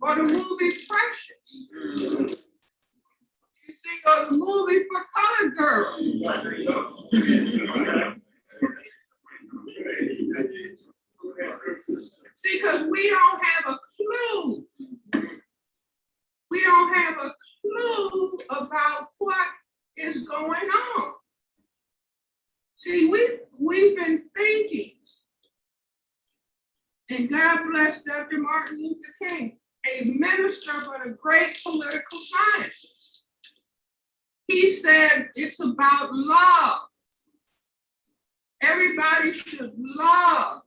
S5: or the movie Precious. You see, or the movie for colored girls. See, because we don't have a clue. We don't have a clue about what is going on. See, we've been thinking, and God bless Dr. Martin Luther King, a minister but a great political scientist. He said it's about love. Everybody should love.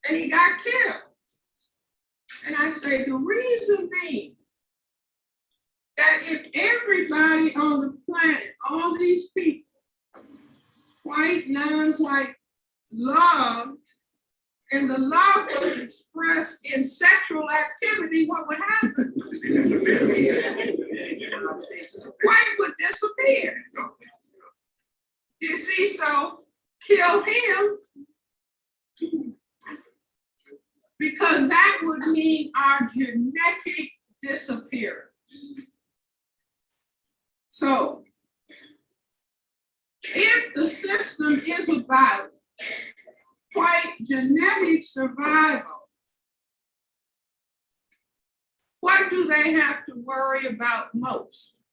S5: And he got killed. And I say the reason being that if everybody on the planet, all these people, white, non-white, loved, and the love was expressed in sexual activity, what would happen? White would disappear. You see, so kill him, because that would mean our genetic disappearance. So, if the system is about white genetic survival, what do they have to worry about most?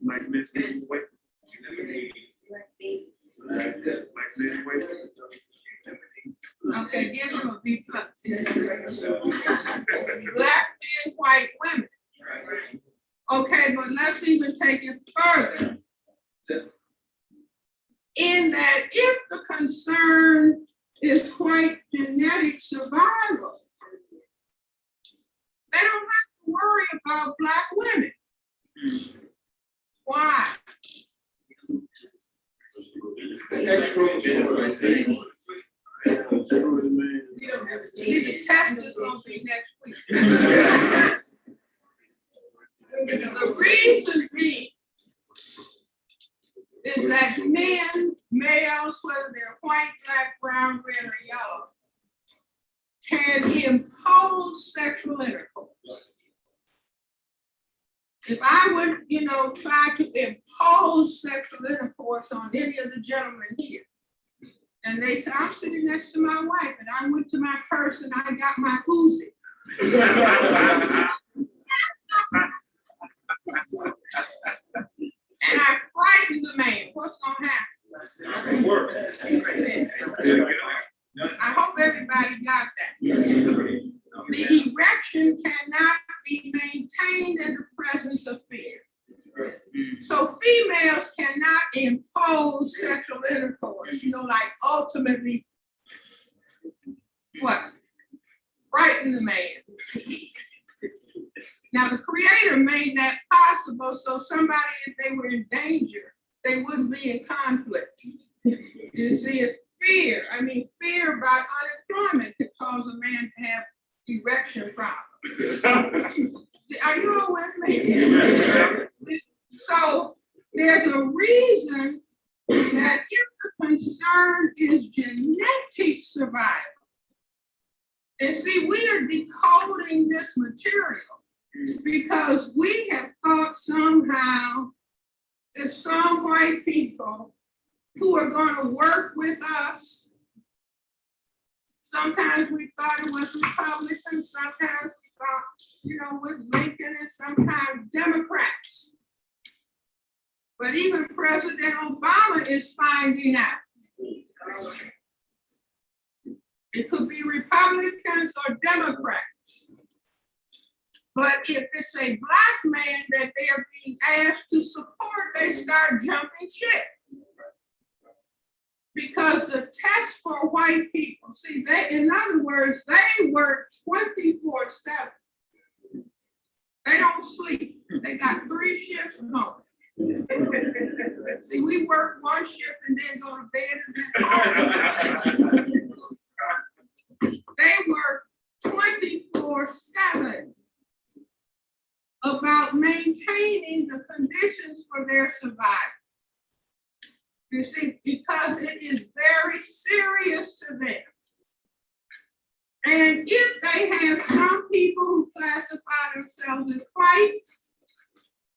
S4: Like this, wait.
S5: Okay, give them a B plus. Black men, white women. Okay, but let's even take it further. In that if the concern is white genetic survival, they don't have to worry about Black women. Why? See, the test is going to be next week. The reason being is that men, males, whether they're white, black, brown, red, or yellow, can impose sexual intercourse. If I would, try to impose sexual intercourse on any of the gentlemen here, and they say, I'm sitting next to my wife, and I went to my purse and I got my Uzi. And I frightened the man. What's gonna happen? I hope everybody got that. The erection cannot be maintained in the presence of fear. So females cannot impose sexual intercourse, like ultimately what? Frighten the man. Now the Creator made that possible so somebody, if they were in danger, they wouldn't be in conflict. You see, it's fear. Fear about unemployment could cause a man to have erection problems. Are you all with me? So there's a reason that if the concern is genetic survival, and see, we are decoding this material because we have thought somehow that some white people who are going to work with us, sometimes we thought it was Republicans, sometimes we thought, with Lincoln, and sometimes Democrats. But even President Obama is finding out. It could be Republicans or Democrats. But if it's a Black man that they're being asked to support, they start jumping ship. Because the test for white people, see, in other words, they work 24/7. They don't sleep. They got 3 shifts at home. See, we work 1 shift and then go to bed and then home. They work 24/7 about maintaining of their survival. You see, because it is very serious to them. And if they have some people who classify themselves as white,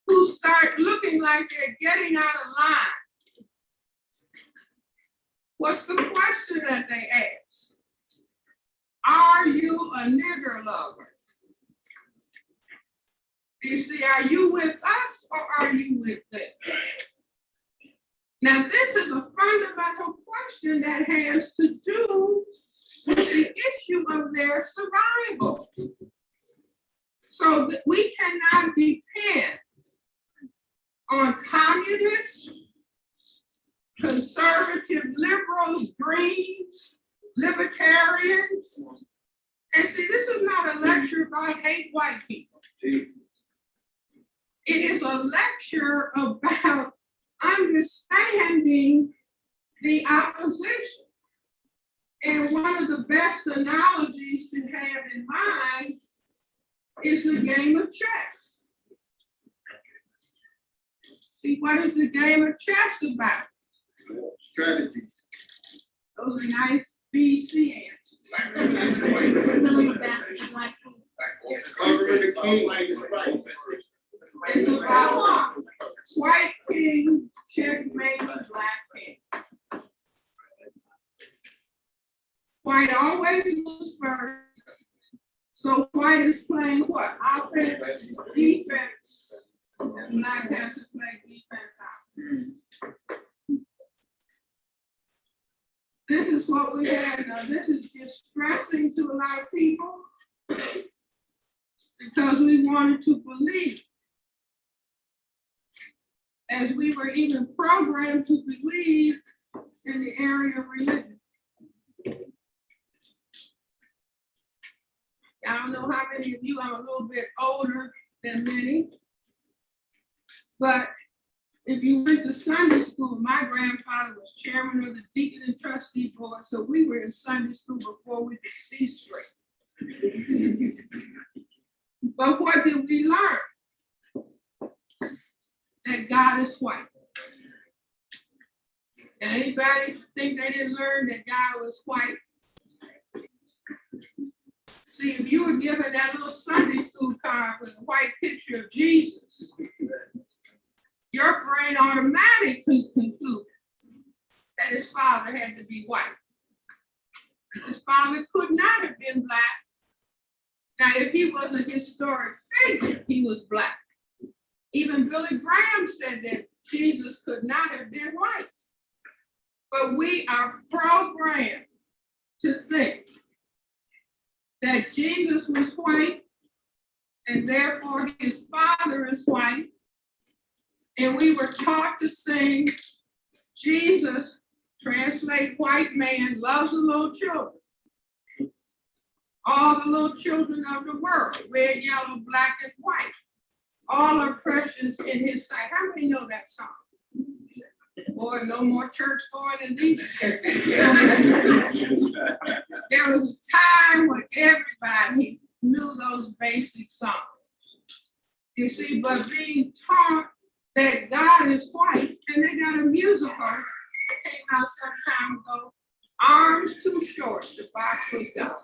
S5: who start looking like they're getting out of line, what's the question that they ask? Are you a nigger lover? You see, are you with us or are you with them? Now, this is a fundamental question that has to do with the issue of their survival. So that we cannot depend on communists, conservative liberals, Greens, libertarians. And see, this is not a lecture about hate white people. It is a lecture about understanding the opposition. And one of the best analogies to have in mind is the game of chess. See, what is the game of chess about?
S1: Strategy.
S5: Those are nice BC answers. It's about white king checkmate black king. White always moves first. So white is playing what? Offense, defense. And black has to play defense out. This is what we have now. This is distressing to a lot of people because we wanted to believe, as we were even programmed to believe in the area of religion. I don't know how many of you, I'm a little bit older than many, but if you went to Sunday school, my grandfather was chairman of the Deacon and Trustee Board, so we were in Sunday school before we could see straight. But what did we learn? That God is white. And anybody think they didn't learn that God was white? See, if you were given that little Sunday school card with a white picture of Jesus, your brain automatically concluded that his father had to be white. His father could not have been black. Now, if he was a historic figure, he was black. Even Billy Graham said that Jesus could not have been white. But we are programmed to think that Jesus was white, and therefore his father is white. And we were taught to sing, Jesus, translate white man, loves the little children. All the little children of the world, red, yellow, black, and white. All are precious in his sight. How many know that song? Boy, no more church going in these churches. There was a time when everybody knew those basic songs. You see, but being taught that God is white, and they got a musical that came out some time ago, Arms Too Short to Box with God.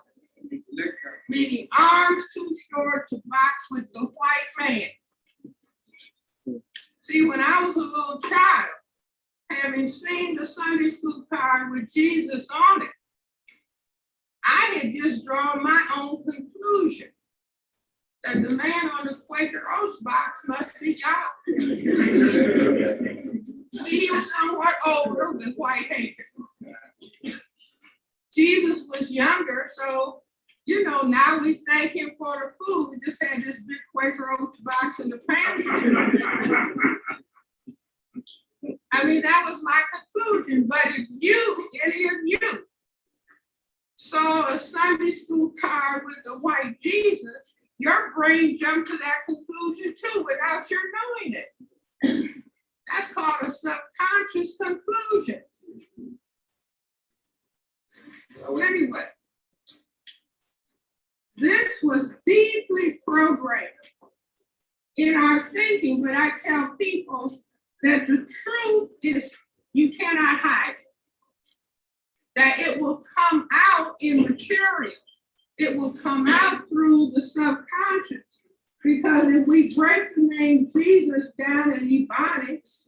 S5: Meaning arms too short to box with the white man. See, when I was a little child, having seen the Sunday school card with Jesus on it, I had just drawn my own conclusion that the man on the Quaker Oats box must be God. See, he was somewhat older with white hair. Jesus was younger, so you know, now we thank him for the food. We just had this big Quaker Oats box in the pantry. I mean, that was my conclusion. But if you, any of you, saw a Sunday school card with the white Jesus, your brain jumped to that conclusion too without your knowing it. That's called a subconscious conclusion. So anyway, this was deeply programmed in our thinking, but I tell people that the truth is, you cannot hide it. That it will come out in material. It will come out through the subconscious. Because if we break the name Jesus down in Ebonics,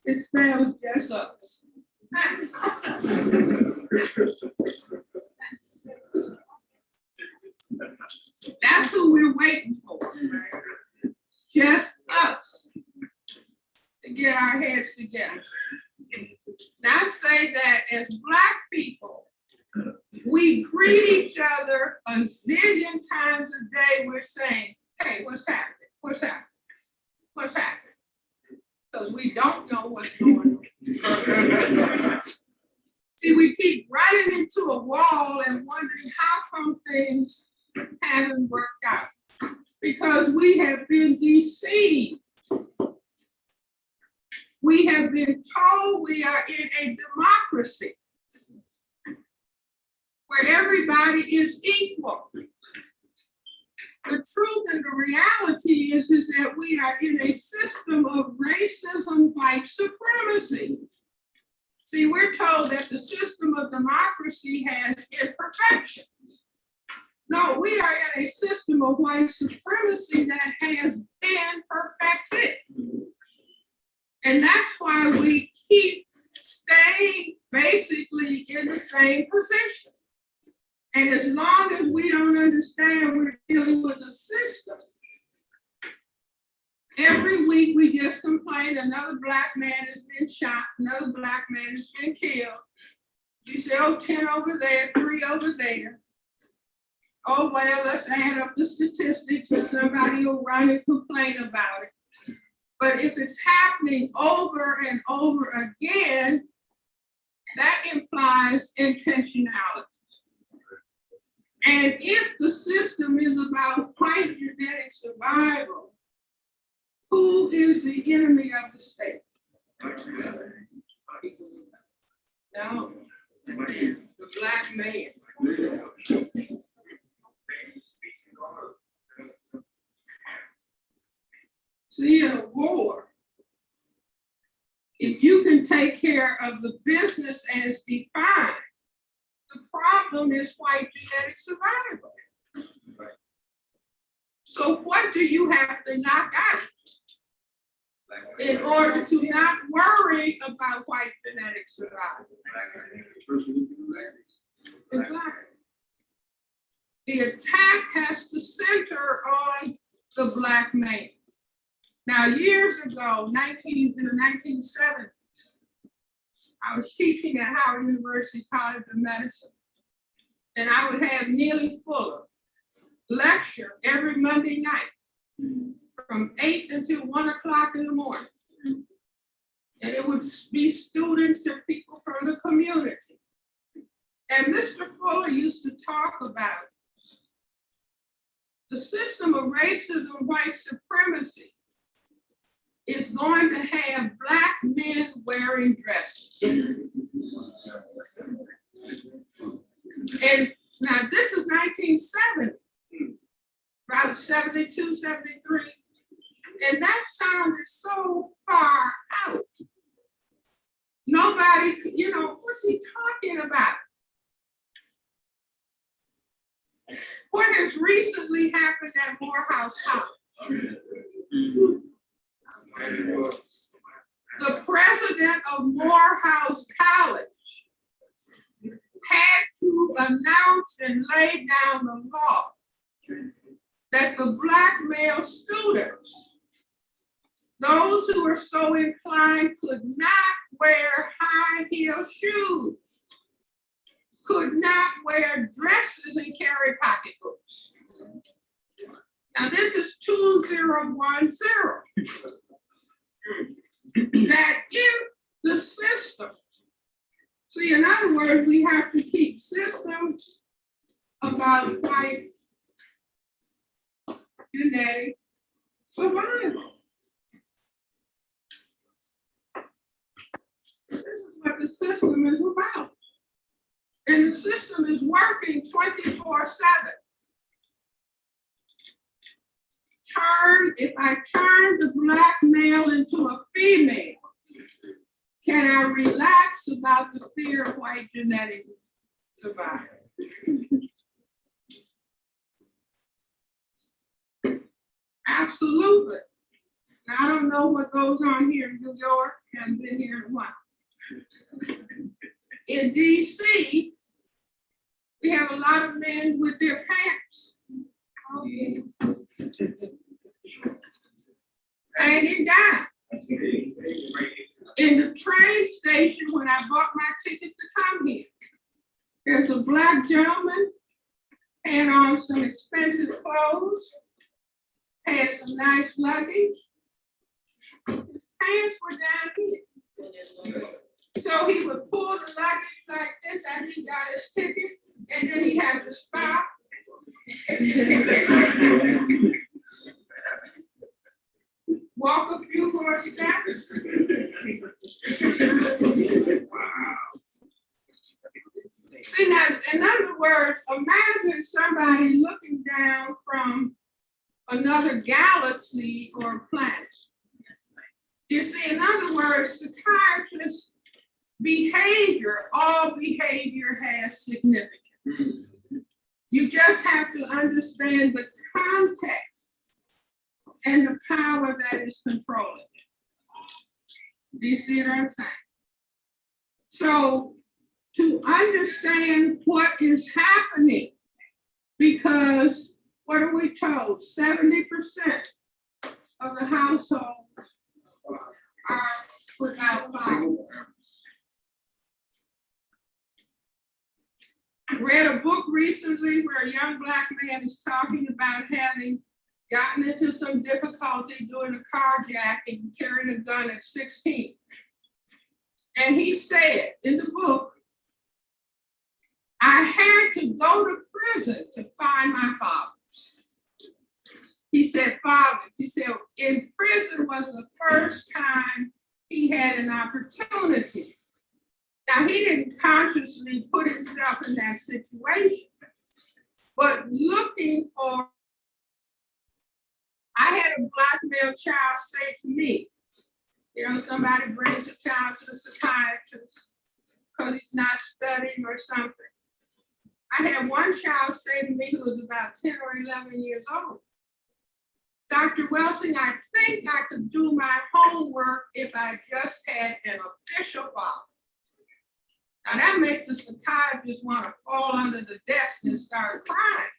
S5: it spells just us. That's who we're waiting for. Just us to get our heads together. Now say that as Black people, we greet each other a zillion times a day. We're saying, hey, what's happening? What's happening? What's happening? Because we don't know what's going on. See, we keep running into a wall and wondering how come things haven't worked out. Because we have been deceived. We have been told we are in a democracy where everybody is equal. The truth and the reality is that we are in a system of racism, white supremacy. See, we're told that the system of democracy has imperfections. No, we are in a system of white supremacy that has been perfected. And that's why we keep staying basically in the same position. And as long as we don't understand we're dealing with a system, every week we just complain another Black man has been shot, another Black man has been killed. We say, oh, 10 over there, 3 over there. Oh, well, let's add up the statistics and somebody will run and complain about it. But if it's happening over and over again, that implies intentionality. And if the system is about white genetic survival, who is the enemy of the state? No, the Black man. See, in a war, if you can take care of the business as defined, the problem is white genetic survival. So what do you have to knock out in order to not worry about white genetic survival? Exactly. The attack has to center on the Black man. Now, years ago, in the 1970s, I was teaching at Howard University College of Medicine, and I would have Neely Fuller lecture every Monday night from 8 until 1 o'clock in the morning. And it would be students and people from the community. And Mr. Fuller used to talk about the system of racism, white supremacy, is going to have Black men wearing dresses. And now this is 1970, about 72, 73. And that sounded so far out. Nobody, what's he talking about? What has recently happened at Morehouse College? The president of Morehouse College had to announce and lay down the law that the Black male students, those who are so inclined, could not wear high heel shoes, could not wear dresses and carry pocketbooks. Now this is 2010. That if the system, see, in other words, we have to keep system about white genetic survival. This is what the system is about. And the system is working 24/7 if I turn the black male into a female, can I relax about the fear of white genetic survival? Absolutely. Now, I don't know what goes on here in New York, haven't been here in a while. In DC, we have a lot of men with their parents. Hanging down. In the train station, when I bought my ticket to come here, there's a black gentleman, had on some expensive clothes, had some nice luggage. His pants were down here. So he would pull the luggage like this after he got his ticket, and then he had to stop. Walk a few more steps. See, now, in other words, imagine somebody looking down from another galaxy or planet. You see, in other words, psychiatrists' behavior, all behavior has significance. You just have to understand the context and the power that is controlling it. Do you see what I'm saying? So, to understand what is happening, because what are we told? 70% of the households are without fathers. I read a book recently where a young black man is talking about having gotten into some difficulty doing a carjacking, carrying a gun at 16. And he said in the book, I had to go to prison to find my fathers. He said, in prison was the first time he had an opportunity. Now, he didn't consciously put himself in that situation, but looking for, I had a black male child say to me, you know, somebody brings a child to the psychiatrist because he's not studying or something. I had one child say to me who was about 10 or 11 years old, Dr. Welsing, I think I could do my homework if I just had an official father. Now that makes the psychiatrist want to fall under the desk and start crying.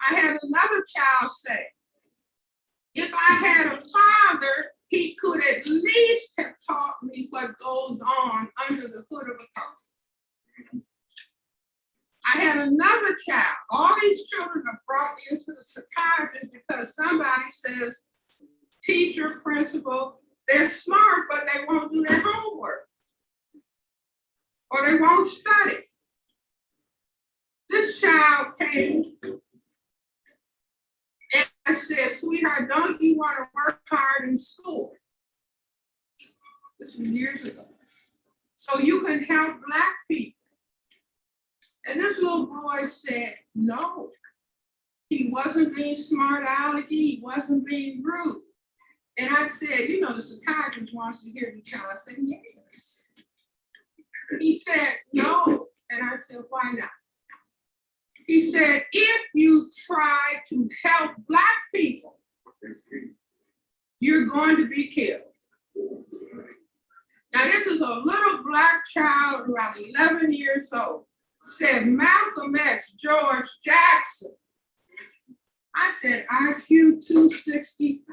S5: I had another child say, if I had a father, he could at least have taught me what goes on under the hood of a car. I had another child. All these children are brought into the psychiatrist because somebody says, teacher, principal, they're smart, but they won't do their homework. Or they won't study. This child came and I said, sweetheart, don't you want to work hard in school? This was years ago. So you can help Black people. And this little boy said, no. He wasn't being smart alecky, he wasn't being rude. And I said, you know, the psychiatrist wants to hear the child. I said, yes. He said, no. And I said, why not? He said, if you try to help Black people, you're going to be killed. Now, this is a little Black child, around 11 years old, said Malcolm X, George Jackson. I said, IQ 265.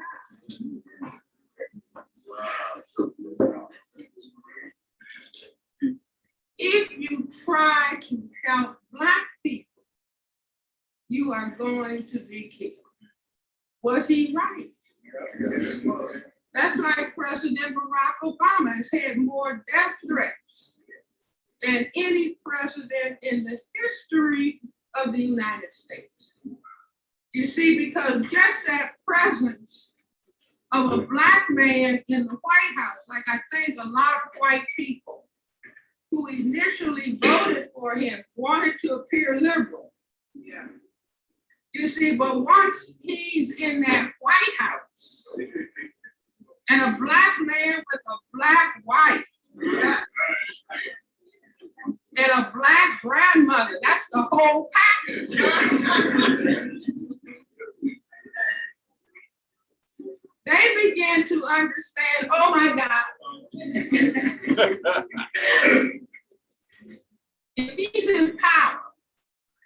S5: If you try to help Black people, you are going to be killed. Was he right? That's like President Barack Obama has had more death threats than any president in the history of the United States. You see, because just that presence of a Black man in the White House, like I think a lot of white people who initially voted for him wanted to appear liberal. Yeah. You see, but once he's in that White House and a black man with a black wife and a black grandmother, that's the whole package. They began to understand, oh my God, if he's in power,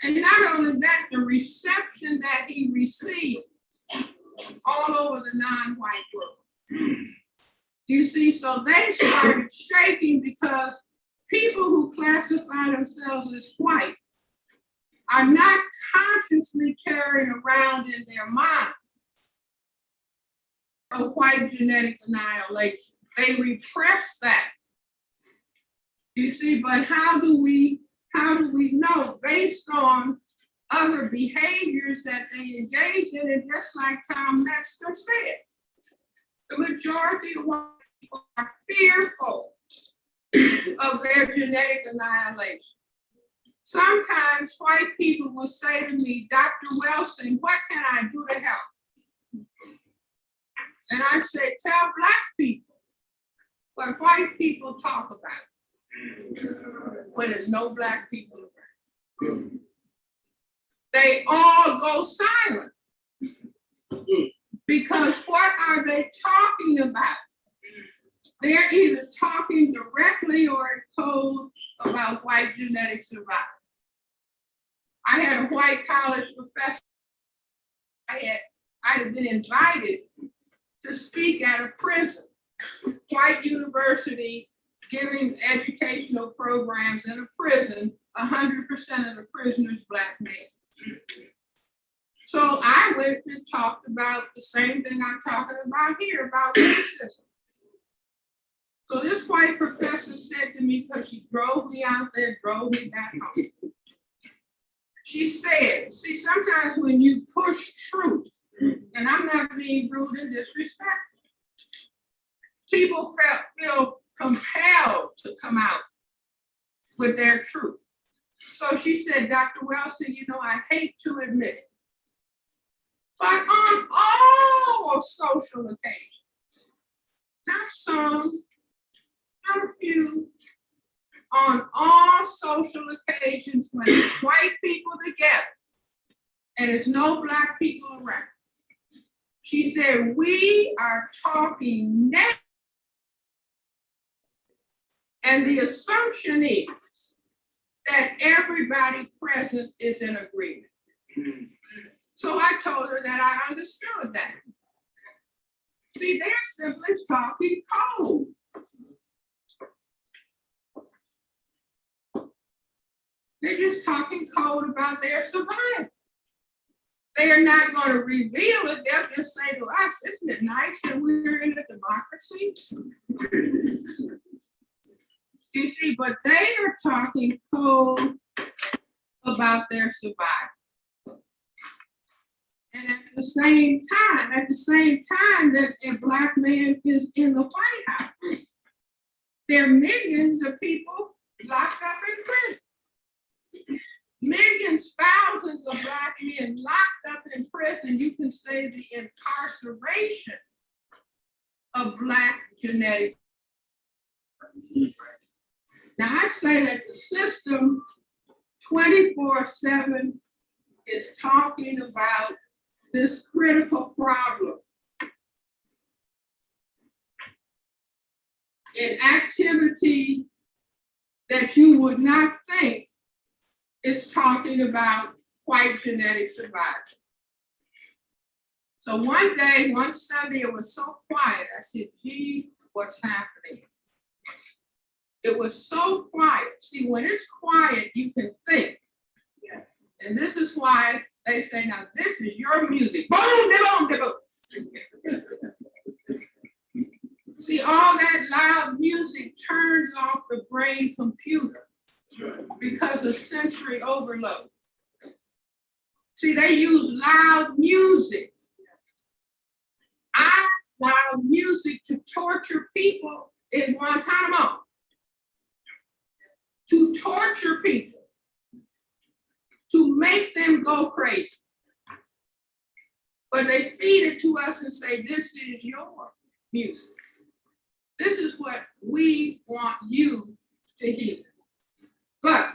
S5: and not only that, the reception that he received all over the non-white world. You see, so they started shaking because people who classify themselves as white are not consciously carrying around in their mind a white genetic annihilation. They repress that. You see, but how do we know? Based on other behaviors that they engage in, and just like Tom Metzger said, the majority of white people are fearful of their genetic annihilation. Sometimes white people will say to me, Dr. Wilson, what can I do to help? And I say, tell black people what white people talk about when there's no black people around. They all go silent because what are they talking about? They're either talking directly or in code about white genetic survival. I had a white college professor. I had been invited to speak at a prison, white university, giving educational programs in a prison, 100% of the prisoners black men. So I went and talked about the same thing I'm talking about here, about racism. So this white professor said to me, because she drove me out there, drove me back home. She said, see, sometimes when you push truth, and I'm not being rude and disrespectful, people feel compelled to come out with their truth. So she said, Dr. Wilson, you know, I hate to admit it, but on all social occasions, not some, not a few, on all social occasions when it's white people together and there's no black people around, she said, we are talking now. And the assumption is that everybody present is in agreement. So I told her that I understood that. See, they're simply talking code. They're just talking code about their survival. They are not going to reveal it. They'll just say to us, isn't it nice that we're in a democracy? You see, but they are talking code about their survival. And at the same time that a black man is in the White House, there are millions of people locked up in prison. Millions, thousands of black men locked up in prison. You can say the incarceration of black genetic. Now I say that the system 24/7 is talking about this critical problem. In activity that you would not think is talking about white genetic survival. So one day, one Sunday, it was so quiet. I said, gee, what's happening? It was so quiet. See, when it's quiet, you can think. Yes. And this is why they say, now this is your music. Boom, boom, boom. See, all that loud music turns off the brain computer because of sensory overload. See, they use loud music. Loud music to torture people in Guantanamo. To torture people. To make them go crazy. But they feed it to us and say, this is your music. This is what we want you to hear. But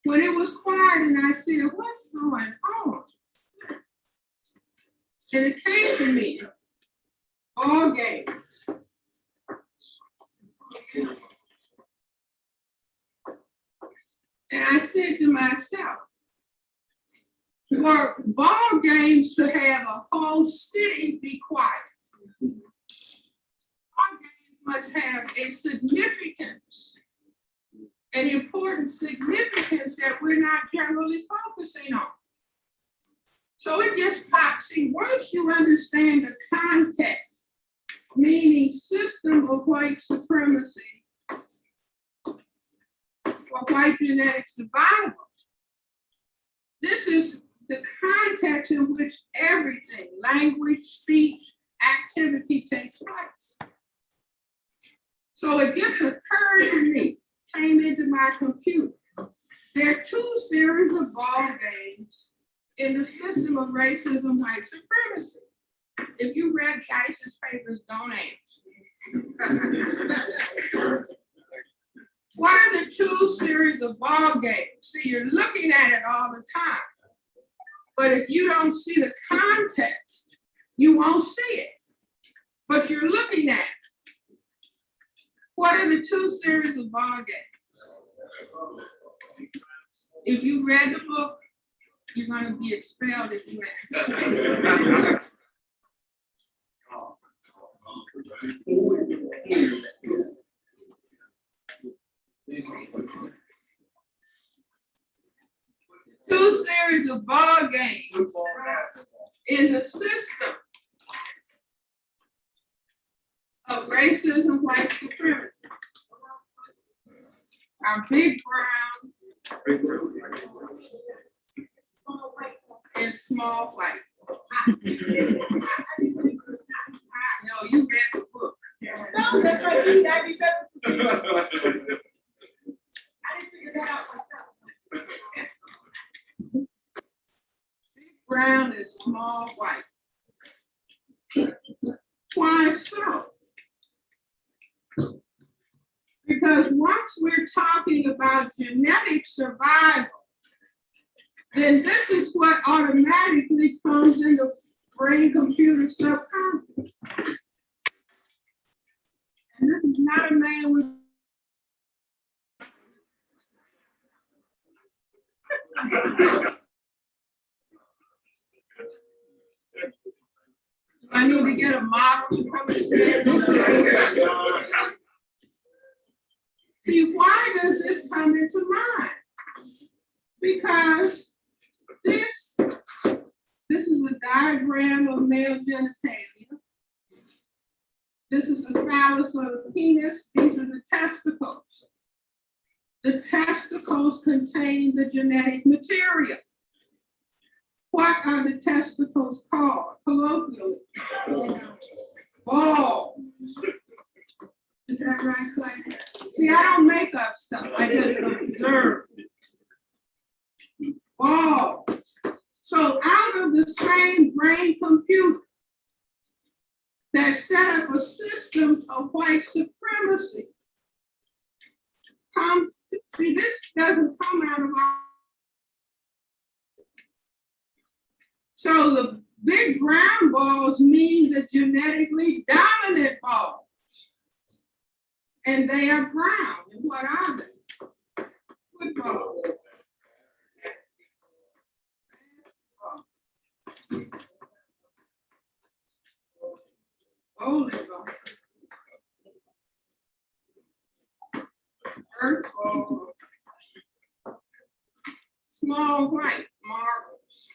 S5: when it was quiet and I said, what's going on? And it came to me, all games. And I said to myself, for ball games to have a whole city be quiet, ball games must have a significance, an important significance that we're not generally focusing on. So it just pops. See, once you understand the context, meaning system of white supremacy, or white genetic survival, this is the context in which everything, language, speech, activity takes place. So it just occurred to me, came into my computer. There are two series of ball games in the system of racism, white supremacy. If you read Geis's papers, don't answer. What are the two series of ball games? See, you're looking at it all the time. But if you don't see the context, you won't see it. But you're looking at it. What are the two series of ball games? If you read the book, you're going to be expelled if you answer. Two series of ball games in the system of racism, white supremacy. Our big brown and small white. No, you read the book. No, that's right. You got me better. I didn't figure that out myself. Big brown and small white. Why so? Because once we're talking about genetic survival, then this is what automatically comes in the brain-computer subconscious. And this is not a man with I need to get a model to come and stand on the See, why does this come into mind? Because this is a diagram of male genitalia. This is the phallus of the penis. These are the testicles. The testicles contain the genetic material. What are the testicles called colloquially? Balls. Is that right, Clay? See, I don't make up stuff. I just observe. Balls. So out of the same brain computer that set up a system of white supremacy, see, this doesn't come out of our. So the big brown balls mean the genetically dominant balls. And they are brown. And what are they? What balls? Bowling balls. Earth balls. Small white marbles.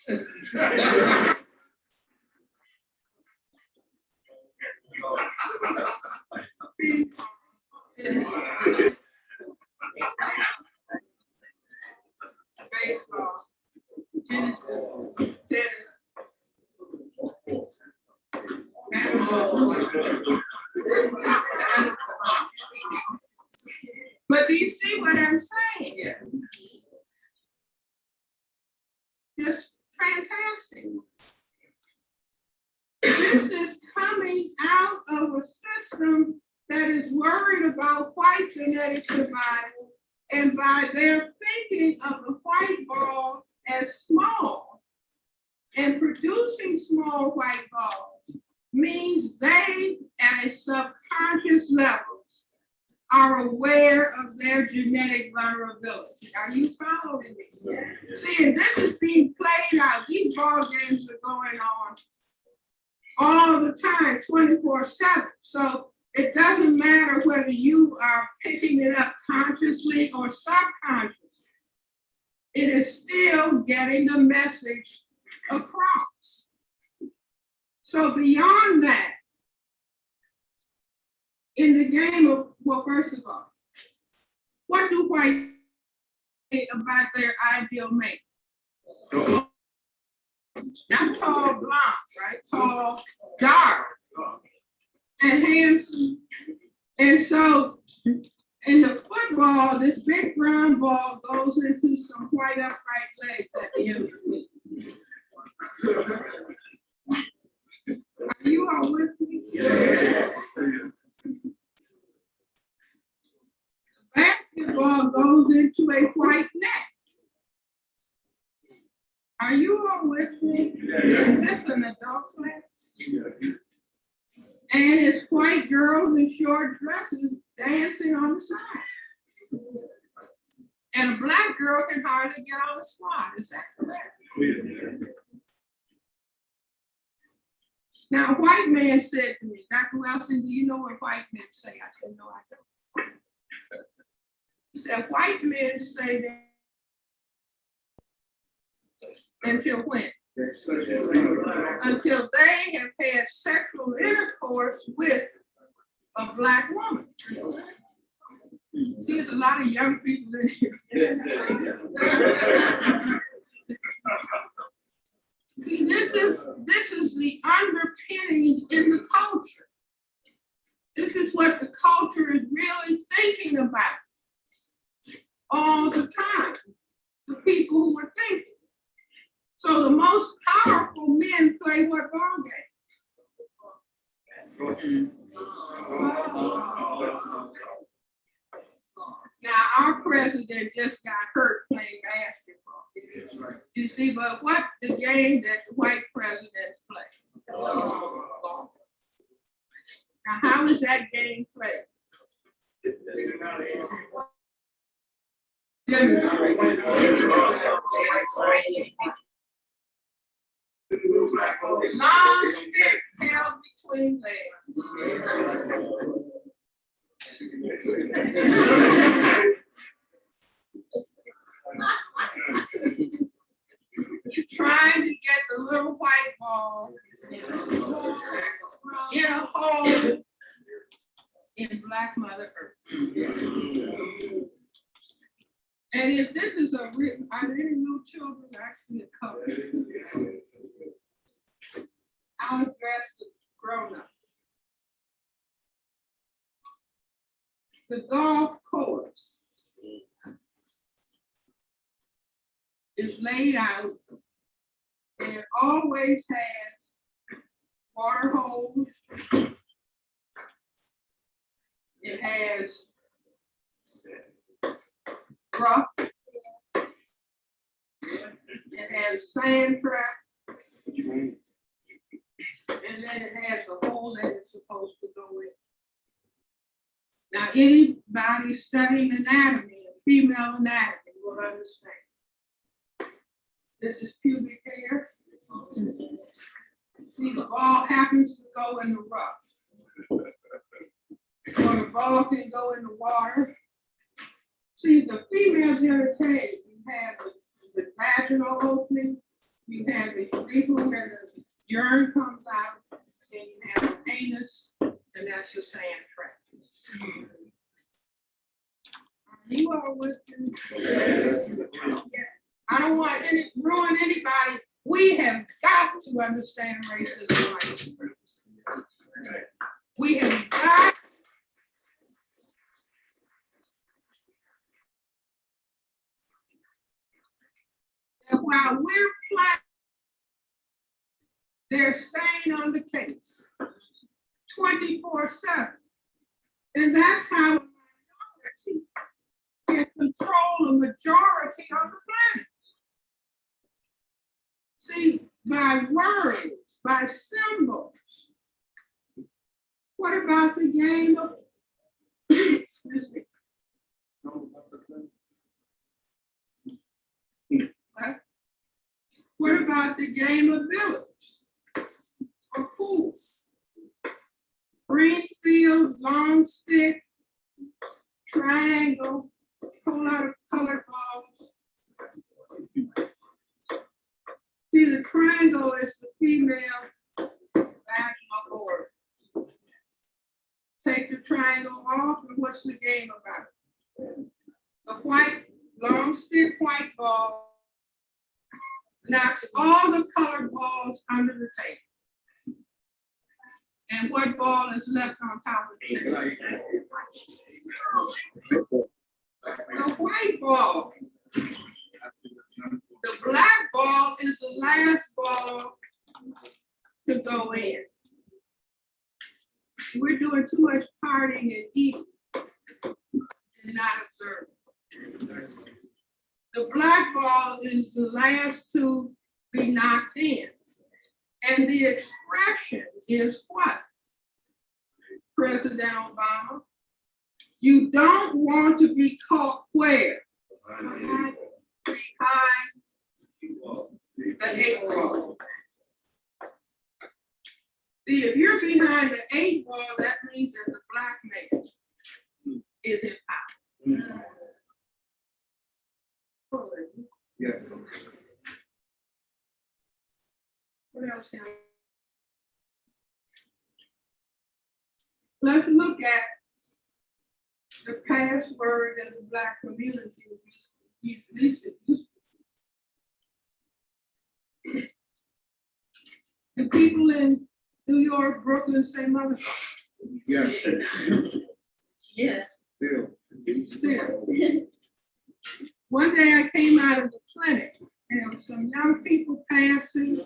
S5: Baseball, tennis, but do you see what I'm saying here? Just fantastic. This is coming out of a system that is worried about white genetic survival, and by their thinking of the white ball as small and producing small white balls means they, at a subconscious level, are aware of their genetic vulnerability. Are you following me? Yes. See, and this is being played out. These ball games are going on all the time, 24/7. So it doesn't matter whether you are picking it up consciously or subconsciously. It is still getting the message across. So beyond that, in the game of, well, first of all, what do white say about their ideal mate? Not tall, blonde, right? Tall, dark, and handsome. And so in the football, this big brown ball goes into some white upright legs at the end of the week. Are you all with me? Yeah. Basketball goes into a white net. Are you all with me? Is this an adult class? And it's white girls in short dresses dancing on the side. And a black girl can hardly get on the squad. Is that correct? Now, a white man said to me, Dr. Wilson, do you know what white men say? I said, no, I don't. He said, white men say that until when? Until they have had sexual intercourse with a black woman. See, there's a lot of young people in here. See, this is the underpinning in the culture. This is what the culture is really thinking about all the time, the people who are thinking. So the most powerful men play what ball game? Now, our president just got hurt playing basketball. You see, but what the game that the white presidents play? Now, how is that game played? Long stick held between legs. You're trying to get the little white ball in a hole in Black Mother Earth. And if this is a real, are there any little children? I see a couple. I'll address the grown-ups. The golf course is laid out, and it always has water holes. It has rough. It has sand trap. And then it has a hole that it's supposed to go in. Now, anybody studying anatomy, female anatomy, will understand. This is pubic hair. See, the ball happens to go in the rough. Or the ball can go in the water. See, the female genitalia, you have the vaginal opening, you have the urethra where the urine comes out, and you have an anus, and that's the sand trap. Are you all with me? Yes. I don't want to ruin anybody. We have got to understand racism. We have got. And while we're They're staying on the case 24/7. And that's how a minority can control a majority on the planet. See, by words, by symbols. What about the game of, excuse me. What about the game of village or pool? Green field, long stick, triangle, whole lot of colored balls. See, the triangle is the female vaginal board. Take the triangle off, and what's the game about? The white, long stick white ball knocks all the colored balls under the table. And what ball is left on top of the table? The white ball. The black ball is the last ball to go in. We're doing too much partying and eating and not observing. The black ball is the last to be knocked in. And the expression is what? President Obama, you don't want to be caught where? Behind the 8 ball. See, if you're behind the 8 ball, that means that the black man is in power.
S1: Yeah.
S5: What else can I? Let's look at the password that the black community used to. The people in New York, Brooklyn say motherfucker.
S1: Yes.
S5: Yes.
S1: Still.
S5: One day I came out of the clinic and there were some young people passing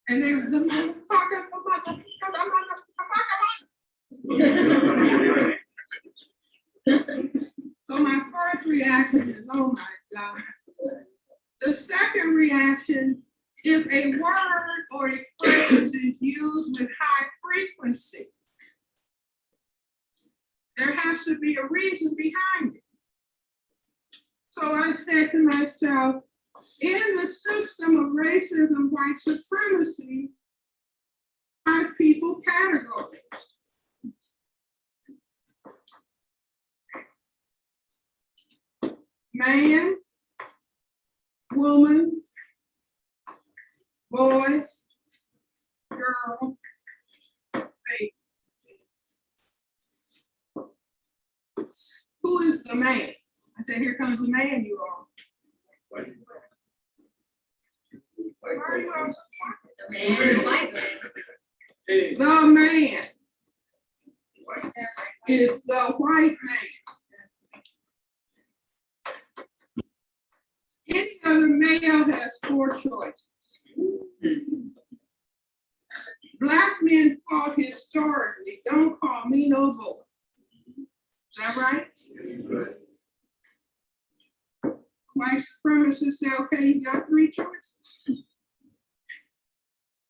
S5: and they were the motherfucker. So my first reaction is, oh my God. The second reaction, if a word or a phrase is used with high frequency, there has to be a reason behind it. So I said to myself, in the system of racism, white supremacy, 5 people categories. Man, woman, boy, girl, baby. Who is the man? I said, here comes the man, you all. The man is the white man. Any other male has 4 choices. Black men fought historically, don't call me no boy. Is that right? White supremacists say, okay, you got 3 choices.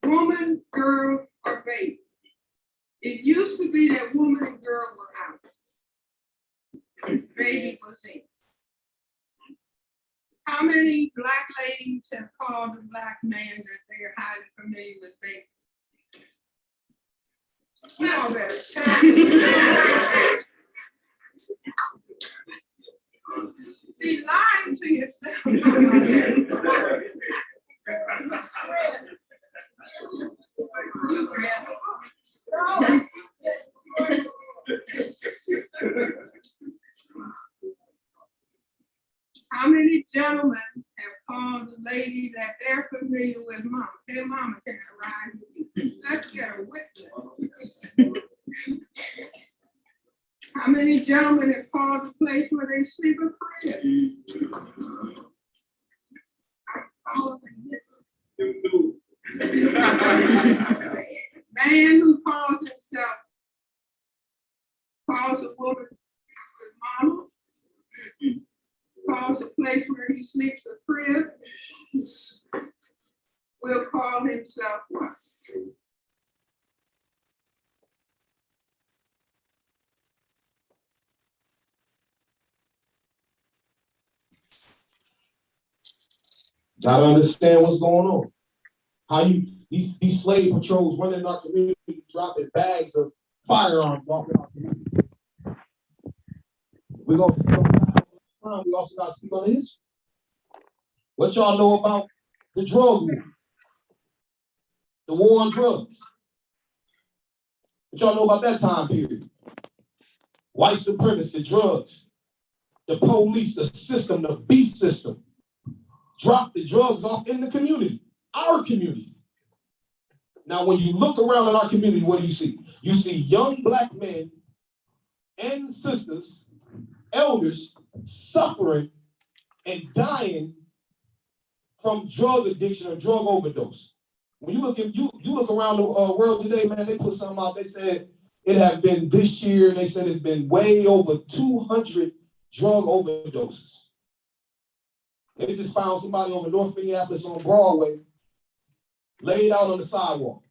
S5: Woman, girl, or baby. It used to be that woman and girl were out. Baby was in. How many black ladies have called the black man that they are highly familiar with baby? You all better tell me. See, lying to yourself. How many gentlemen have called the lady that they're familiar with mama? Hey, mama, can I ride with you? Let's get a witness. How many gentlemen have called the place where they sleep a crib? Man who calls a woman his mama, calls a place where he sleeps a crib, will call himself what?
S6: Gotta understand what's going on. How these slave patrols running in our community, dropping bags of firearms off in our community. We also got to speak on the history. What y'all know about the drug war? The war on drugs. What y'all know about that time period? White supremacy, drugs, the police, the system, the beast system. Drop the drugs off in the community, our community. Now, when you look around in our community, what do you see? You see young Black men and sisters, elders, suffering and dying from drug addiction or drug overdose. When you look around the world today, man, they put something out. They said it has been this year. They said it's been way over 200 drug overdoses. They just found somebody over North Minneapolis on Broadway, laid out on the sidewalk,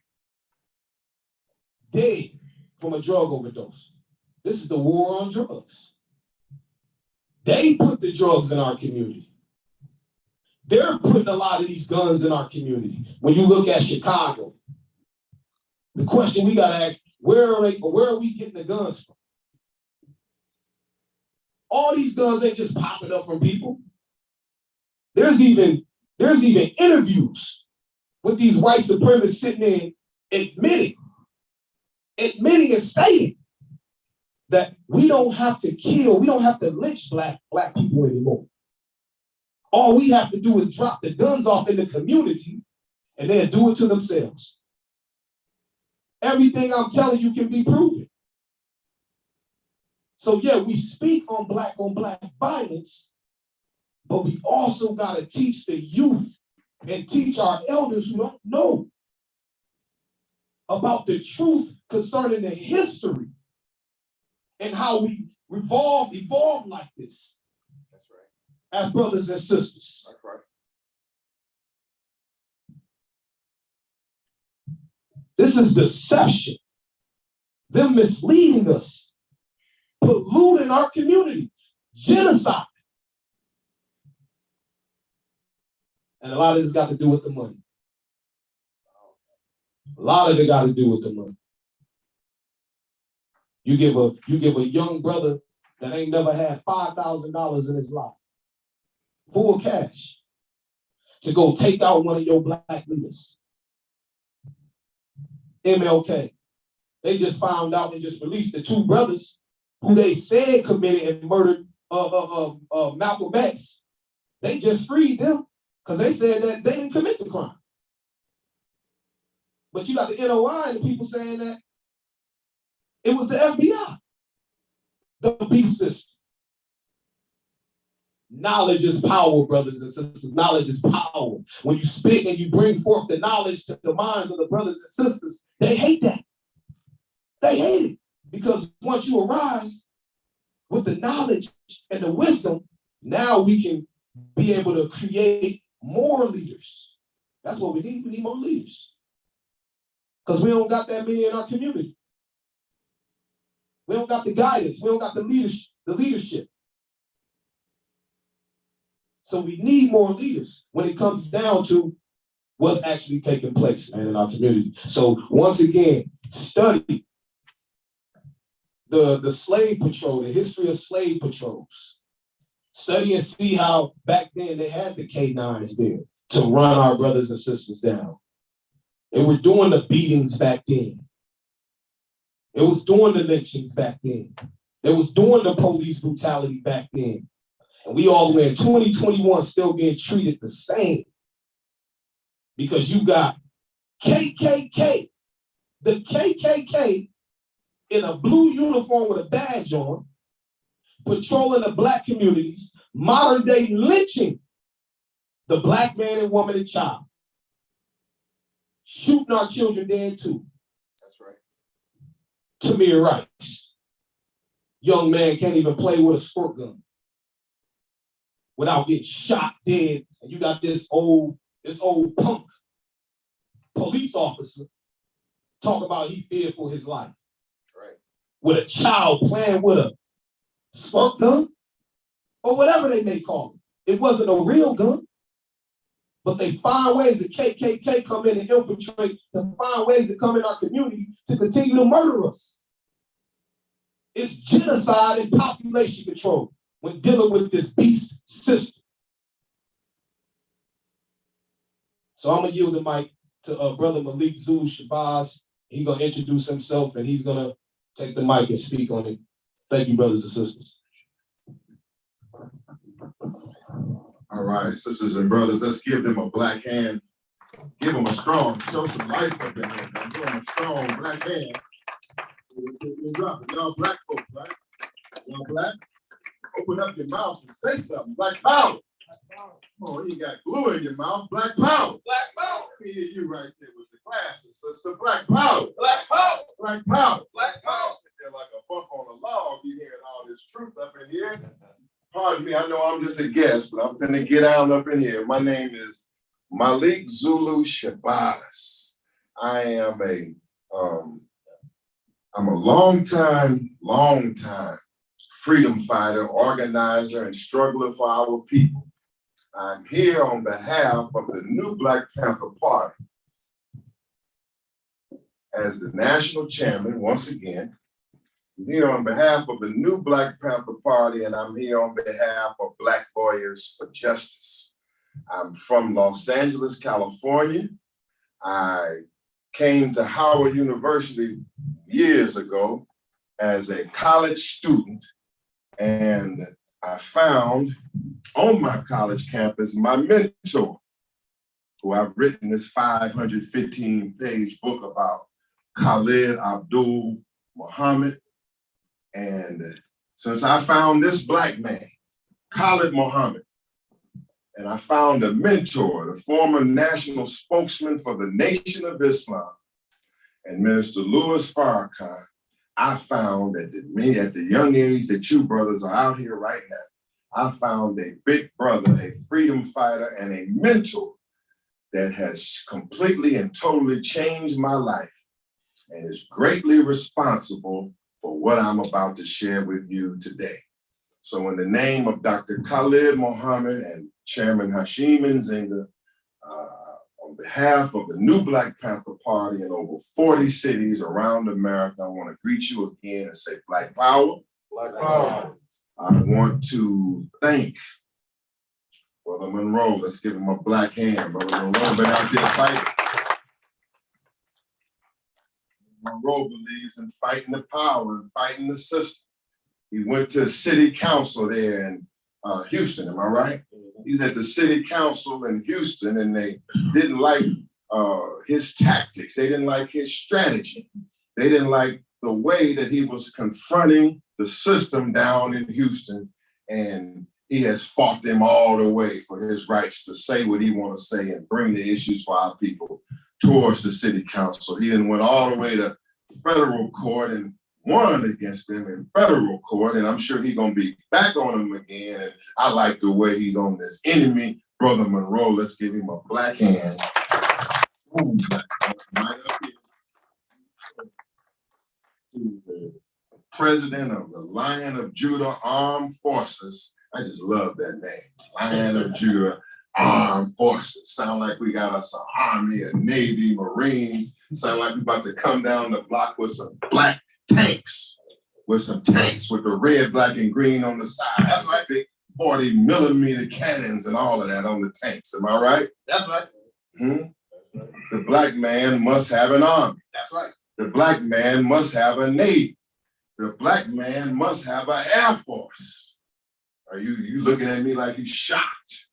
S6: dead from a drug overdose. This is the war on drugs. They put the drugs in our community. They're putting a lot of these guns in our community. When you look at Chicago, the question we gotta ask, where are we getting the guns from? All these guns ain't just popping up from people. There's even interviews with these white supremacists sitting in admitting and stating that we don't have to kill, we don't have to lynch black people anymore. All we have to do is drop the guns off in the community and they'll do it to themselves. Everything I'm telling you can be proven. So yeah, we speak on black violence, but we also got to teach the youth and teach our elders who don't know about the truth concerning the history and how we evolved like this. That's right. As brothers and sisters. That's right. This is deception. Them misleading us, polluting our community, genocide. And a lot of this got to do with the money. A lot of it got to do with the money. You give a young brother that ain't never had $5,000 in his life, full cash, to go take out one of your black leaders. MLK. They just found out and just released the two brothers who they said committed and murdered Malcolm X. They just freed them because they said that they didn't commit the crime. But you got the NOI and the people saying that it was the FBI, the beast system. Knowledge is power, brothers and sisters. Knowledge is power. When you speak and you bring forth the knowledge to the minds of the brothers and sisters, they hate that. They hate it because once you arise with the knowledge and the wisdom, now we can be able to create more leaders. That's what we need. We need more leaders because we don't got that many in our community. We don't got the guidance. We don't got the leadership. So we need more leaders when it comes down to what's actually taking place, man, in our community. So once again, study the slave patrol, the history of slave patrols. Study and see how back then they had the K9s there to run our brothers and sisters down. They were doing the beatings back then. It was doing the lynchings back then. It was doing the police brutality back then. And we all the way in 2021 still being treated the same. Because you got KKK, the KKK in a blue uniform with a badge on, patrolling the black communities, modern day lynching the black man and woman and child. shooting our children dead too.
S1: That's right.
S6: Tamir Rice. Young man can't even play with a squirt gun without getting shot dead. And you got this old punk police officer talk about he feared for his life.
S1: Right.
S6: With a child playing with a squirt gun or whatever they may call it. It wasn't a real gun. But they find ways, the KKK come in and infiltrate, to find ways to come in our community to continue to murder us. It's genocide and population control when dealing with this beast system. So I'm gonna yield the mic to Brother Malik Zulu Shabazz. He's gonna introduce himself and he's gonna take the mic and speak on it. Thank you, brothers and sisters.
S7: All right, sisters and brothers, let's give them a black hand. Give them a strong, show some life up in here, man. Give them a strong black hand. Y'all black folks, right? Y'all black? Open up your mouth and say something. Black power. Oh, you got glue in your mouth. Black power. Black power. Yeah, you right there with the glasses, sister. Black power. Black power. Black power. Black power. Sit there like a bump on a log. You hearing all this truth up in here. Pardon me, I know I'm just a guest, but I'm gonna get out up in here. My name is Malik Zulu Shabazz. I am I'm a long time freedom fighter, organizer, and struggler for our people. I'm here on behalf of the new Black Panther Party as the national chairman once again. I'm here on behalf of the new Black Panther Party, and I'm here on behalf of Black Lawyers for Justice. I'm from Los Angeles, California. I came to Howard University years ago as a college student, and I found on my college campus my mentor, who I've written this 515-page book about, Khalid Abdul Muhammad. And since I found this Black man, Khalid Muhammad, and I found a mentor, the former national spokesman for the Nation of Islam, and Minister Louis Farrakhan, I found at the young age that you brothers are out here right now, I found a big brother, a freedom fighter, and a mentor that has completely and totally changed my life and is greatly responsible for what I'm about to share with you today. So in the name of Dr. Khalid Muhammad and Chairman Hashim Nzinga, on behalf of the new Black Panther Party in over 40 cities around America, I want to greet you again and say Black Power. Black Power. I want to thank Brother Monroe. Let's give him a black hand. Brother Monroe been out there fighting. Monroe believes in fighting the power and fighting the system. He went to city council there in Houston, am I right? He's at the city council in Houston, and they didn't like his tactics. They didn't like his strategy. They didn't like the way that he was confronting the system down in Houston, and he has fought them all the way for his rights to say what he want to say and bring the issues for our people towards the city council. He then went all the way to federal court and won against them in federal court, and I'm sure he's gonna be back on him again. And I like the way he's on this enemy, Brother Monroe. Let's give him a black hand. Ooh, right up here. To the president of the Lion of Judah Armed Forces. I just love that name, Lion of Judah Armed Forces. Sound like we got us an Army, a Navy, Marines. Sound like we about to come down the block with some black tanks, with the red, black, and green on the side. That's right. Big 40mm cannons and all of that on the tanks. Am I right? That's right. The black man must have an army. That's right. The black man must have a navy. The black man must have an air force. Are you looking at me like you shocked?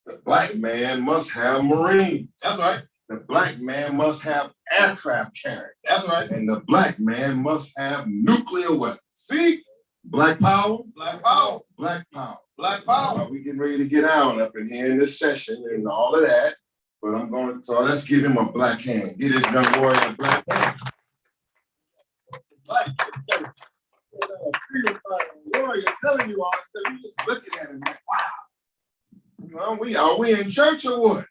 S7: The black man must have Marines. That's right. The black man must have aircraft carriers. That's right. And the black man must have nuclear weapons. See? Black power. Black power. Black power. Black power. We getting ready to get on up in here in this session and all of that. But I'm going to, so let's give him a black hand. Get this young warrior a black hand. Black freedom fighter warrior telling you all this, you just looking at him like, wow. Well, are we in church or what?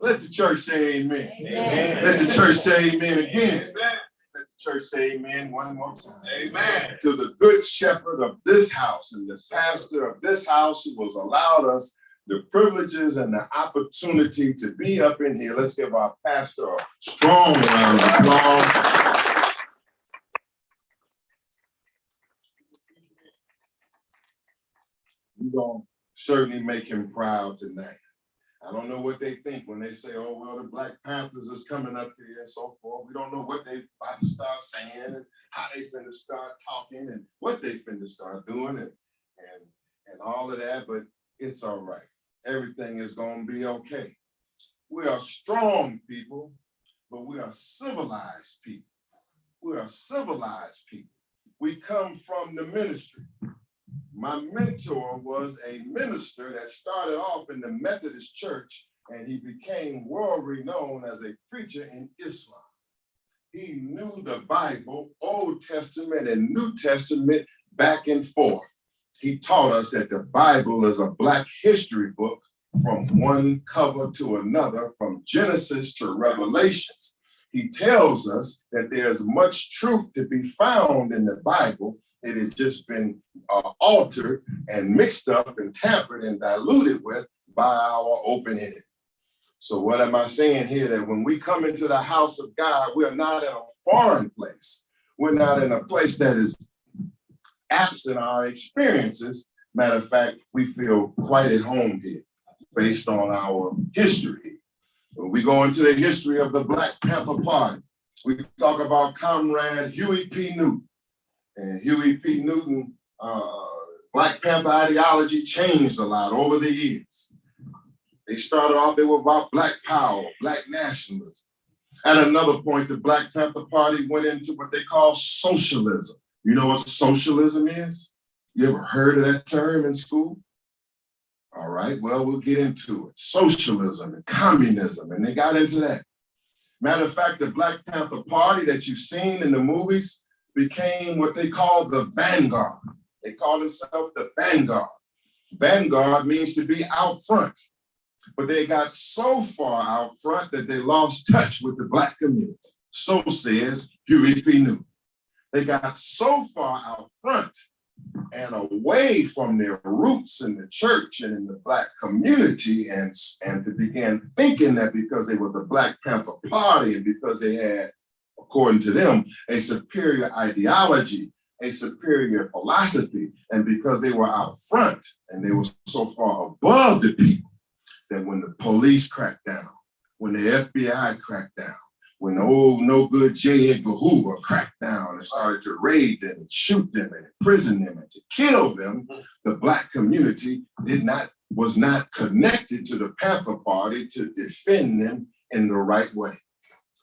S7: Let the church say amen. Amen. Let the church say amen again. Amen. Let the church say amen one more time. Amen. To the good shepherd of this house and the pastor of this house who has allowed us the privileges and the opportunity to be up in here. Let's give our pastor a strong round of applause. We're going to certainly make him proud tonight. I don't know what they think when they say, oh, well, the Black Panthers is coming up here and so forth. We don't know what they about to start saying and how they finna start talking and what they finna start doing and all of that, but it's all right. Everything is gonna be okay. We are strong people, but we are civilized people. We are civilized people. We come from the ministry. My mentor was a minister that started off in the Methodist Church, and he became world renowned as a preacher in Islam. He knew the Bible, Old Testament and New Testament, back and forth. He taught us that the Bible is a Black history book from one cover to another, from Genesis to Revelations. He tells us that there's much truth to be found in the Bible. It has just been altered and mixed up and tampered and diluted with by our open-headed. So what am I saying here? That when we come into the house of God, we're not in a foreign place. We're not in a place that is absent our experiences. Matter of fact, we feel quite at home here based on our history. When we go into the history of the Black Panther Party, we talk about Comrade Huey P. Newton. And Huey P. Newton, Black Panther ideology changed a lot over the years. They started off, they were about Black power, Black nationalism. At another point, the Black Panther Party went into what they call socialism. You know what socialism is? You ever heard of that term in school? All right, well, we'll get into it. Socialism and communism, and they got into that. Matter of fact, the Black Panther Party that you've seen in the movies became what they call the vanguard. They call themselves the vanguard. Vanguard means to be out front, but they got so far out front that they lost touch with the Black community. So says Huey P. Newton. They got so far out front and away from their roots in the church and in the Black community and to begin thinking that because they were the Black Panther Party and because they had, according to them, a superior ideology, a superior philosophy, and because they were out front and they were so far above the people that when the police cracked down, when the FBI cracked down, when the old no good J. Edgar Hoover cracked down and started to raid them and shoot them and imprison them and to kill them, the Black community was not connected to the Panther Party to defend them in the right way.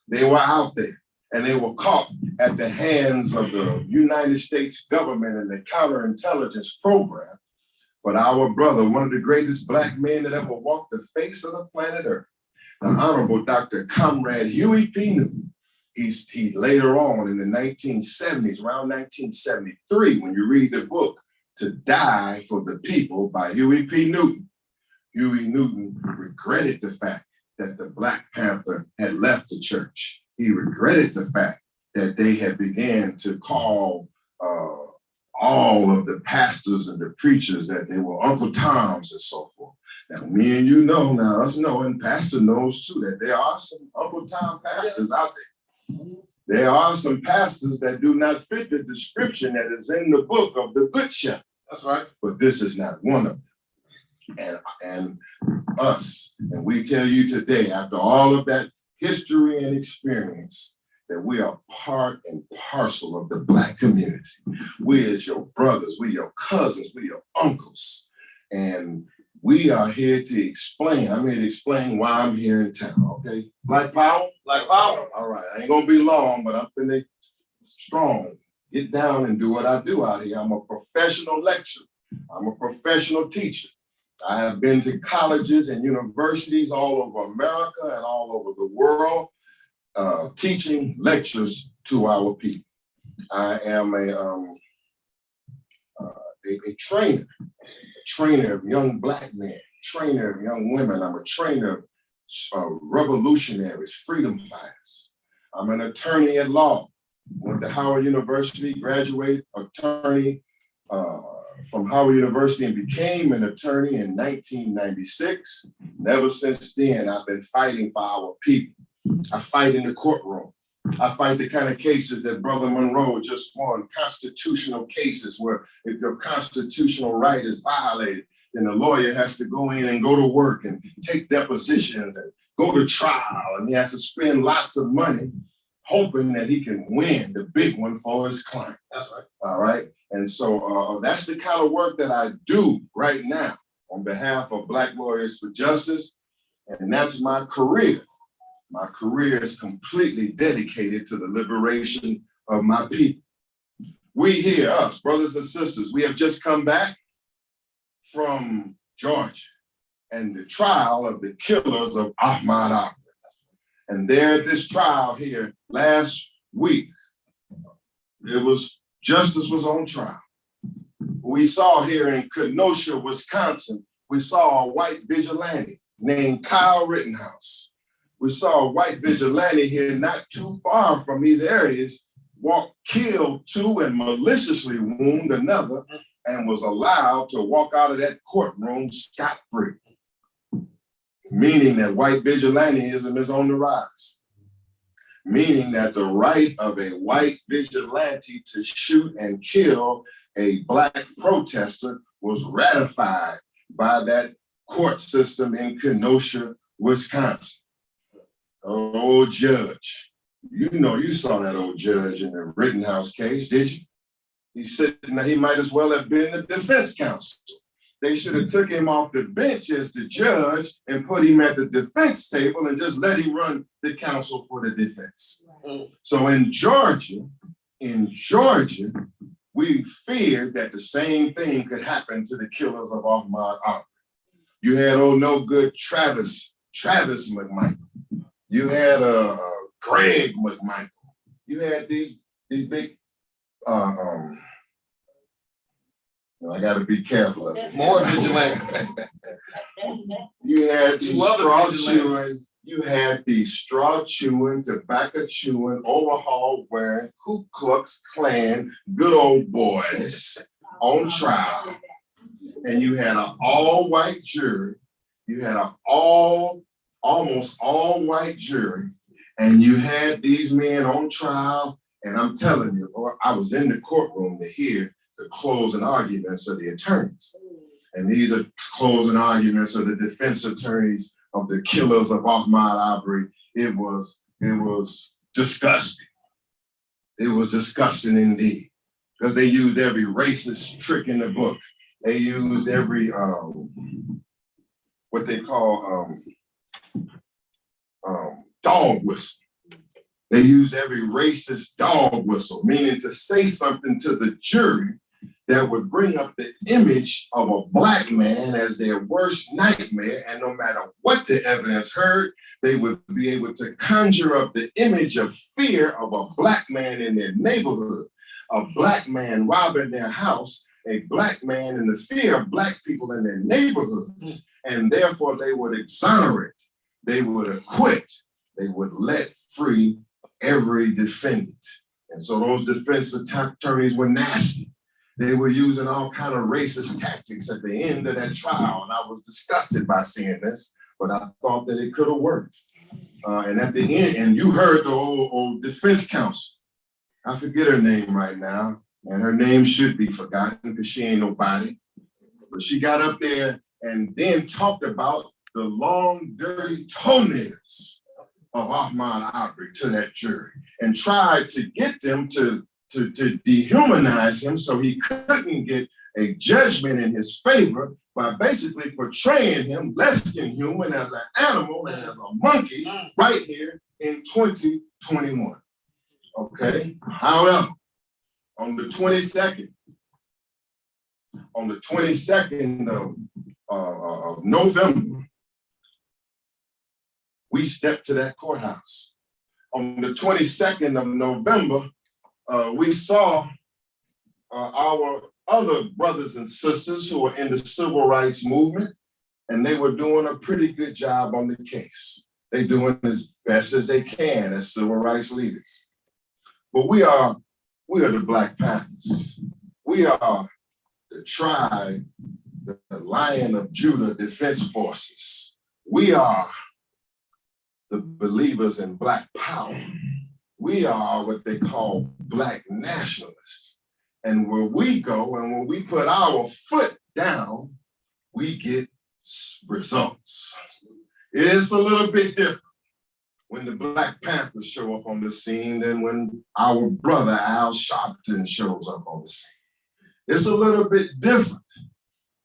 S7: They were out there and they were caught at the hands of the United States government and the counterintelligence program. But our brother, one of the greatest Black men that ever walked the face of the planet Earth, the Honorable Dr. Comrade Huey P. Newton, he later on in the 1970s, around 1973, when you read the book, To Die for the People by Huey P. Newton, Huey Newton regretted the fact that the Black Panther had left the church. He regretted the fact that they had began to call all of the pastors and the preachers that they were Uncle Toms and so forth. Now, me and you know, now us know, and Pastor knows too, that there are some Uncle Tom pastors out there. There are some pastors that do not fit the description that is in the book of the Good Shepherd. That's right. But this is not one of them. And us, and we tell you today, after all of that history and experience, that we are part and parcel of the Black community. We as your brothers, we your cousins, we your uncles. And we are here to explain. I'm here to explain why I'm here in town, okay? Black power? Black power. All right, I ain't gonna be long, but I'm finna strong. Get down and do what I do out here. I'm a professional lecturer. I'm a professional teacher. I have been to colleges and universities all over America and all over the world, teaching lectures to our people. I am a trainer of young Black men, trainer of young women. I'm a trainer of revolutionaries, freedom fighters. I'm an attorney at law. Went to Howard University, graduate attorney from Howard University, and became an attorney in 1996. And ever since then, I've been fighting for our people. I fight in the courtroom. I fight the kind of cases that Brother Monroe just won, constitutional cases where if your constitutional right is violated, then the lawyer has to go in and go to work and take depositions and go to trial, and he has to spend lots of money hoping that he can win the big one for his client. That's right. All right. And so that's the kind of work that I do right now on behalf of Black Lawyers for Justice. And that's my career. My career is completely dedicated to the liberation of my people. We here, us, brothers and sisters, we have just come back from Georgia and the trial of the killers of Ahmaud Arbery. And there at this trial here last week, justice was on trial. We saw here in Kenosha, Wisconsin, we saw a white vigilante named Kyle Rittenhouse. We saw a white vigilante here not too far from these areas kill two and maliciously wound another, and was allowed to walk out of that courtroom scot-free. Meaning that white vigilantism is on the rise. Meaning that the right of a white vigilante to shoot and kill a Black protester was ratified by that court system in Kenosha, Wisconsin. Old judge, you saw that old judge in the Rittenhouse case, did you? He said he might as well have been the defense counsel. They should have took him off the bench as the judge and put him at the defense table and just let him run the counsel for the defense. So in Georgia, we feared that the same thing could happen to the killers of Ahmaud Arbery. You had no good Travis McMichael. You had Greg McMichael. You had these big I got to be careful of it.
S6: More vigilantes.
S7: You had these straw chewing, tobacco chewing, overhaul wearing, Ku Klux Klan, good old boys on trial. And you had an all white jury. You had an almost all white jury. And you had these men on trial. And I'm telling you, I was in the courtroom to hear the closing arguments of the attorneys. And these are closing arguments of the defense attorneys of the killers of Ahmaud Arbery. It was disgusting. It was disgusting indeed, because they used every racist trick in the book. They used every, what they call dog whistle. They used every racist dog whistle, meaning to say something to the jury that would bring up the image of a Black man as their worst nightmare. And no matter what the evidence heard, they would be able to conjure up the image of fear of a Black man in their neighborhood, a Black man robbing their house, a Black man in the fear of Black people in their neighborhoods. And therefore they would exonerate, they would acquit, they would let free every defendant. And so those defense attorneys were nasty. They were using all kind of racist tactics at the end of that trial. And I was disgusted by seeing this, but I thought that it could have worked. And at the end, and you heard the old defense counsel. I forget her name right now, and her name should be forgotten because she ain't nobody. But she got up there and then talked about the long, dirty toenails of Ahmaud Arbery to that jury and tried to get them to dehumanize him so he couldn't get a judgment in his favor by basically portraying him less than human as an animal and as a monkey right here in 2021. Okay. However, on the 22nd of of November, we stepped to that courthouse. On the 22nd of November, we saw our other brothers and sisters who were in the civil rights movement, and they were doing a pretty good job on the case. They're doing as best as they can as civil rights leaders. But we are the Black Panthers. We are the tribe, the Lion of Judah Defense Forces. We are the believers in Black power. We are what they call Black nationalists. And where we go and when we put our foot down, we get results. It's a little bit different when the Black Panthers show up on the scene than when our brother Al Sharpton shows up on the scene. It's a little bit different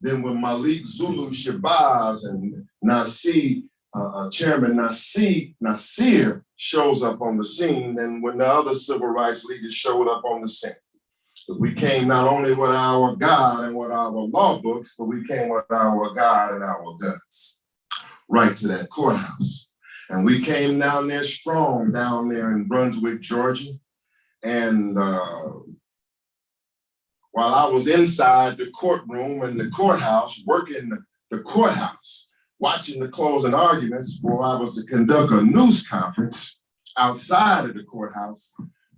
S7: than when Malik Zulu Shabazz and Chairman Nasir shows up on the scene than when the other civil rights leaders showed up on the scene. But we came not only with our God and with our law books, but we came with our God and our guts right to that courthouse. And we came down there strong down there in Brunswick, Georgia. And while I was inside the courtroom and the courthouse, working the courthouse, watching the closing arguments before I was to conduct a news conference outside of the courthouse,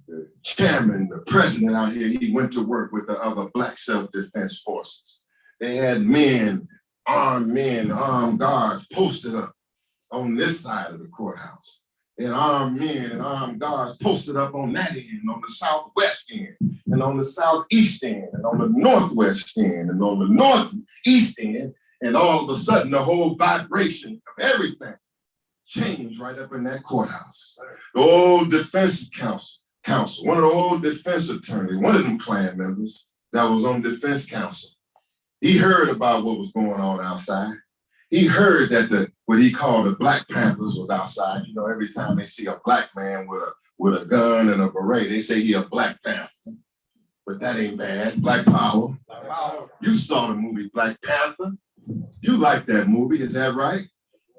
S7: the chairman, the president out here, he went to work with the other Black self-defense forces. They had armed guards posted up on this side of the courthouse. And armed men and armed guards posted up on that end, on the southwest end, and on the southeast end, and on the northwest end, and on the northeast end. And all of a sudden, the whole vibration of everything changed right up in that courthouse. The old defense counsel, one of the old defense attorneys, one of them Klan members that was on defense counsel, he heard about what was going on outside. He heard that what he called the Black Panthers was outside. You know, every time they see a Black man with a gun and a beret, they say he a Black Panther. But that ain't bad. Black power. You saw the movie Black Panther. You like that movie, is that right?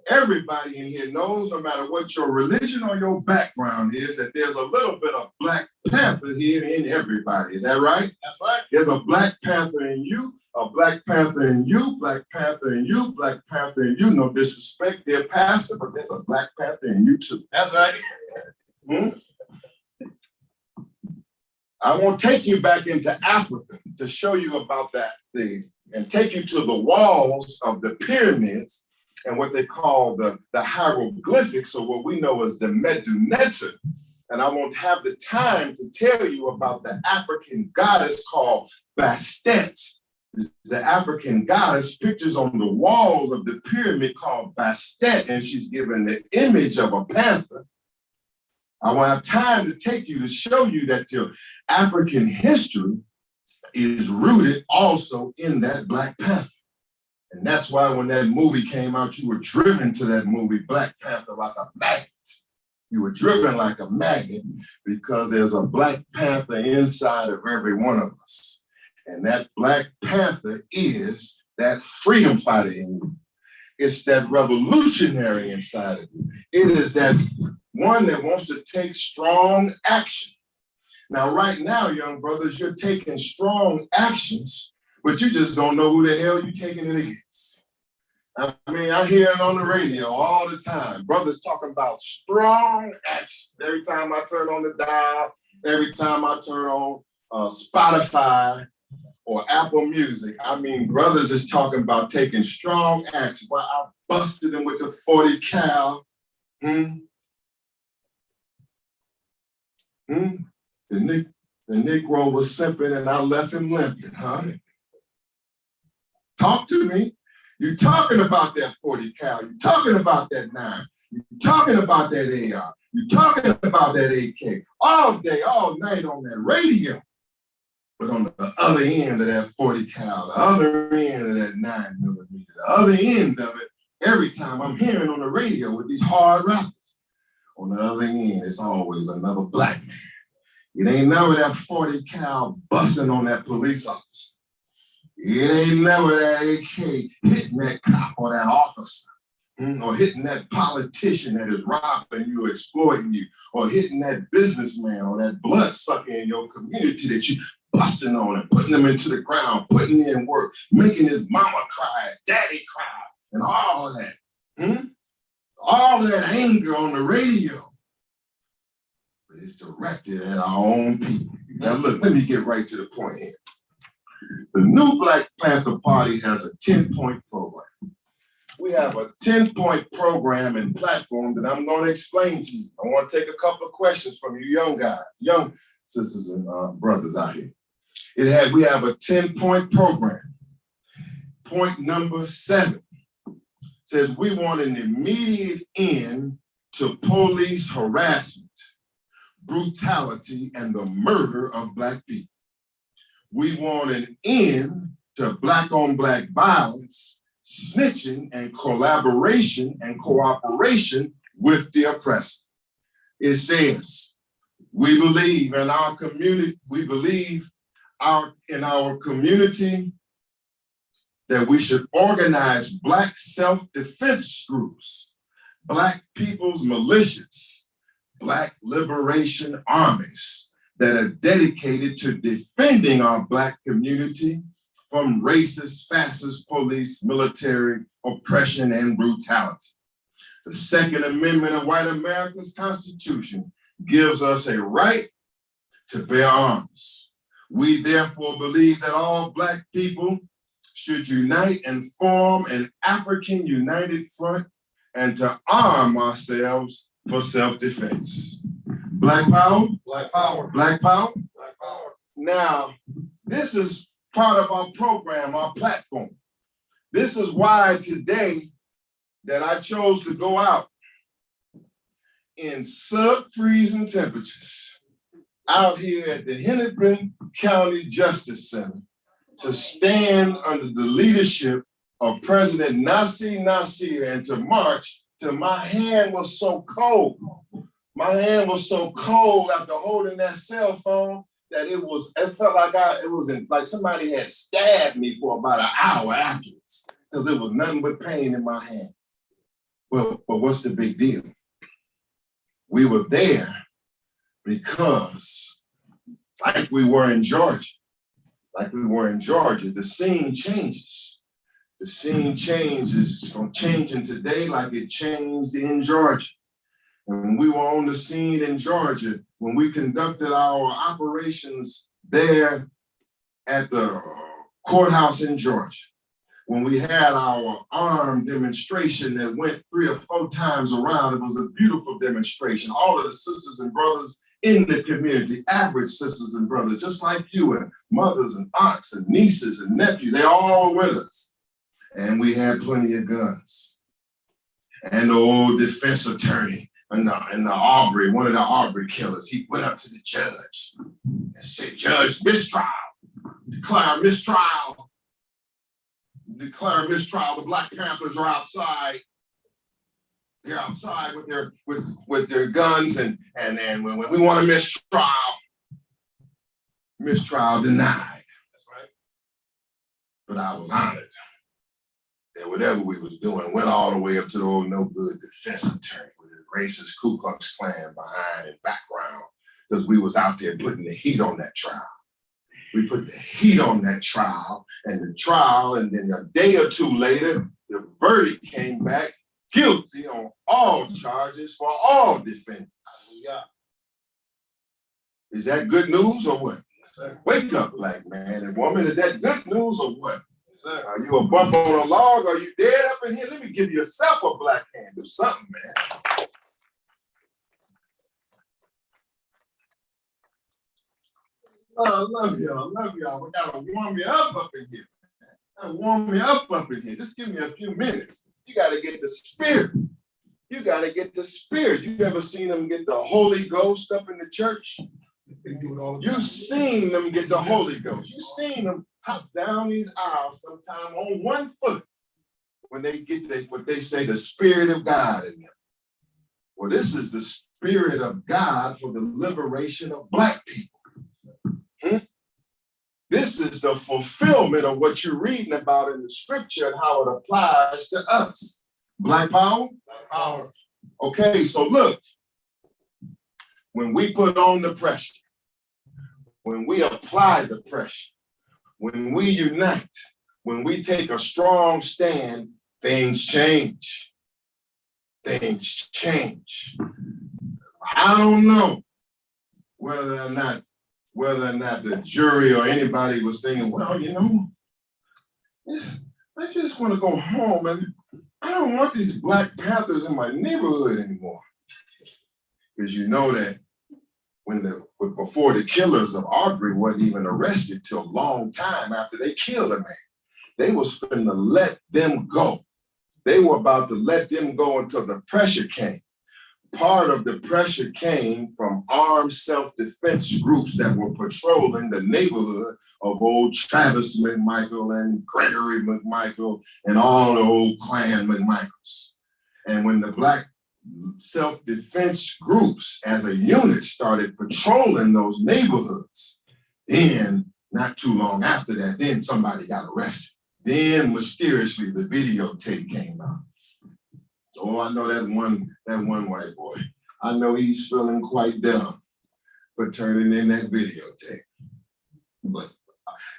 S7: Everybody in here knows, no matter what your religion or your background is, that there's a little bit of Black Panther here in everybody. Is that right? That's right. There's a Black Panther in you, a Black Panther in you, Black Panther in you, Black Panther in you. No disrespect, dear pastor, but there's a Black Panther in you too. That's right. I want to take you back into Africa to show you about that thing and take you to the walls of the pyramids and what they call the hieroglyphics, or what we know as the Medu Neter. And I won't have the time to tell you about the African goddess called Bastet. The African goddess, pictures on the walls of the pyramid called Bastet, and she's given the image of a panther. I won't have time to take you to show you that your African history is rooted also in that Black Panther. And that's why when that movie came out, you were driven to that movie, Black Panther, like a magnet. You were driven like a magnet because there's a Black Panther inside of every one of us. And that Black Panther is that freedom fighter in you. It's that revolutionary inside of you. It is that one that wants to take strong action. Now, right now, young brothers, you're taking strong actions, but you just don't know who the hell you're taking it against. I mean, I hear it on the radio all the time. Brothers talking about strong action. Every time I turn on the dial, every time I turn on Spotify or Apple Music, I mean, brothers is talking about taking strong action. Well, I busted him with a 40 cal. The Negro was simping and I left him limping, huh? Talk to me. You're talking about that 40 cal. You're talking about that 9. You're talking about that AR. You're talking about that AK all day, all night on that radio. But on the other end of that 40 cal, the other end of that 9 millimeter, the other end of it, every time I'm hearing on the radio with these hard rappers, on the other end, it's always another Black man. It ain't never that 40 cal busting on that police officer. It ain't never that AK hitting that cop or that officer, or hitting that politician that is robbing you, exploiting you, or hitting that businessman or that bloodsucker in your community that you busting on and putting them into the ground, putting in work, making his mama cry, his daddy cry, and all of that. All that anger on the radio. But it's directed at our own people. Now look, let me get right to the point here. The new Black Panther Party has a 10-point program. We have a 10-point program and platform that I'm going to explain to you. I want to take a couple of questions from you young guys, young sisters and brothers out here. We have a 10-point program. Point number 7 says we want an immediate end to police harassment, brutality, and the murder of Black people. We want an end to Black on Black violence, snitching, and collaboration and cooperation with the oppressor. It says, we believe in our community, that we should organize Black self-defense groups, Black people's militias, Black liberation armies that are dedicated to defending our Black community from racist, fascist police, military oppression, and brutality. The Second Amendment of white America's Constitution gives us a right to bear arms. We therefore believe that all Black people should unite and form an African United Front and to arm ourselves for self-defense. Black power? Black power. Black power? Black power. Now, this is part of our program, our platform. This is why today that I chose to go out in sub-freezing temperatures out here at the Hennepin County Justice Center to stand under the leadership of President Nasir and to march till my hand was so cold. My hand was so cold after holding that cell phone that it felt like like somebody had stabbed me for about an hour afterwards because it was nothing but pain in my hand. Well, but what's the big deal? We were there because like we were in Georgia, the scene changes. The scene changes. It's going to change in today like it changed in Georgia. And when we were on the scene in Georgia, when we conducted our operations there at the courthouse in Georgia, when we had our armed demonstration that went 3 or 4 times around, it was a beautiful demonstration. All of the sisters and brothers in the community, average sisters and brothers, just like you, and mothers and aunts and nieces and nephews, they all were with us. And we had plenty of guns. And the old defense attorney and the Aubrey, one of the Aubrey killers, he went up to the judge and said, "Judge, mistrial, declare mistrial. Declare mistrial. The Black Panthers are outside. They're outside with their guns, and when we want a mistrial denied." That's right. But I was honored that whatever we was doing went all the way up to the old no good defense attorney with his racist Ku Klux Klan behind and background, because we was out there putting the heat on that trial. We put the heat on that trial, and then a day or two later, the verdict came back guilty on all charges for all defendants. Yeah. Is that good news or what? Yes, wake up, Black man and woman. Is that good news or what? Yes, sir. Are you a bump on a log? Are you dead up in here? Let me give yourself a black hand. Do something, man. Oh, I love y'all. I love y'all. We gotta warm you up in here. Gotta warm me up in here. Just give me a few minutes. You gotta get the spirit. You gotta get the spirit. You ever seen them get the Holy Ghost up in the church? You've seen them get the Holy Ghost. You've seen them hop down these aisles sometime on one foot when they get what they say the Spirit of God in them. Well, this is the Spirit of God for the liberation of Black people. This is the fulfillment of what you're reading about in the scripture and how it applies to us. Black power? Black power. Okay, so look, when we put on the pressure, when we apply the pressure, when we unite, when we take a strong stand, things change. Things change. I don't know whether or not the jury or anybody was thinking, well, you know, I just want to go home and I don't want these Black Panthers in my neighborhood anymore. Because you know that before the killers of Aubrey wasn't even arrested till a long time after they killed a man, they was finna let them go. They were about to let them go until the pressure came. Part of the pressure came from armed self-defense groups that were patrolling the neighborhood of old Travis McMichael and Gregory McMichael and all the old clan McMichaels. And when the Black self-defense groups as a unit started patrolling those neighborhoods, then not too long after that, then somebody got arrested. Then mysteriously the videotape came out. Oh, I know that one white boy. I know he's feeling quite dumb for turning in that videotape. But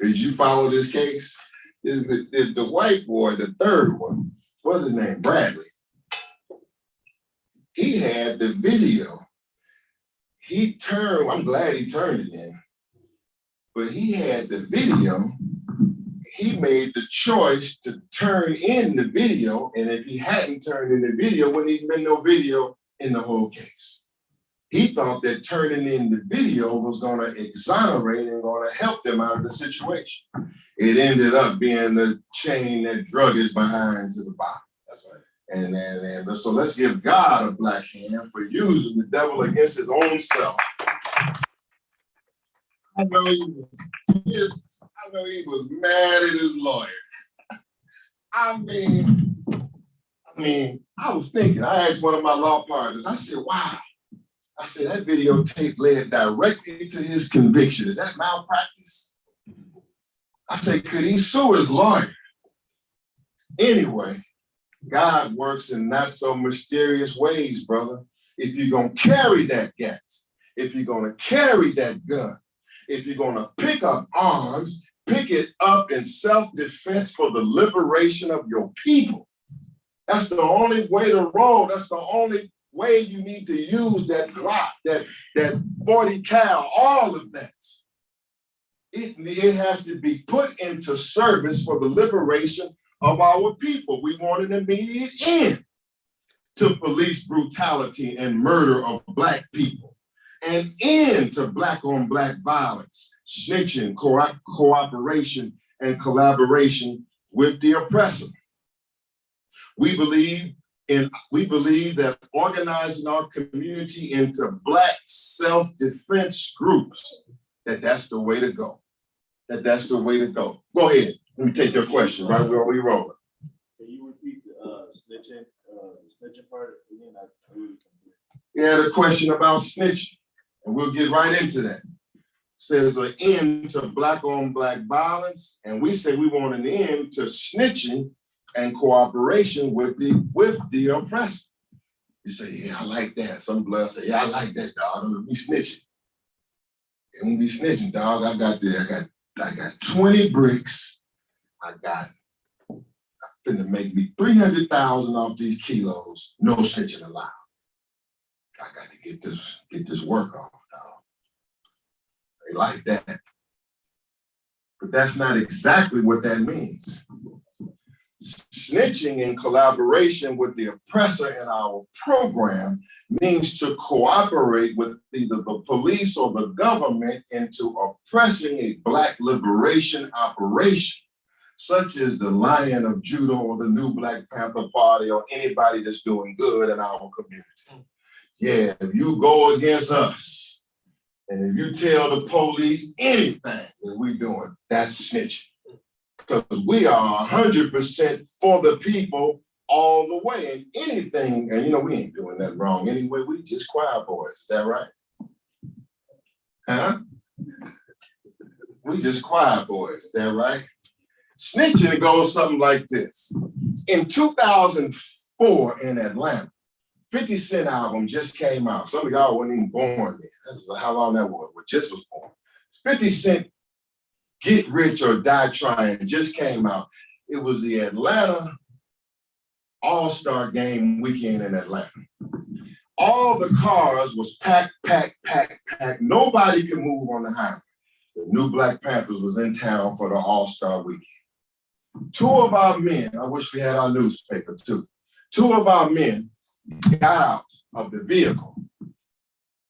S7: as you follow this case, is the white boy, the third one, what's his name? Bradley. He had the video. I'm glad he turned it in, but he had the video. He made the choice to turn in the video, and if he hadn't turned in the video, wouldn't even been no video in the whole case. He thought that turning in the video was going to exonerate and going to help them out of the situation. It ended up being the chain that drug his behind to the bottom. That's right. And so let's give God a black hand for using the devil against his own self. I know he was mad at his lawyer. I mean, I was thinking, I asked one of my law partners, I said, wow. I said, that videotape led directly to his conviction. Is that malpractice? I said, could he sue his lawyer? Anyway, God works in not so mysterious ways, brother. If you're going to carry that gas, if you're going to carry that gun, if you're going to pick up arms, pick it up in self-defense for the liberation of your people. That's the only way to roll. That's the only way you need to use that Glock, that 40 cal, all of that. It has to be put into service for the liberation of our people. We want an immediate end to police brutality and murder of Black people, an end to Black on Black violence, snitching, cooperation, and collaboration with the oppressor. We believe that organizing our community into Black self-defense groups, that's the way to go. That's the way to go. Go ahead. Let me take your question. Right where we rolling.
S2: Can you repeat the snitching part again?
S7: Yeah, the question about snitching, and we'll get right into that. Says an end to Black on Black violence, and we say we want an end to snitching and cooperation with the oppressor. You say, yeah, I like that. Some blood say, yeah, I like that, dog. I'm gonna be snitching. I'm gonna be snitching, dog. I got 20 bricks. Finna make me 300,000 off these kilos. No snitching allowed. I got to get this work off, dog. They like that. But that's not exactly what that means. Snitching in collaboration with the oppressor in our program means to cooperate with either the police or the government into oppressing a Black liberation operation, such as the Lion of Judah or the new Black Panther Party or anybody that's doing good in our community. Yeah, if you go against us and if you tell the police anything that we're doing, that's snitching. Because we are 100% for the people all the way, and anything, and we ain't doing that wrong anyway. We just choir boys. Is that right? Huh? We just quiet boys, is that right? Snitching goes something like this. In 2004 in Atlanta, 50 Cent album just came out. Some of y'all weren't even born then. That's how long that was, but just was born. 50 Cent Get Rich or Die Trying just came out. It was the Atlanta All-Star Game weekend in Atlanta. All the cars was packed. Nobody could move on the highway. The new Black Panthers was in town for the All-Star weekend. Two of our men, I wish we had our newspaper too. Two of our men got out of the vehicle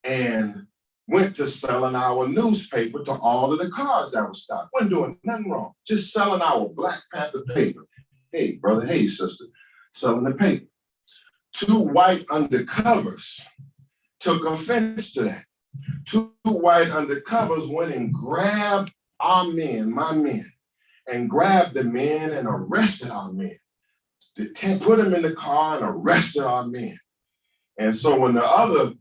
S7: and went to selling our newspaper to all of the cars that were stopped. Wasn't doing nothing wrong, just selling our Black Panther paper. Hey, brother, hey, sister, selling the paper. Two white undercovers took offense to that. Two white undercovers went and grabbed our men, my men, and grabbed the men and arrested our men. Put them in the car and arrested our men. And so when the other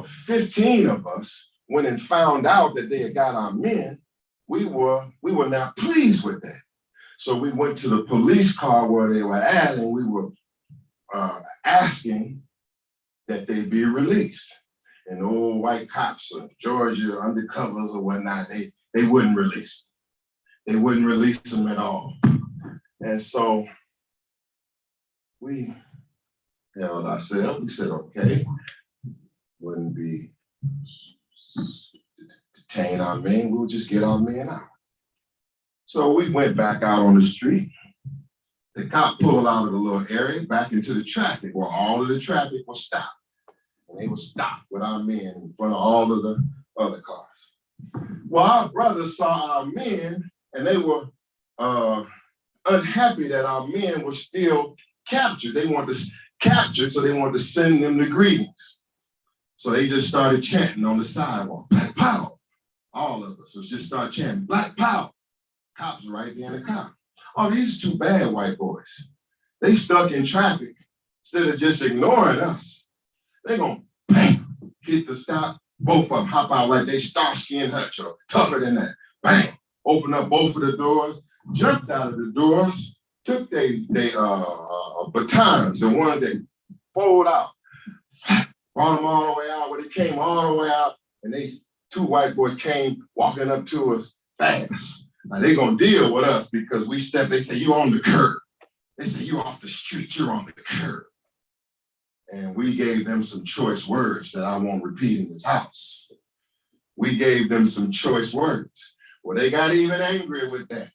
S7: 15 of us went and found out that they had got our men, we were not pleased with that. So we went to the police car where they were at, and we were asking that they be released. And the old white cops or Georgia undercovers or whatnot, they wouldn't release them. They wouldn't release them at all. And so we held ourselves. We said, okay, wouldn't be detain our men, we'll just get our men out. So we went back out on the street. The cop pulled out of the little area back into the traffic where all of the traffic was stopped. And they were stopped with our men in front of all of the other cars. Well, our brothers saw our men and they were unhappy that our men were still captured. They wanted to capture, so they wanted to send them the greetings. So they just started chanting on the sidewalk, Black Power. All of us just started chanting, Black Power. Cops right there in the car. Oh, these two bad white boys. They stuck in traffic instead of just ignoring us. They gonna bang, hit the stop. Both of them hop out like they Starsky and Hutch or tougher than that. Bang, open up both of the doors, jumped out of the doors, took they batons, the ones that fold out, brought them all the way out. When they came all the way out, and they two white boys came walking up to us fast. Now they gonna deal with us because we stepped. They say you on the curb. They say you off the street. You're on the curb. And we gave them some choice words that I won't repeat in this house. We gave them some choice words. Well, they got even angry with that.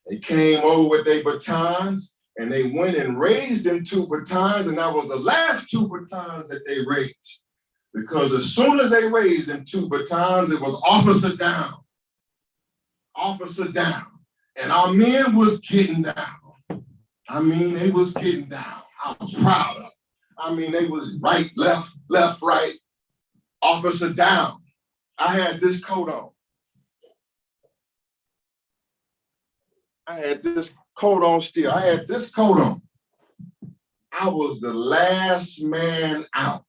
S7: They came over with their batons and they went and raised them two batons, and that was the last two batons that they raised. Because as soon as they raised them two batons, it was officer down. Officer down. And our men was getting down. I mean, they was getting down. I was proud of them. I mean, they was right, left, right, officer down. I had this coat on. I had this coat on still. I had this coat on. I was the last man out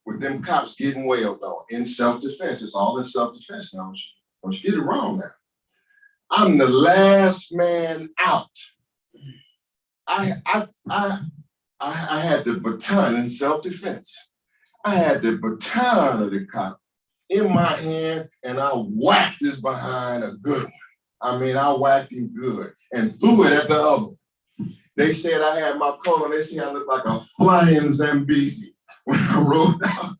S7: with them cops getting wailed on in self-defense. It's all in self-defense now. Don't you get it wrong now. I'm the last man out. I had the baton in self-defense. I had the baton of the cop in my hand, and I whacked his behind a good one. I mean, I whacked him good and threw it at the other. They said I had my coat on. They said I looked like a flying Zambezi when I rolled out.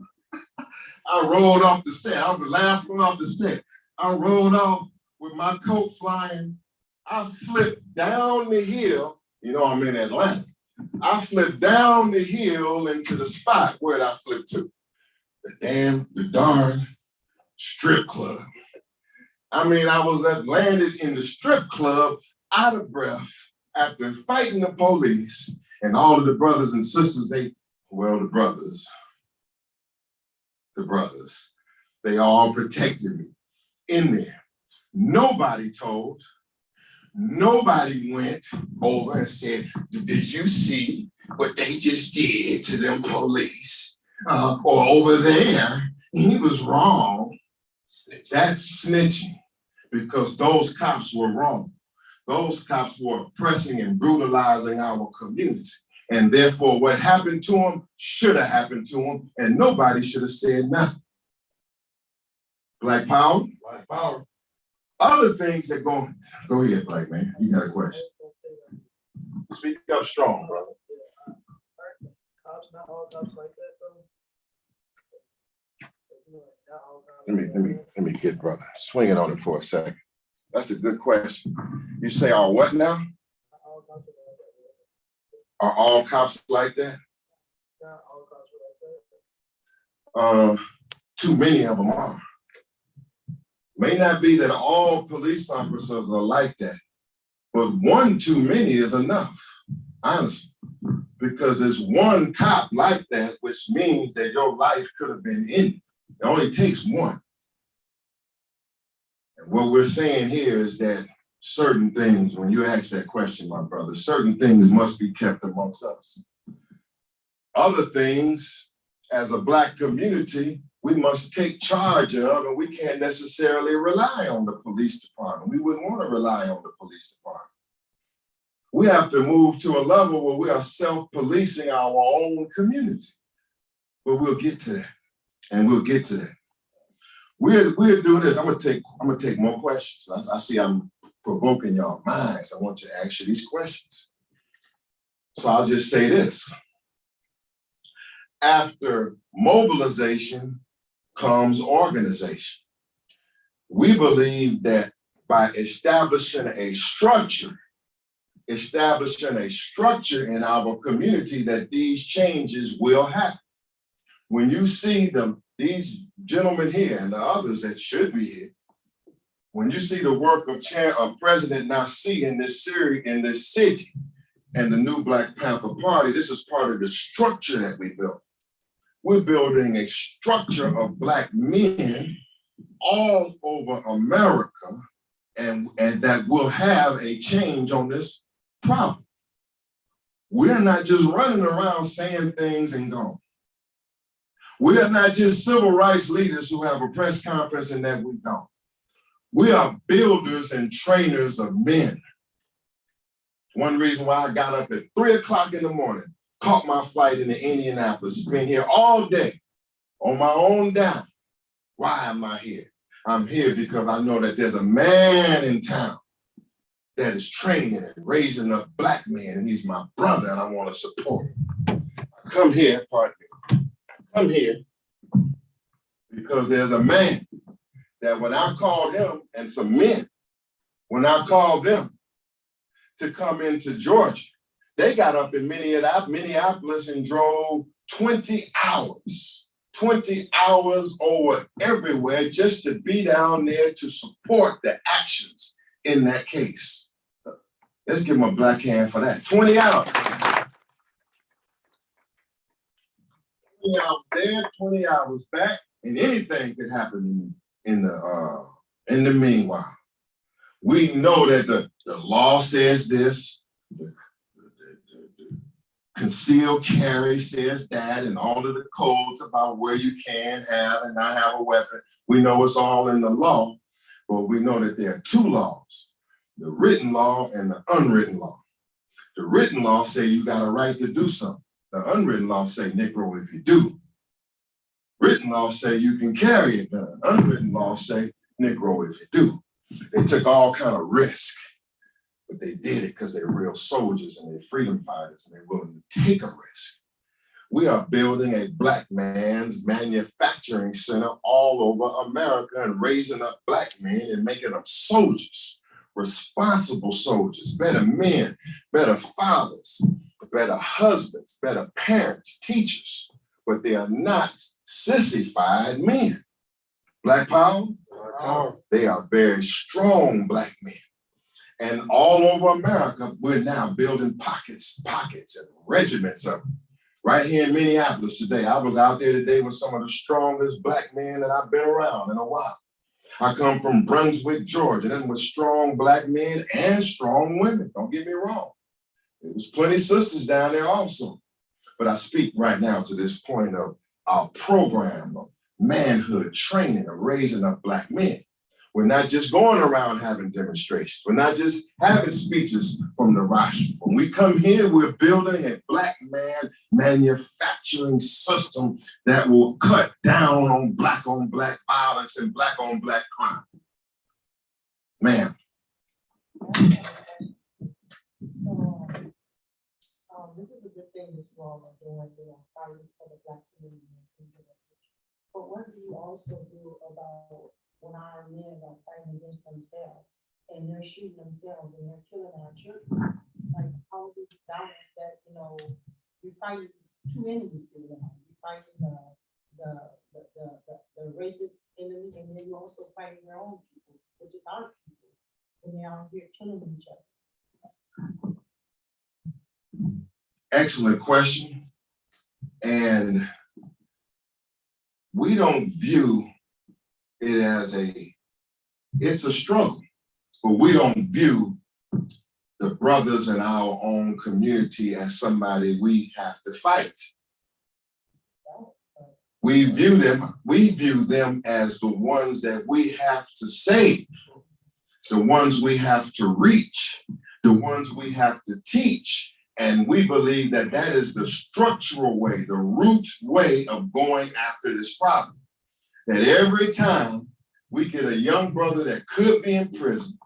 S7: I rolled off the set. I was the last one off the set. I rolled off with my coat flying. I flipped down the hill. You know, I'm in Atlanta. I flipped down the hill into the spot. Where did I flip to? The darn strip club. I mean, I was landed in the strip club out of breath after fighting the police, and all of the brothers and sisters, the brothers, they all protected me in there. Nobody told. Nobody went over and said, did you see what they just did to them police? Or over there, he was wrong. That's snitching. because those cops were wrong. Those cops were oppressing and brutalizing our community. And therefore, what happened to them should have happened to them, and nobody should have said nothing. Black power? Black power. Other things that go ahead, black man. You got a question. Speak up strong, brother.
S8: Cops, not all cops like that, though.
S7: Let me get brother swinging on it for a second. That's a good question. You say, are what now? Are all cops like that?
S8: Not all cops are like that.
S7: Too many of them are. May not be that all police officers are like that, but one too many is enough, honestly, because it's one cop like that, which means that your life could have been ended. It only takes one. And what we're saying here is that certain things, when you ask that question, my brother, certain things must be kept amongst us. Other things, as a Black community, we must take charge of, and we can't necessarily rely on the police department. We wouldn't want to rely on the police department. We have to move to a level where we are self-policing our own community. But we'll get to that, and we'll get to that. We're doing this. I'm gonna take more questions. I see I'm provoking y'all minds. I want to ask you these questions. So I'll just say this. After mobilization comes organization. We believe that by establishing a structure in our community, that these changes will happen. When you see these gentlemen here and the others that should be here, when you see the work of President Nassi in this city, and the new Black Panther Party, this is part of the structure that we built. We're building a structure of Black men all over America, and that will have a change on this problem. We're not just running around saying things and going. We are not just civil rights leaders who have a press conference and that we don't. We are builders and trainers of men. One reason why I got up at 3 o'clock in the morning, caught my flight into Indianapolis, been here all day on my own dime. Why am I here? I'm here because I know that there's a man in town that is training and raising up Black men, and he's my brother, and I want to support him. I come here, come here because there's a man that when I called him, and some men, when I called them to come into Georgia, they got up in Minneapolis and drove 20 hours over everywhere just to be down there to support the actions in that case. Let's give them a black hand for that. 20 hours. 20 hours there, 20 hours back, and anything could happen in the meanwhile. We know that the law says this, the concealed carry says that, and all of the codes about where you can have and not have a weapon. We know it's all in the law, but we know that there are two laws, the written law and the unwritten law. The written law say you got a right to do something. The unwritten law say, Negro, if you do. Written law say you can carry it done. Unwritten law say, Negro, if you do. They took all kind of risk, but they did it because they're real soldiers and they're freedom fighters and they're willing to take a risk. We are building a Black man's manufacturing center all over America and raising up Black men and making them soldiers, responsible soldiers, better men, better fathers, better husbands, better parents, teachers, but they are not sissified men. Black power? They are very strong Black men. And all over America, we're now building pockets and regiments of them. Right here in Minneapolis today, I was out there today with some of the strongest Black men that I've been around in a while. I come from Brunswick, Georgia, and with strong Black men and strong women, don't get me wrong. There was plenty of sisters down there also. But I speak right now to this point of our program of manhood training and raising up Black men. We're not just going around having demonstrations. We're not just having speeches from the rostrum. When we come here, we're building a black man manufacturing system that will cut down on black violence and black on black crime. Ma'am.
S9: So, this is a good thing that you all are doing, fighting for the black community and things of that nature. But what do you also do about when our men are fighting against themselves and they're shooting themselves and they're killing our children? Like, how do you balance that? You're fighting two enemies here. You're fighting the racist enemy, and then you're also fighting your own people, which is our people, and they're out here killing each other.
S7: Excellent question. And we don't view it as it's a struggle, but we don't view the brothers in our own community as somebody we have to fight. We view them as the ones that we have to save, the ones we have to reach, the ones we have to teach. And we believe that that is the structural way, the root way of going after this problem. That every time we get a young brother that could be in prison,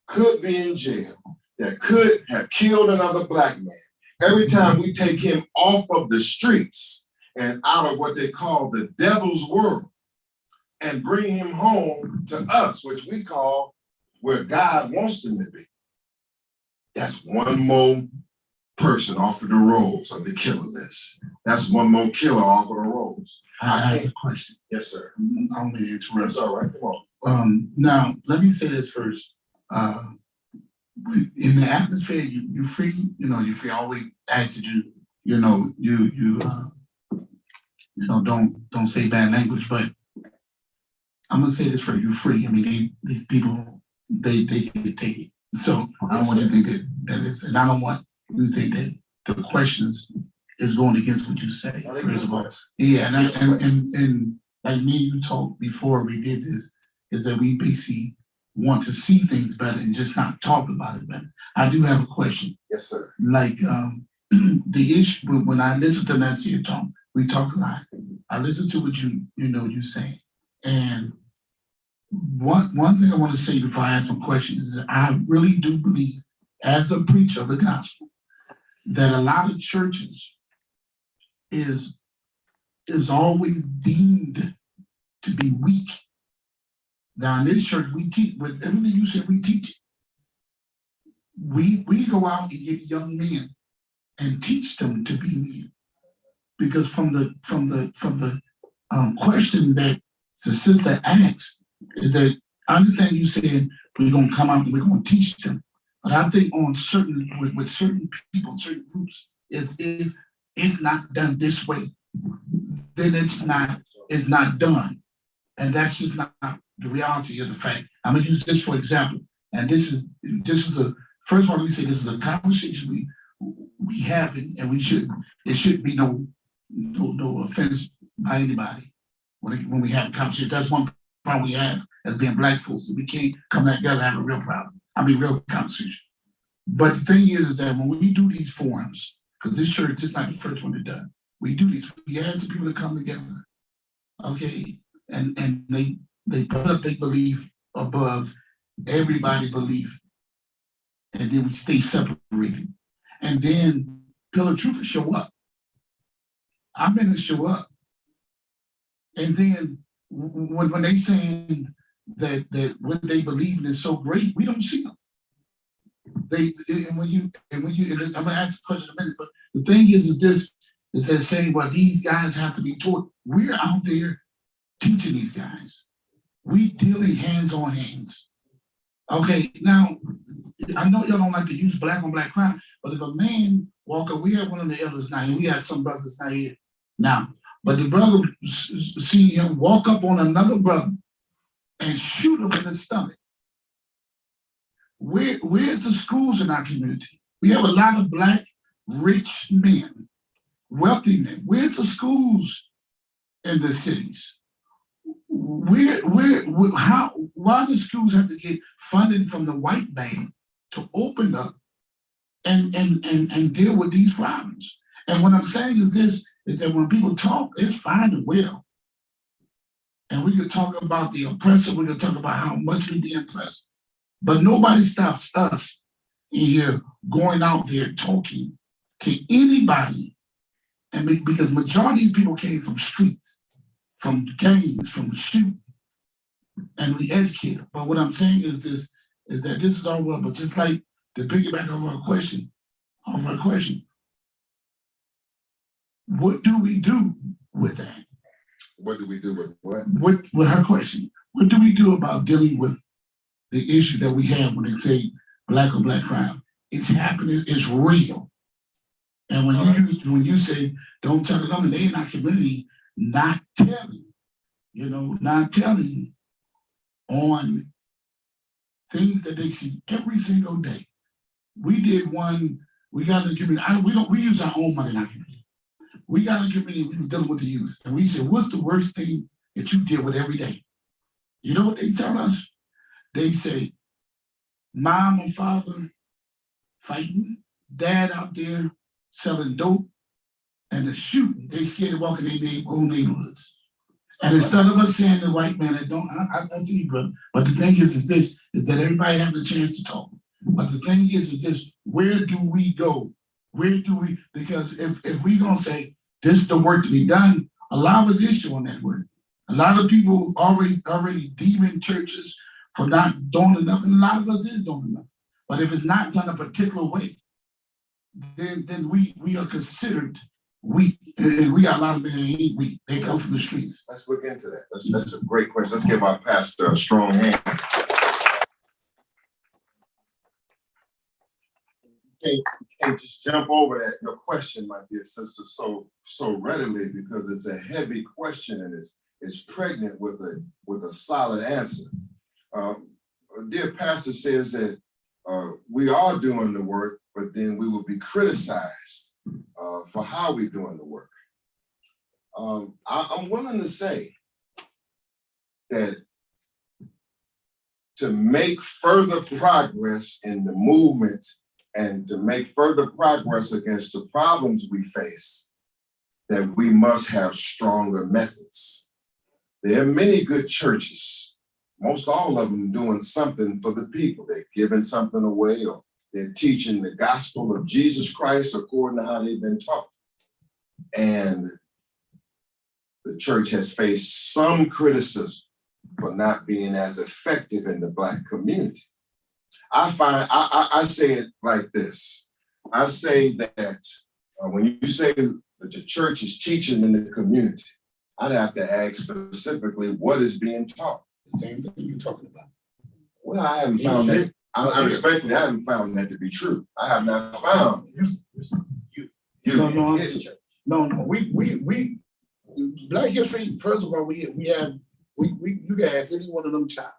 S7: could be in jail, that could have killed another black man, every time we take him off of the streets and out of what they call the devil's world and bring him home to us, which we call where God wants him to be. That's one more person off of the rolls of the killer list. That's one more killer off of the rolls.
S10: I have a question.
S7: Yes, sir.
S10: I don't mean to interrupt.
S7: That's all right. Come on.
S10: Now, let me say this first. In the atmosphere, you free. You free. I always ask that don't say bad language. But I'm gonna say this for you free. I mean, these people they can take it. So I don't want you to think that is, and I don't want you to think that the questions is going against what you say. First of all, yeah, and like me and you talked before we did this, is that we basically want to see things better and just not talk about it better. I do have a question.
S7: Yes, sir.
S10: Like the issue when I listen to Nancy talk, we talk a lot. I listen to what you saying, and one thing I want to say before I ask some questions is that I really do believe, as a preacher of the gospel, that a lot of churches is always deemed to be weak. Now in this church, we teach with everything you said. We teach. We go out and get young men and teach them to be men, because from the question that the sister asked is that I understand you saying we're gonna come out and we're gonna teach them, but I think on with certain people, certain groups, is if it's not done this way, then it's not done. And that's just not the reality of the fact. I'm gonna use this for example. And this is the first one. We say this is a conversation we have, and there shouldn't be no offense by anybody when we have a conversation. That's one problem we have as being black folks. We can't come together and have a real problem. Real conversation. But the thing is that when we do these forums, because this church is not the first one to do, we do these. We ask the people to come together, okay, and they put up their belief above everybody's belief, and then we stay separated, and then Pillar of Truth will show up. Our men show up, and then when they saying that what they believe in is so great, we don't see them. I'm gonna ask a question in a minute, but the thing is this is that saying, well, these guys have to be taught. We're out there teaching these guys. We dealing hands on hands. Okay, now I know y'all don't like to use black on black crime, but if a man walk up, we have one of the elders now, and we have some brothers now here now, but the brother see him walk up on another brother and shoot him in the stomach. Where's the schools in our community? We have a lot of black, rich men, wealthy men. Where's the schools in the cities? why do schools have to get funding from the white man to open up and deal with these problems? And what I'm saying is this, is that when people talk, it's fine and well. And we could talk about the oppressor, we could talk about how much we be oppressed, but nobody stops us in here going out there talking to anybody. And because majority of these people came from streets, from gangs, from shooting, and we educate them. But what I'm saying is this, is that this is all well, but just like to piggyback off our question, what do we do with that?
S7: What do we do with what?
S10: With her question, what do we do about dealing with the issue that we have when they say black on black crime? It's happening, it's real. And when you say don't tell them, and they in our community not telling on things that they see every single day. We did one, we got in the community, we use our own money in our community. We got in the community, we were dealing with the youth, and we said, what's the worst thing that you deal with every day? You know what they tell us? They say, mom and father fighting, dad out there selling dope, and the shooting. They scared to walk in their own neighborhoods. And instead of us saying the white man that don't, I see, brother. But the thing is this, is that everybody having a chance to talk. But the thing is this, where do we go? Where do we, because if we gonna say, this is the work to be done, a lot of us is showing that work. A lot of people already deeming churches for not doing enough, and a lot of us is doing enough. But if it's not done a particular way, then we are considered weak, and we got a lot of men that ain't weak. They come from the streets.
S7: Let's look into that. That's a great question. Let's give our pastor a strong hand. You can't just jump over that your question, my dear sister, so readily, because it's a heavy question and it's pregnant with a solid answer. Dear pastor says that we are doing the work, but then we will be criticized for how we're doing the work. I'm willing to say that to make further progress in the movement and to make further progress against the problems we face, that we must have stronger methods. There are many good churches, most all of them doing something for the people. They're giving something away, or they're teaching the gospel of Jesus Christ according to how they've been taught. And the church has faced some criticism for not being as effective in the Black community. I say it like this. I say that when you say that the church is teaching in the community, I'd have to ask specifically what is being taught.
S10: The same thing you're talking about.
S7: Well, I haven't found that. I respectfully, I haven't found that to be true. I have not found.
S10: No, we Black history. First of all, you can ask any one of them child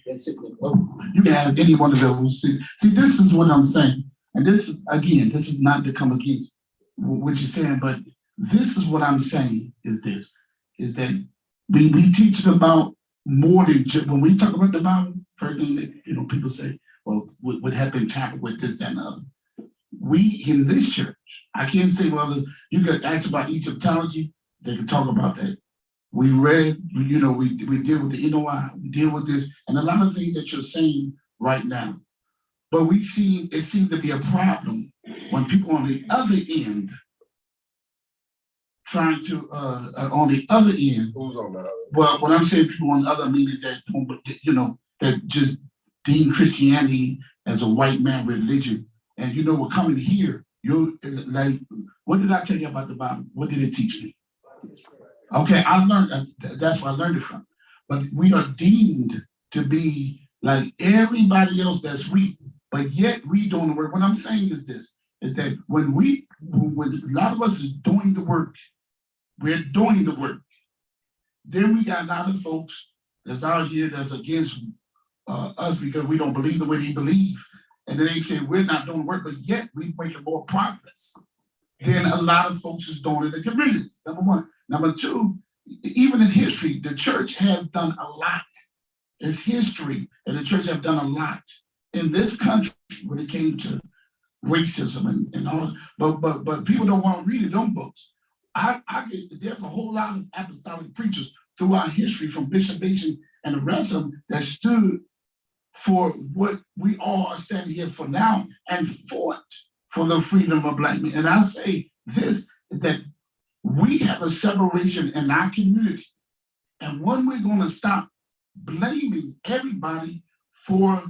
S10: that's sitting there. Well, you can ask any one of those. See, this is what I'm saying, and this is not to come against what you're saying, but this is what I'm saying is that we teach about more than just, when we talk about the Bible. First thing that people say, well, what happened tampered with this, that, and the other. We in this church, I can't say whether you could ask about Egyptology, they could talk about that. We read, we deal with the NOI, we deal with this, and a lot of things that you're saying right now. But it seemed to be a problem when people on the other end trying to on the other end.
S7: Who's on the other?
S10: Well, when I'm saying people on the other, meaning that that just deem Christianity as a white man religion. And we're coming here. You like, what did I tell you about the Bible? What did it teach me? Okay, I learned that's where I learned it from. But we are deemed to be like everybody else that's weak, but yet we doing the work. What I'm saying is this: is that when a lot of us is doing the work, we're doing the work. Then we got a lot of folks that's out here that's against us because we don't believe the way they believe. And then they say we're not doing work, but yet we're making more progress than a lot of folks is doing in the community. Number one. Number two, even in history, the church has done a lot. It's history, and the church have done a lot in this country when it came to racism and all. But people don't want to read them books. There's a whole lot of apostolic preachers throughout history, from Bishop Mason and the rest of them, that stood for what we all are standing here for now and fought for the freedom of Black men. And I say this is that we have a separation in our community. And when we're going to stop blaming everybody for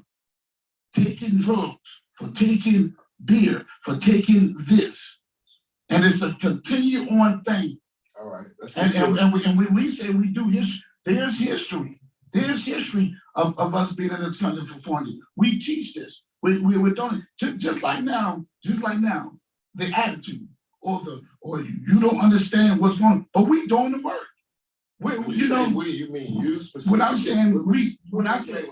S10: taking drugs, for taking beer, for taking this, and it's a continue on thing.
S7: All right.
S10: And when we say we do history, there's history. There's history of us being in this country for 40 years. We teach this. We're doing it just like now, the attitude or you don't understand what's going on, but we doing the work.
S7: You mean you specifically?
S10: When I'm saying when I say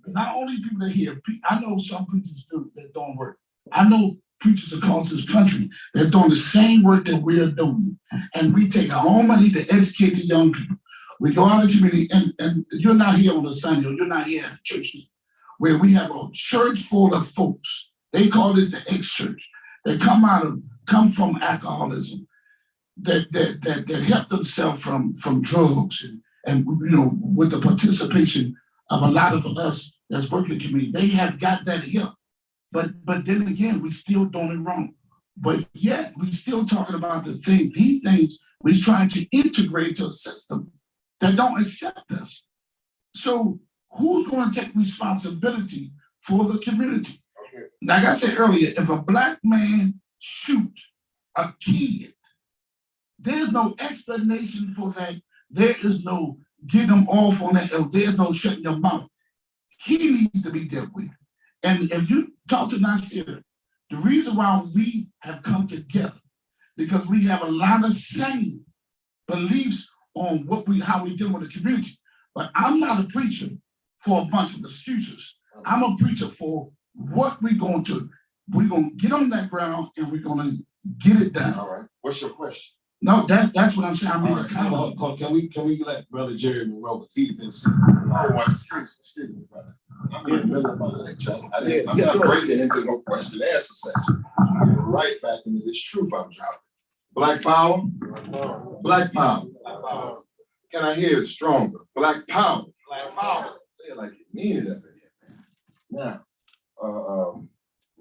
S10: not only people that hear, I know some preachers that don't work. I know preachers across this country that's doing the same work that we're doing. And we take our own money to educate the young people. We go out in the community, and you're not here on a Sunday, or you're not here at a church where we have a church full of folks. They call this the ex-church. That come from alcoholism, that help themselves from drugs and with the participation of a lot of us that's working in the community. They have got that help. But then again, we still doing it wrong. But yet we still talking about these things we're trying to integrate to a system that don't accept us. So who's going to take responsibility for the community? Okay. Like I said earlier, if a Black man shoot a kid, there's no explanation for that. There is no getting them off on that. There's no shutting your mouth. He needs to be dealt with. And if you talk to Nasir, the reason why we have come together, because we have a lot of same beliefs on how we deal with the community. But I'm not a preacher for a bunch of excuses. I'm a preacher for what we're going to get on that ground and we're going to get it done.
S7: All right. What's your question?
S10: No, that's what I'm saying.
S6: Can we let Brother Jerry Monroe, he's been
S7: excuse me, brother. I'm in the middle of my lecture. I'm not breaking into no question and answer session. I'm getting right back into this truth I'm dropping. Black power. Black power. Black power. Can I hear it stronger? Black power. Black power. Say it like you mean it up in here, man. Now,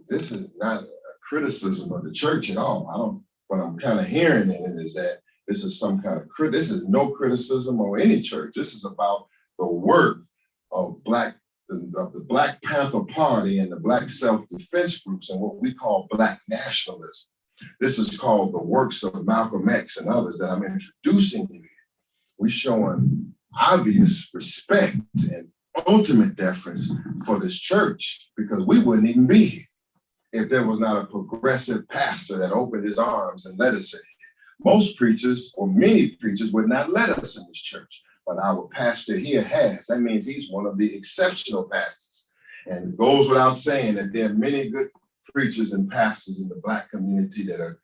S7: this is not a criticism of the church at all. What I'm kind of hearing in it is that this is some kind of this is no criticism of any church. This is about the work of the Black Panther Party and the Black self-defense groups and what we call Black nationalism. This is called the works of Malcolm X and others that I'm introducing you here. We're showing obvious respect and ultimate deference for this church because we wouldn't even be here if there was not a progressive pastor that opened his arms and let us in. Most preachers, or many preachers, would not let us in this church, but our pastor here has. That means he's one of the exceptional pastors. And it goes without saying that there are many good preachers and pastors in the Black community that are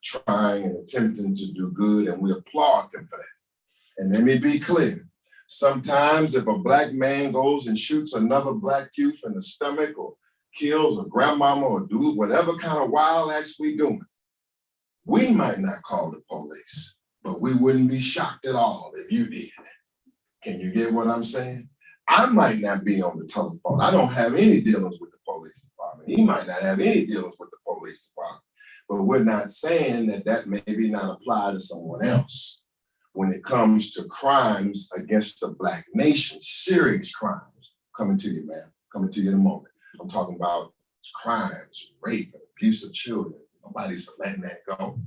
S7: trying and attempting to do good, and we applaud them for that. And let me be clear. Sometimes if a Black man goes and shoots another Black youth in the stomach or kills a grandmama or dude, whatever kind of wild acts we doing, we might not call the police, but we wouldn't be shocked at all if you did. Can you get what I'm saying? I might not be on the telephone. I don't have any dealings with the police department. He might not have any dealings with the police department, but we're not saying that maybe not apply to someone else. When it comes to crimes against the Black nation, serious crimes, coming to you, man, coming to you in a moment. I'm talking about crimes, rape, and abuse of children. Nobody's for letting that go.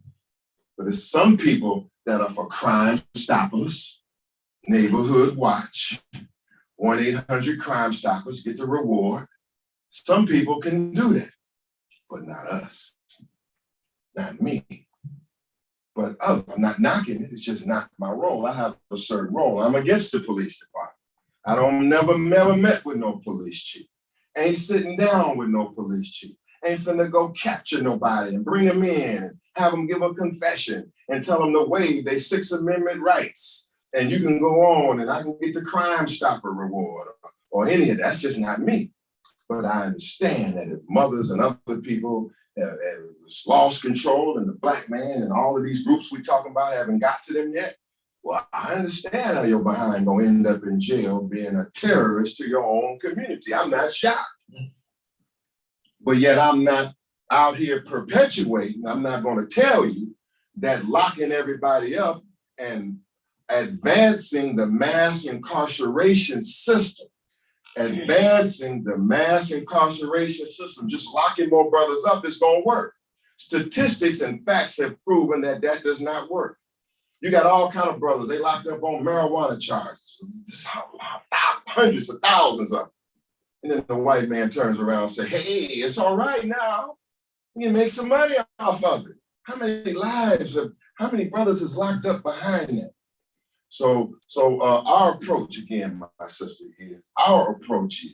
S7: But there's some people that are for Crime Stoppers, Neighborhood Watch, 1-800 Stoppers, get the reward. Some people can do that, but not us, not me. But I'm not knocking it, it's just not my role. I have a certain role. I'm against the police department. I don't never met with no police chief. Ain't sitting down with no police chief. Ain't finna go capture nobody and bring them in have them give a confession and tell them to waive their Sixth Amendment rights. And you can go on and I can get the Crime Stopper reward or any of that. That's just not me. But I understand that if mothers and other people have lost control and the black man and all of these groups we talking about haven't got to them yet, well, I understand how you're behind gonna end up in jail being a terrorist to your own community. I'm not shocked. But yet I'm not out here perpetuating, I'm not gonna tell you that locking everybody up and advancing the mass incarceration system, just locking more brothers up is gonna work. Statistics and facts have proven that that does not work. You got all kind of brothers, they locked up on marijuana charges, hundreds of thousands of them. And then the white man turns around and says, hey, it's all right now. You can make some money off of it. How many brothers is locked up behind that? So our approach, again, my sister, our approach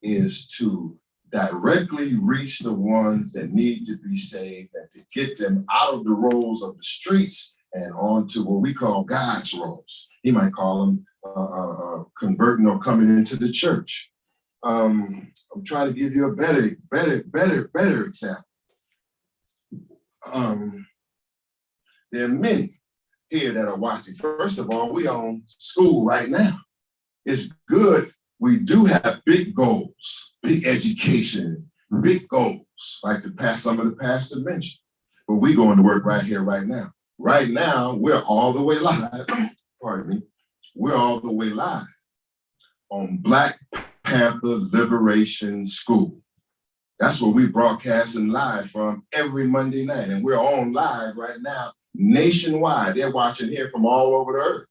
S7: is to directly reach the ones that need to be saved and to get them out of the roles of the streets and onto what we call God's roles. He might call them converting or coming into the church. I'm trying to give you a better example. There are many here that are watching. First of all, we own school right now. It's good. We do have big goals, big education, big goals, like some of the pastors mentioned. But we're going to work right here, right now. Right now, we're all the way live. Pardon me. We're all the way live on Black Panther Liberation School. That's where we broadcasting live from every Monday night. And we're on live right now nationwide. They're watching here from all over the earth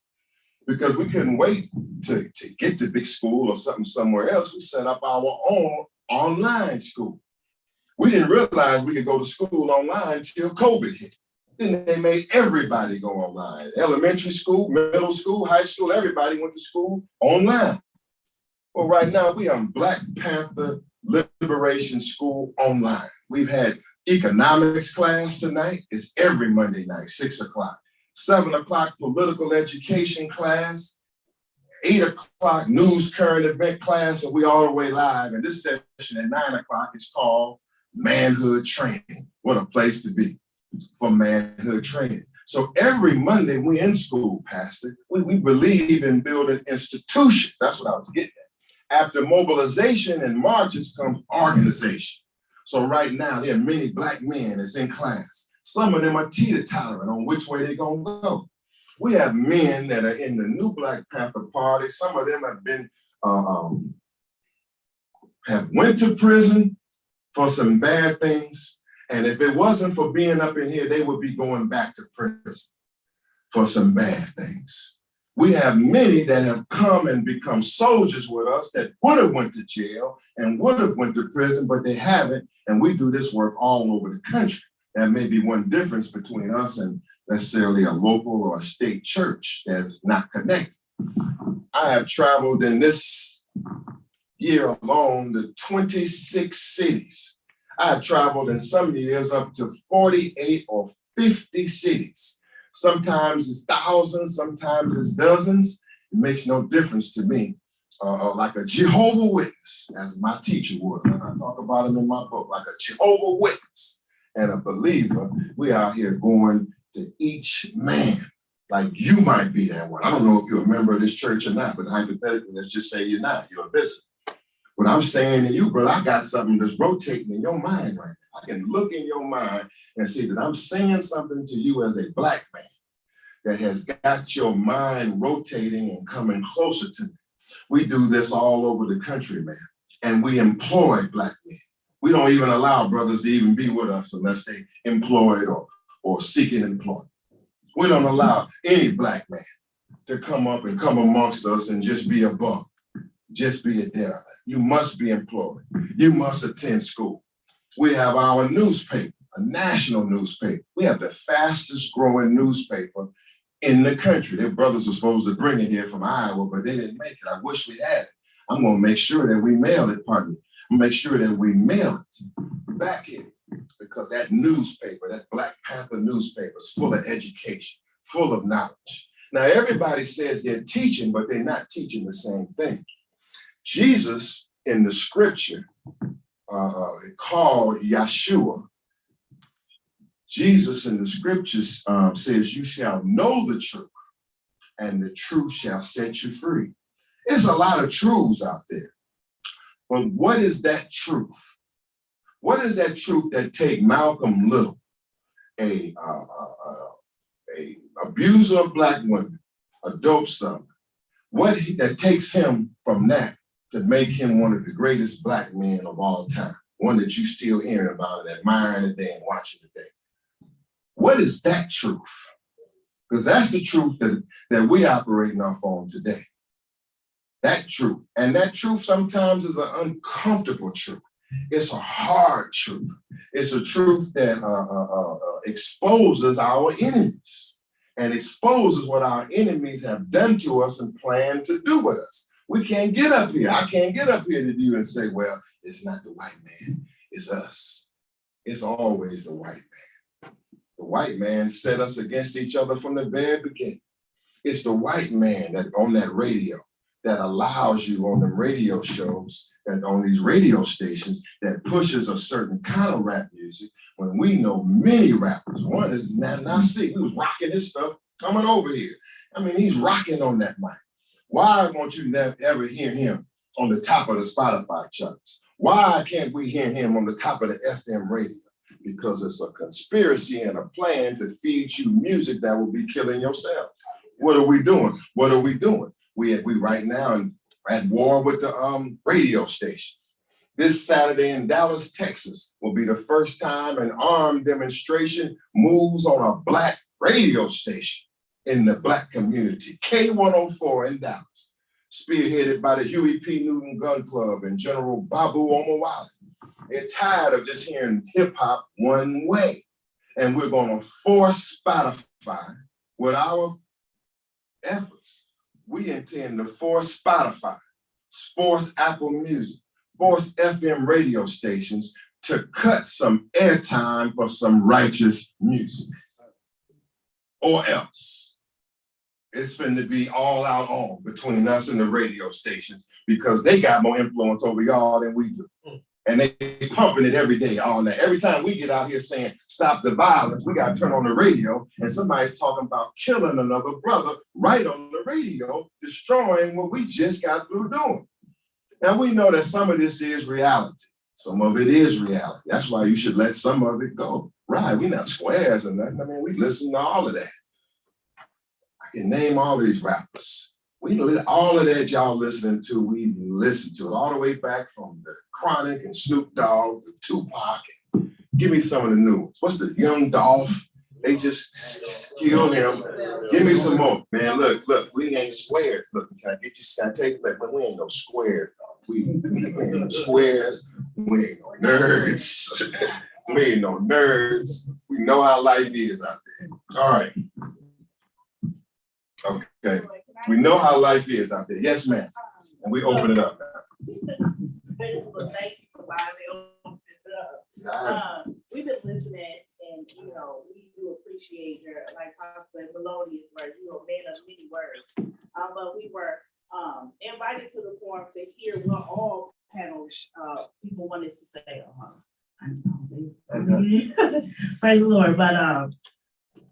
S7: because we couldn't wait to get to big school or something somewhere else. We set up our own online school. We didn't realize we could go to school online until COVID hit. Then they made everybody go online. Elementary school, middle school, high school, everybody went to school online. Well, right now we on Black Panther Liberation School online. We've had economics class tonight. It's every Monday night, 6 o'clock. 7 o'clock, political education class. 8 o'clock, news current event class, and we all the way live. And this session at 9 o'clock is called Manhood Training. What a place to be for manhood training. So every Monday we in school, Pastor. We believe in building institutions. That's what I was getting at. After mobilization and marches comes organization. So right now there are many Black men that's in class. Some of them are teeter-tottering on which way they're gonna go. We have men that are in the new Black Panther Party. Some of them have been have went to prison for some bad things. And if it wasn't for being up in here, they would be going back to prison for some bad things. We have many that have come and become soldiers with us that would have went to jail and would have went to prison, but they haven't. And we do this work all over the country. That may be one difference between us and necessarily a local or a state church that's not connected. I have traveled in this year alone to 26 cities. I have traveled in some years up to 48 or 50 cities. Sometimes it's thousands, sometimes it's dozens. It makes no difference to me. Like a Jehovah's Witness, as my teacher was. And I talk about him in my book, like a Jehovah's Witness and a believer. We out here going to each man, like you might be that one. I don't know if you're a member of this church or not, but hypothetically, let's just say you're not, you're a visitor. What I'm saying to you, brother, I got something that's rotating in your mind right now. I can look in your mind and see that I'm saying something to you as a Black man that has got your mind rotating and coming closer to me. We do this all over the country, man, and we employ Black men. We don't even allow brothers to even be with us unless they employed or seeking employment. We don't allow any Black man to come up and come amongst us and just be a bum. Just be a derelict. You must be employed. You must attend school. We have our newspaper, a national newspaper. We have the fastest growing newspaper in the country. Their brothers were supposed to bring it here from Iowa, but they didn't make it. I wish we had it. I'm gonna make sure that we mail it, pardon me. Make sure that we mail it back here. because that newspaper, that Black Panther newspaper is full of education, full of knowledge. Now, everybody says they're teaching, but they're not teaching the same thing. Jesus in the scripture called Yeshua. Jesus in the scriptures says, you shall know the truth, and the truth shall set you free. There's a lot of truths out there. But what is that truth? What is that truth that take Malcolm Little, a abuser of Black women, a dope seller, that takes him from that to make him one of the greatest Black men of all time, one that you still hearing about and admiring today and watching today? What is that truth? Because that's the truth that we operating off on today. That truth. And that truth sometimes is an uncomfortable truth. It's a hard truth. It's a truth that exposes our enemies and exposes what our enemies have done to us and plan to do with us. We can't get up here. I can't get up here to you and say, well, it's not the white man, it's us. It's always the white man. The white man set us against each other from the very beginning. It's the white man that on that radio that allows you on the radio shows and on these radio stations that pushes a certain kind of rap music when we know many rappers. One is Nasi, who was rocking his stuff coming over here. I mean, he's rocking on that mic. Why won't you never ever hear him on the top of the Spotify charts? Why can't we hear him on the top of the FM radio? Because it's a conspiracy and a plan to feed you music that will be killing yourself. What are we doing? What are we doing? We right now at war with the radio stations. This Saturday in Dallas, Texas will be the first time an armed demonstration moves on a Black radio station in the Black community, K104 in Dallas, spearheaded by the Huey P. Newton Gun Club and General Babu Omawale. They're tired of just hearing hip hop one way. And we're gonna force Spotify with our efforts. We intend to force Spotify, force Apple Music, force FM radio stations to cut some airtime for some righteous music. Or else it's finna be all out on between us and the radio stations because they got more influence over y'all than we do. And they pumping it every day, all that. Every time we get out here saying, stop the violence, we got to turn on the radio and somebody's talking about killing another brother right on the radio, destroying what we just got through doing. Now we know that some of this is reality. Some of it is reality. That's why you should let some of it go. Right, we're not squares or nothing. I mean, we listen to all of that. I can name all these rappers. All of that y'all listening to, we listen to it all the way back from the Chronic and Snoop Dogg to Tupac. Give me some of the new ones. What's the Young Dolph? They just killed him. Give me some more. Man, look, we ain't squares. Look, can I get you, can I take it back? But we ain't no squares. We ain't no squares. We ain't no nerds. We ain't no nerds. We know how life is out there. All right. Okay. We know how life is out there. Yes, ma'am. And we open it up now.
S11: Thank you for finally opening it up. We've been listening, and we do appreciate your, like Pastor Melodious words, man of many words. But we were invited to the forum to hear what all panel people wanted to say. I know. Praise the Lord. But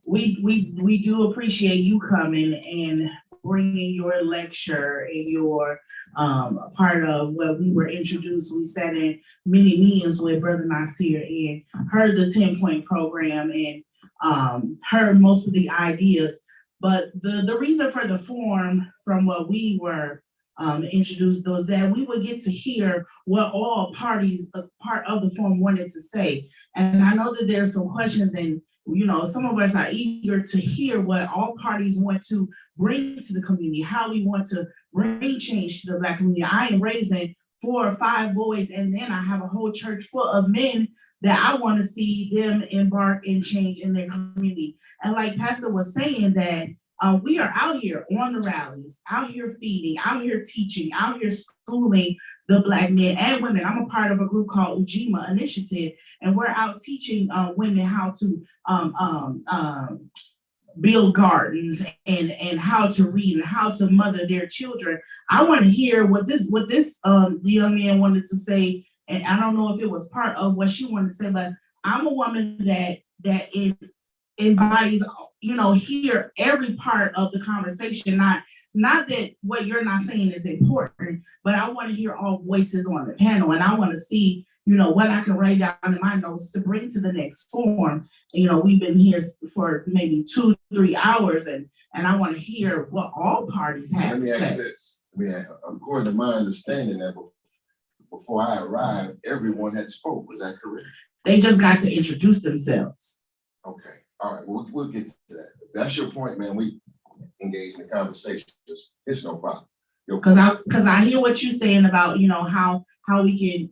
S11: we do appreciate you coming and bringing your lecture and your part of what we were introduced. We sat in many meetings with Brother Nasir and heard the 10-point program and heard most of the ideas. But the reason for the forum, from what we were introduced, was that we would get to hear what all parties, part of the forum, wanted to say. And I know that there's some questions, and some of us are eager to hear what all parties want to bring to the community, how we want to bring change to the Black community. I am raising 4 or 5 boys, and then I have a whole church full of men that I want to see them embark and change in their community. And like Pastor was saying, that
S12: We are out here on the rallies, out here feeding, out here teaching, out here schooling the Black men and women. I'm a part of a group called Ujima Initiative, and we're out teaching women how to build gardens and how to read and how to mother their children. I want to hear what this the young man wanted to say, and I don't know if it was part of what she wanted to say, but I'm a woman that embodies, hear every part of the conversation. Not that what you're not saying is important, but I want to hear all voices on the panel, and I want to see, what I can write down in my notes to bring to the next forum. We've been here for maybe 2-3 hours, and I want to hear what all parties have to say. Let me ask this.
S7: According to my understanding, that before I arrived, everyone had spoke. Was that correct?
S12: They just got to introduce themselves.
S7: Okay. All right. We'll get to that. If that's your point, man. We engage in the conversation. It's no problem.
S12: Because I hear what you're saying about how we can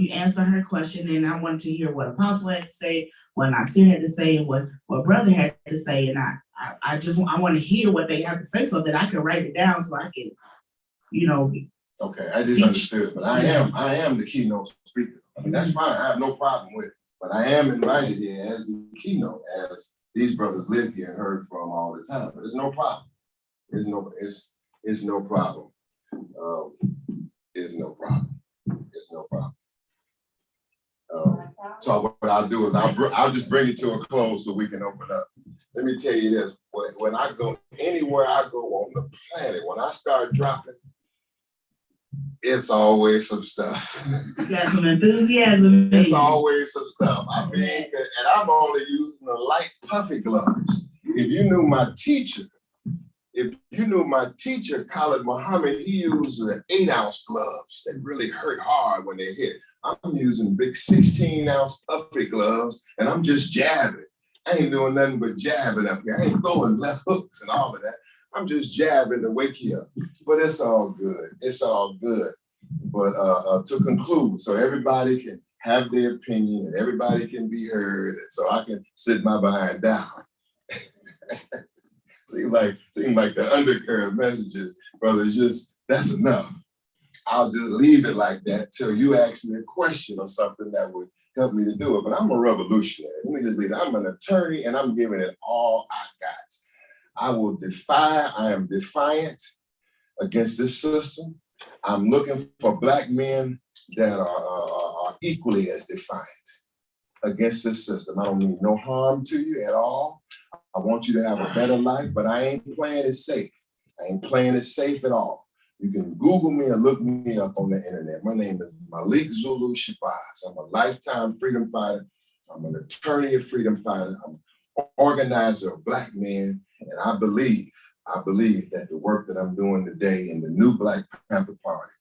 S12: you answer her question, and I wanted to hear what Apostle had to say, what Nasir had to say, and what Brother had to say, and I want to hear what they have to say so that I can write it down so I can,
S7: Okay, I just understood, but I am the keynote speaker. I mean, that's fine. I have no problem with it, but I am invited here as the keynote, as these brothers live here and heard from all the time. But there's no problem. It's no problem. It's no problem. It's no problem. So what I'll do is I'll just bring it to a close so we can open up. Let me tell you this: when I go anywhere I go on the planet, when I start dropping, it's always some stuff.
S12: Got some enthusiasm.
S7: It's always some stuff. I mean, and I'm only using the light puffy gloves. If you knew my teacher, Khalid Muhammad, he used the 8-ounce gloves that really hurt hard when they hit. I'm using big 16-ounce puffy gloves, and I'm just jabbing. I ain't doing nothing but jabbing up here. I ain't throwing left hooks and all of that. I'm just jabbing to wake you up. But it's all good. It's all good. But to conclude, so everybody can have their opinion and everybody can be heard, and so I can sit my behind down. Seems like the undercurrent messages, brother, that's enough. I'll just leave it like that till you ask me a question or something that would help me to do it. But I'm a revolutionary. Let me just leave it. I'm an attorney and I'm giving it all I got. I am defiant against this system. I'm looking for Black men that are equally as defiant against this system. I don't mean no harm to you at all. I want you to have a better life, but I ain't playing it safe. I ain't playing it safe at all. You can Google me or look me up on the internet. My name is Malik Zulu Shabazz. I'm a lifetime freedom fighter. I'm an attorney of freedom fighter. I'm an organizer of Black men. And I believe that the work that I'm doing today in the new Black Panther Party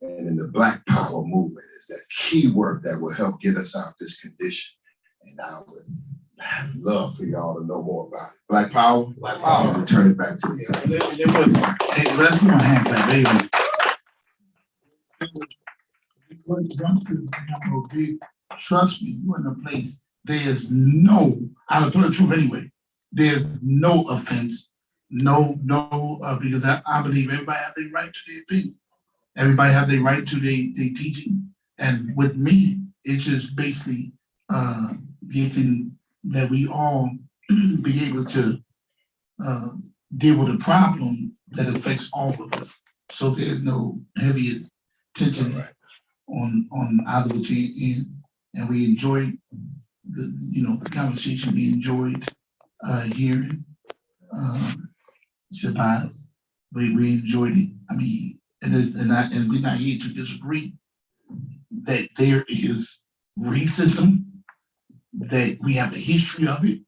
S7: and in the Black Power movement is that key work that will help get us out this condition. And I would love for y'all to know more about it. Black Power, I'll return it back to you.
S10: Hey, let's not have that, baby. Trust me, you're in a place, there's no, I'll tell the truth anyway, there's no offense, because I believe everybody has their right to their opinion. Everybody has their right to their teaching. And with me, it's just basically getting that we all be able to deal with a problem that affects all of us. So there's no heavy tension on either which end. And we enjoyed the conversation. We enjoyed hearing Shabazz. We enjoyed it. I mean, and we're not here to disagree that there is racism, that we have a history of it,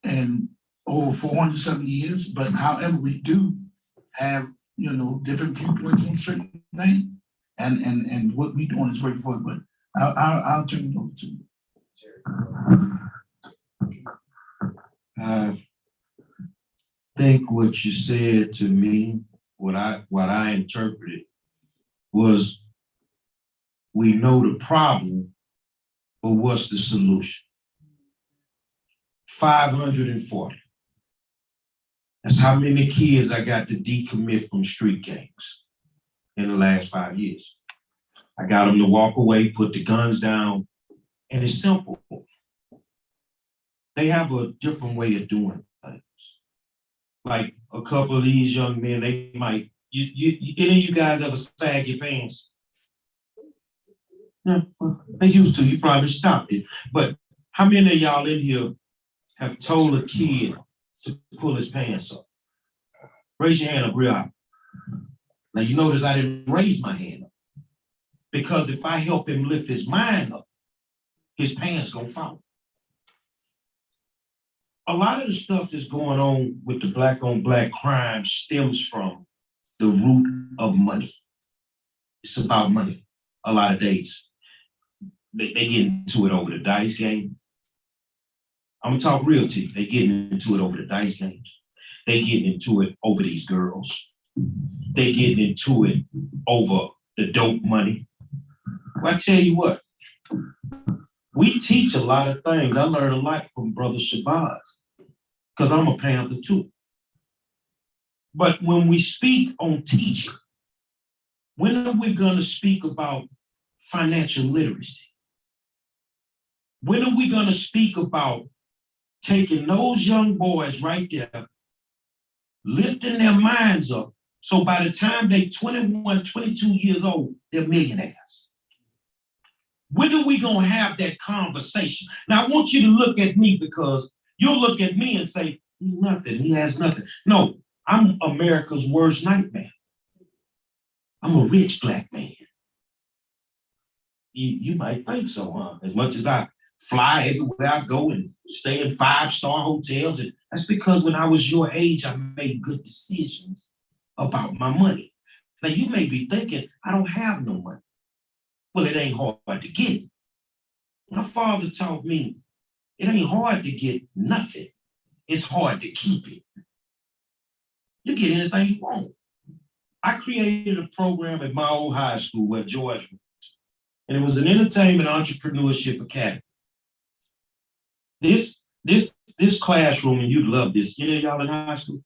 S10: and over 470 years. But however, we do have different viewpoints on certain things, and what we doing is working for us. But I'll turn it over to you.
S13: I think what you said to me, what I interpreted was, we know the problem, but what's the solution? 540. That's how many kids I got to decommit from street gangs in the last 5 years. I got them to walk away, put the guns down, and it's simple. They have a different way of doing things. Like a couple of these young men, they might, any of you guys ever sag your pants? Yeah, well, they used to, you probably stopped it. But how many of y'all in here have told a kid to pull his pants up? Raise your hand up real high. Now you notice I didn't raise my hand up. Because if I help him lift his mind up, his pants gonna fall. A lot of the stuff that's going on with the black on black crime stems from the root of money. It's about money a lot of days. They get into it over the dice game. I'm gonna talk real to you. They getting into it over the dice games. They getting into it over these girls. They getting into it over the dope money. Well, I tell you what, we teach a lot of things. I learned a lot from Brother Shabazz, because I'm a Panther too. But when we speak on teaching, when are we gonna speak about financial literacy? When are we gonna speak about taking those young boys right there, lifting their minds up, so by the time they 21, 22 years old, they're millionaires? When are we gonna have that conversation? Now I want you to look at me, because you'll look at me and say, nothing, he has nothing. No, I'm America's worst nightmare. I'm a rich black man. You might think so, huh? As much as I fly everywhere I go and stay in 5-star hotels, and that's because when I was your age, I made good decisions about my money. Now you may be thinking, I don't have no money. Well, it ain't hard to get it. My father taught me, it ain't hard to get nothing. It's hard to keep it. You get anything you want. I created a program at my old high school where George was, and it was an entertainment entrepreneurship academy. This classroom, and you'd love this. You know y'all in high school?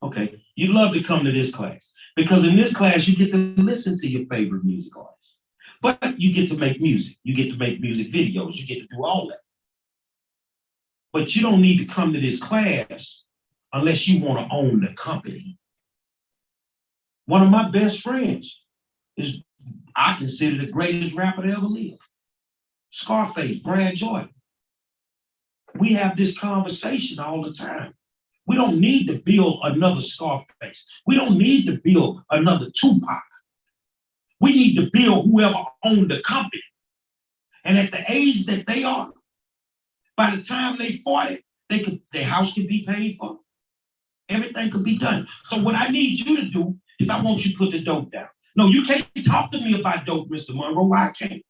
S13: Okay, you'd love to come to this class, because in this class, you get to listen to your favorite music artists, but you get to make music. You get to make music videos. You get to do all that. But you don't need to come to this class unless you want to own the company. One of my best friends is, I consider the greatest rapper to ever live. Scarface, Brad Jordan. We have this conversation all the time. We don't need to build another Scarface. We don't need to build another Tupac. We need to build whoever owned the company. And at the age that they are, by the time they 40, their house could be paid for. Everything could be done. So what I need you to do is, I want you to put the dope down. No, you can't talk to me about dope, Mr. Monroe. Why I can't?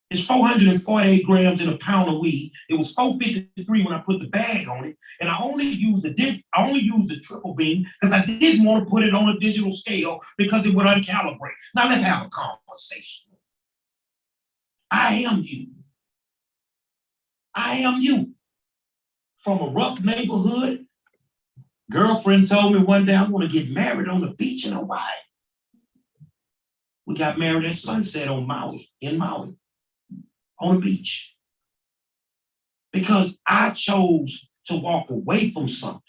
S13: It's 448 grams in a pound of weed. It was 453 when I put the bag on it, and I only used the triple beam because I didn't want to put it on a digital scale because it would uncalibrate. Now let's have a conversation. I am you. I am you. From a rough neighborhood. Girlfriend told me one day, I want to get married on the beach in Hawaii. We got married at sunset on Maui, in Maui, on the beach. Because I chose to walk away from something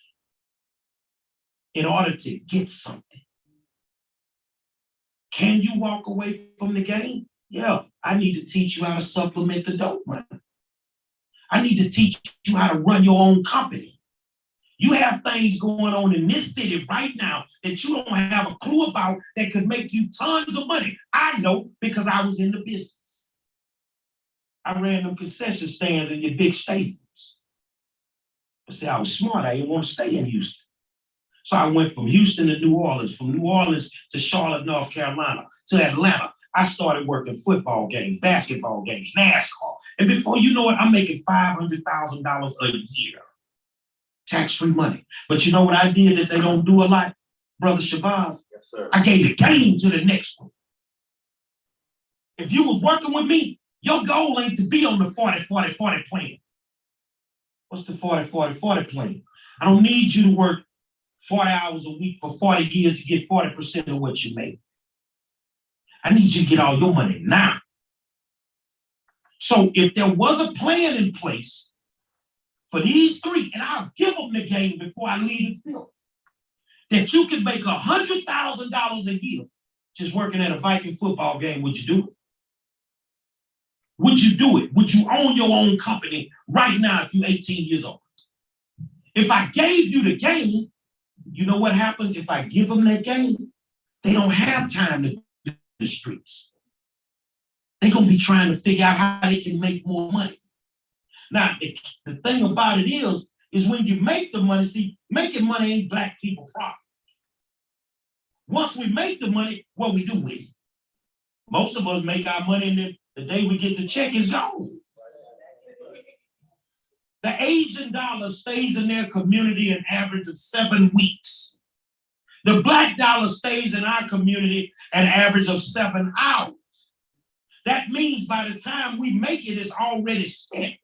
S13: in order to get something. Can you walk away from the game? Yeah, I need to teach you how to supplement the dope money. I need to teach you how to run your own company. You have things going on in this city right now that you don't have a clue about that could make you tons of money. I know, because I was in the business. I ran them concession stands in your big stadiums. But see, I was smart. I didn't want to stay in Houston. So I went from Houston to New Orleans, from New Orleans to Charlotte, North Carolina, to Atlanta. I started working football games, basketball games, NASCAR. And before you know it, I'm making $500,000 a year. Tax-free money. But you know what I did that they don't do a lot, Brother Shabazz? Yes, sir. I gave the game to the next one. If you was working with me, your goal ain't to be on the 40-40-40 plan. What's the 40-40-40 plan? I don't need you to work 40 hours a week for 40 years to get 40% of what you make. I need you to get all your money now. So if there was a plan in place for these three, and I'll give them the game before I leave the field, that you can make $100,000 a year just working at a Viking football game, would you do it? Would you do it? Would you own your own company right now if you're 18 years old? If I gave you the game, you know what happens if I give them that game? They don't have time to do the streets. They're going to be trying to figure out how they can make more money. Now, the thing about it is when you make the money, see, making money ain't black people's problem. Once we make the money, what we do with it? Most of us make our money and then the day we get the check is gone. The Asian dollar stays in their community an average of 7 weeks. The black dollar stays in our community an average of 7 hours. That means by the time we make it, it's already spent.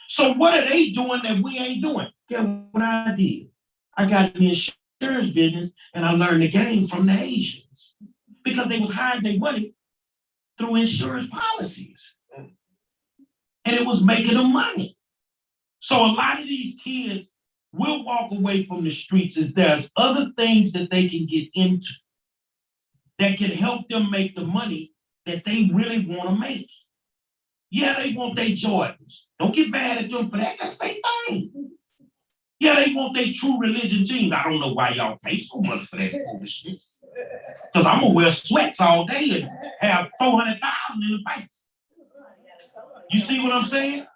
S13: So what are they doing that we ain't doing? Guess what I did? I got in the insurance business and I learned the game from the Asians because they was hiding their money through insurance policies. And it was making them money. So a lot of these kids will walk away from the streets if there's other things that they can get into that can help them make the money that they really want to make. Yeah, they want their Jordans. Don't get mad at them for that. That's their thing. Yeah, they want their True Religion jeans. I don't know why y'all pay so much for that foolishness. Because I'm going to wear sweats all day and have $400,000 in the bank. You see what I'm saying?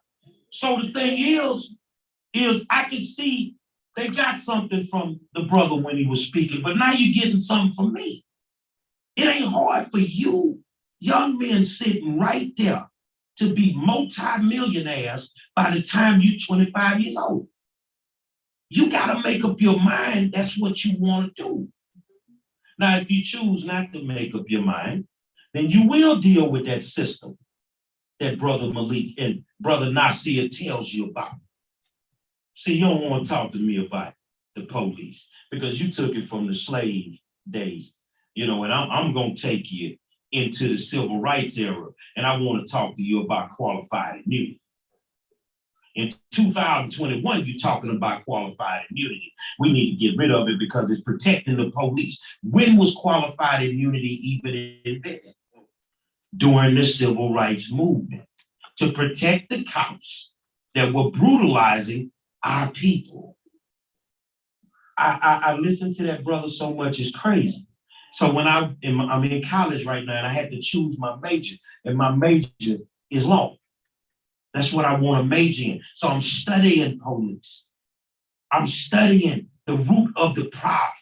S13: So the thing is I can see they got something from the brother when he was speaking, but now you're getting something from me. It ain't hard for you, young men sitting right there, to be multi-millionaires by the time you're 25 years old. You got to make up your mind that's what you want to do. Now, if you choose not to make up your mind, then you will deal with that system that Brother Malik and Brother Nasir tells you about. See, you don't want to talk to me about the police because you took it from the slave days, and I'm going to take you into the civil rights era, and I want to talk to you about qualified immunity. In 2021, you're talking about qualified immunity. We need to get rid of it because it's protecting the police. When was qualified immunity even invented? During the civil rights movement, to protect the cops that were brutalizing our people. I listened to that brother so much, it's crazy. So when I'm in college right now and I had to choose my major, and my major is law. That's what I want to major in. So I'm studying police. I'm studying the root of the problem.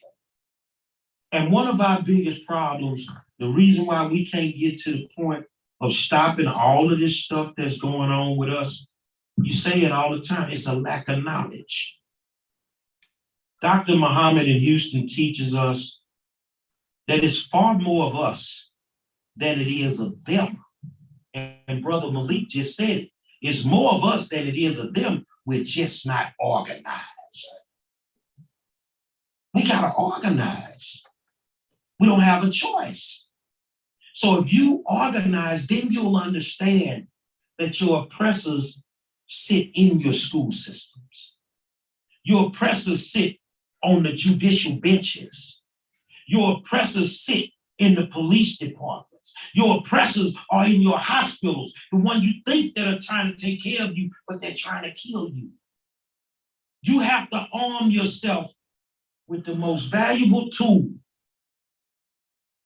S13: And one of our biggest problems, the reason why we can't get to the point of stopping all of this stuff that's going on with us, you say it all the time, it's a lack of knowledge. Dr. Muhammad in Houston teaches us that it's far more of us than it is of them. And Brother Malik just said it. It's more of us than it is of them. We're just not organized. We got to organize. We don't have a choice. So if you organize, then you'll understand that your oppressors sit in your school systems. Your oppressors sit on the judicial benches. Your oppressors sit in the police departments. Your oppressors are in your hospitals, the one you think that are trying to take care of you, but they're trying to kill you. You have to arm yourself with the most valuable tool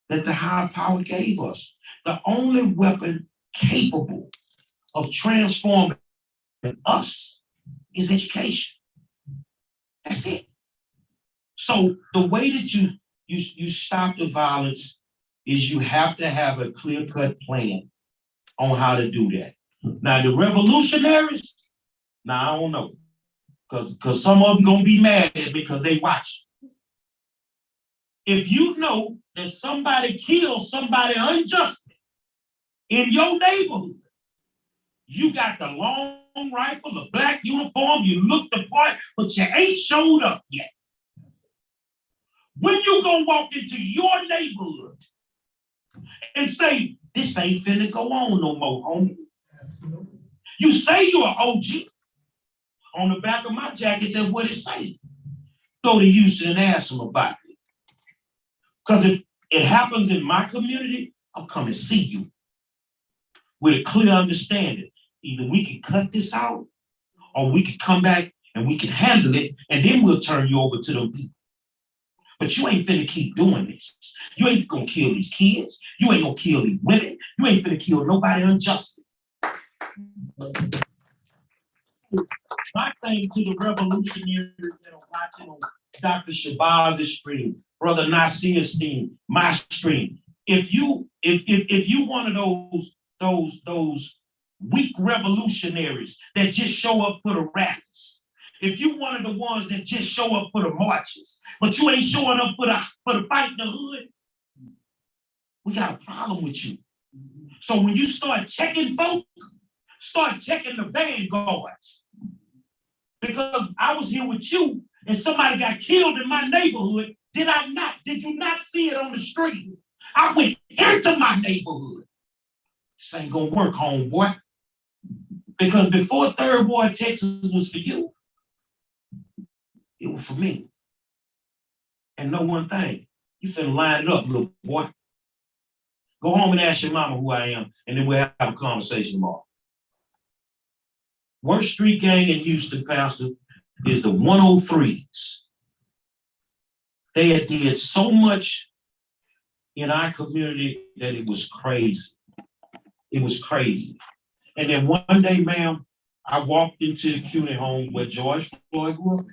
S13: that the higher power gave us. The only weapon capable of transforming us is education. That's it. So the way that you stop the violence is you have to have a clear-cut plan on how to do that. Now, the revolutionaries, I don't know, because some of them gonna be mad because they watch. If you know that somebody killed somebody unjustly in your neighborhood, you got the long rifle, the black uniform, you look the part, but you ain't showed up yet. When you gonna walk into your neighborhood and say, this ain't finna go on no more, homie? You say you're an OG. On the back of my jacket, that's what it say. Go to Houston and ask them about it. Because if it happens in my community, I'll come and see you with a clear understanding. Either we can cut this out or we can come back and we can handle it, and then we'll turn you over to them people. But you ain't finna keep doing this. You ain't gonna kill these kids. You ain't gonna kill these women. You ain't finna kill nobody unjustly. My thing to the revolutionaries that are watching on Dr. Shabazz' stream, Brother Nasir's stream, my stream. If you one of those weak revolutionaries that just show up for the rallies, if you one of the ones that just show up for the marches, but you ain't showing up for the fight in the hood, we got a problem with you. So when you start checking folk, start checking the vanguards. Because I was here with you and somebody got killed in my neighborhood. Did I not? Did you not see it on the street? I went into my neighborhood. This ain't gonna work, homeboy. Because before Third Ward, Texas was for you, it was for me. And know one thing, you finna line it up, little boy. Go home and ask your mama who I am, and then we'll have a conversation tomorrow. Worst street gang in Houston, Pastor, is the 103s. They had did so much in our community that it was crazy. It was crazy. And then one day, ma'am, I walked into the CUNY home where George Floyd grew up.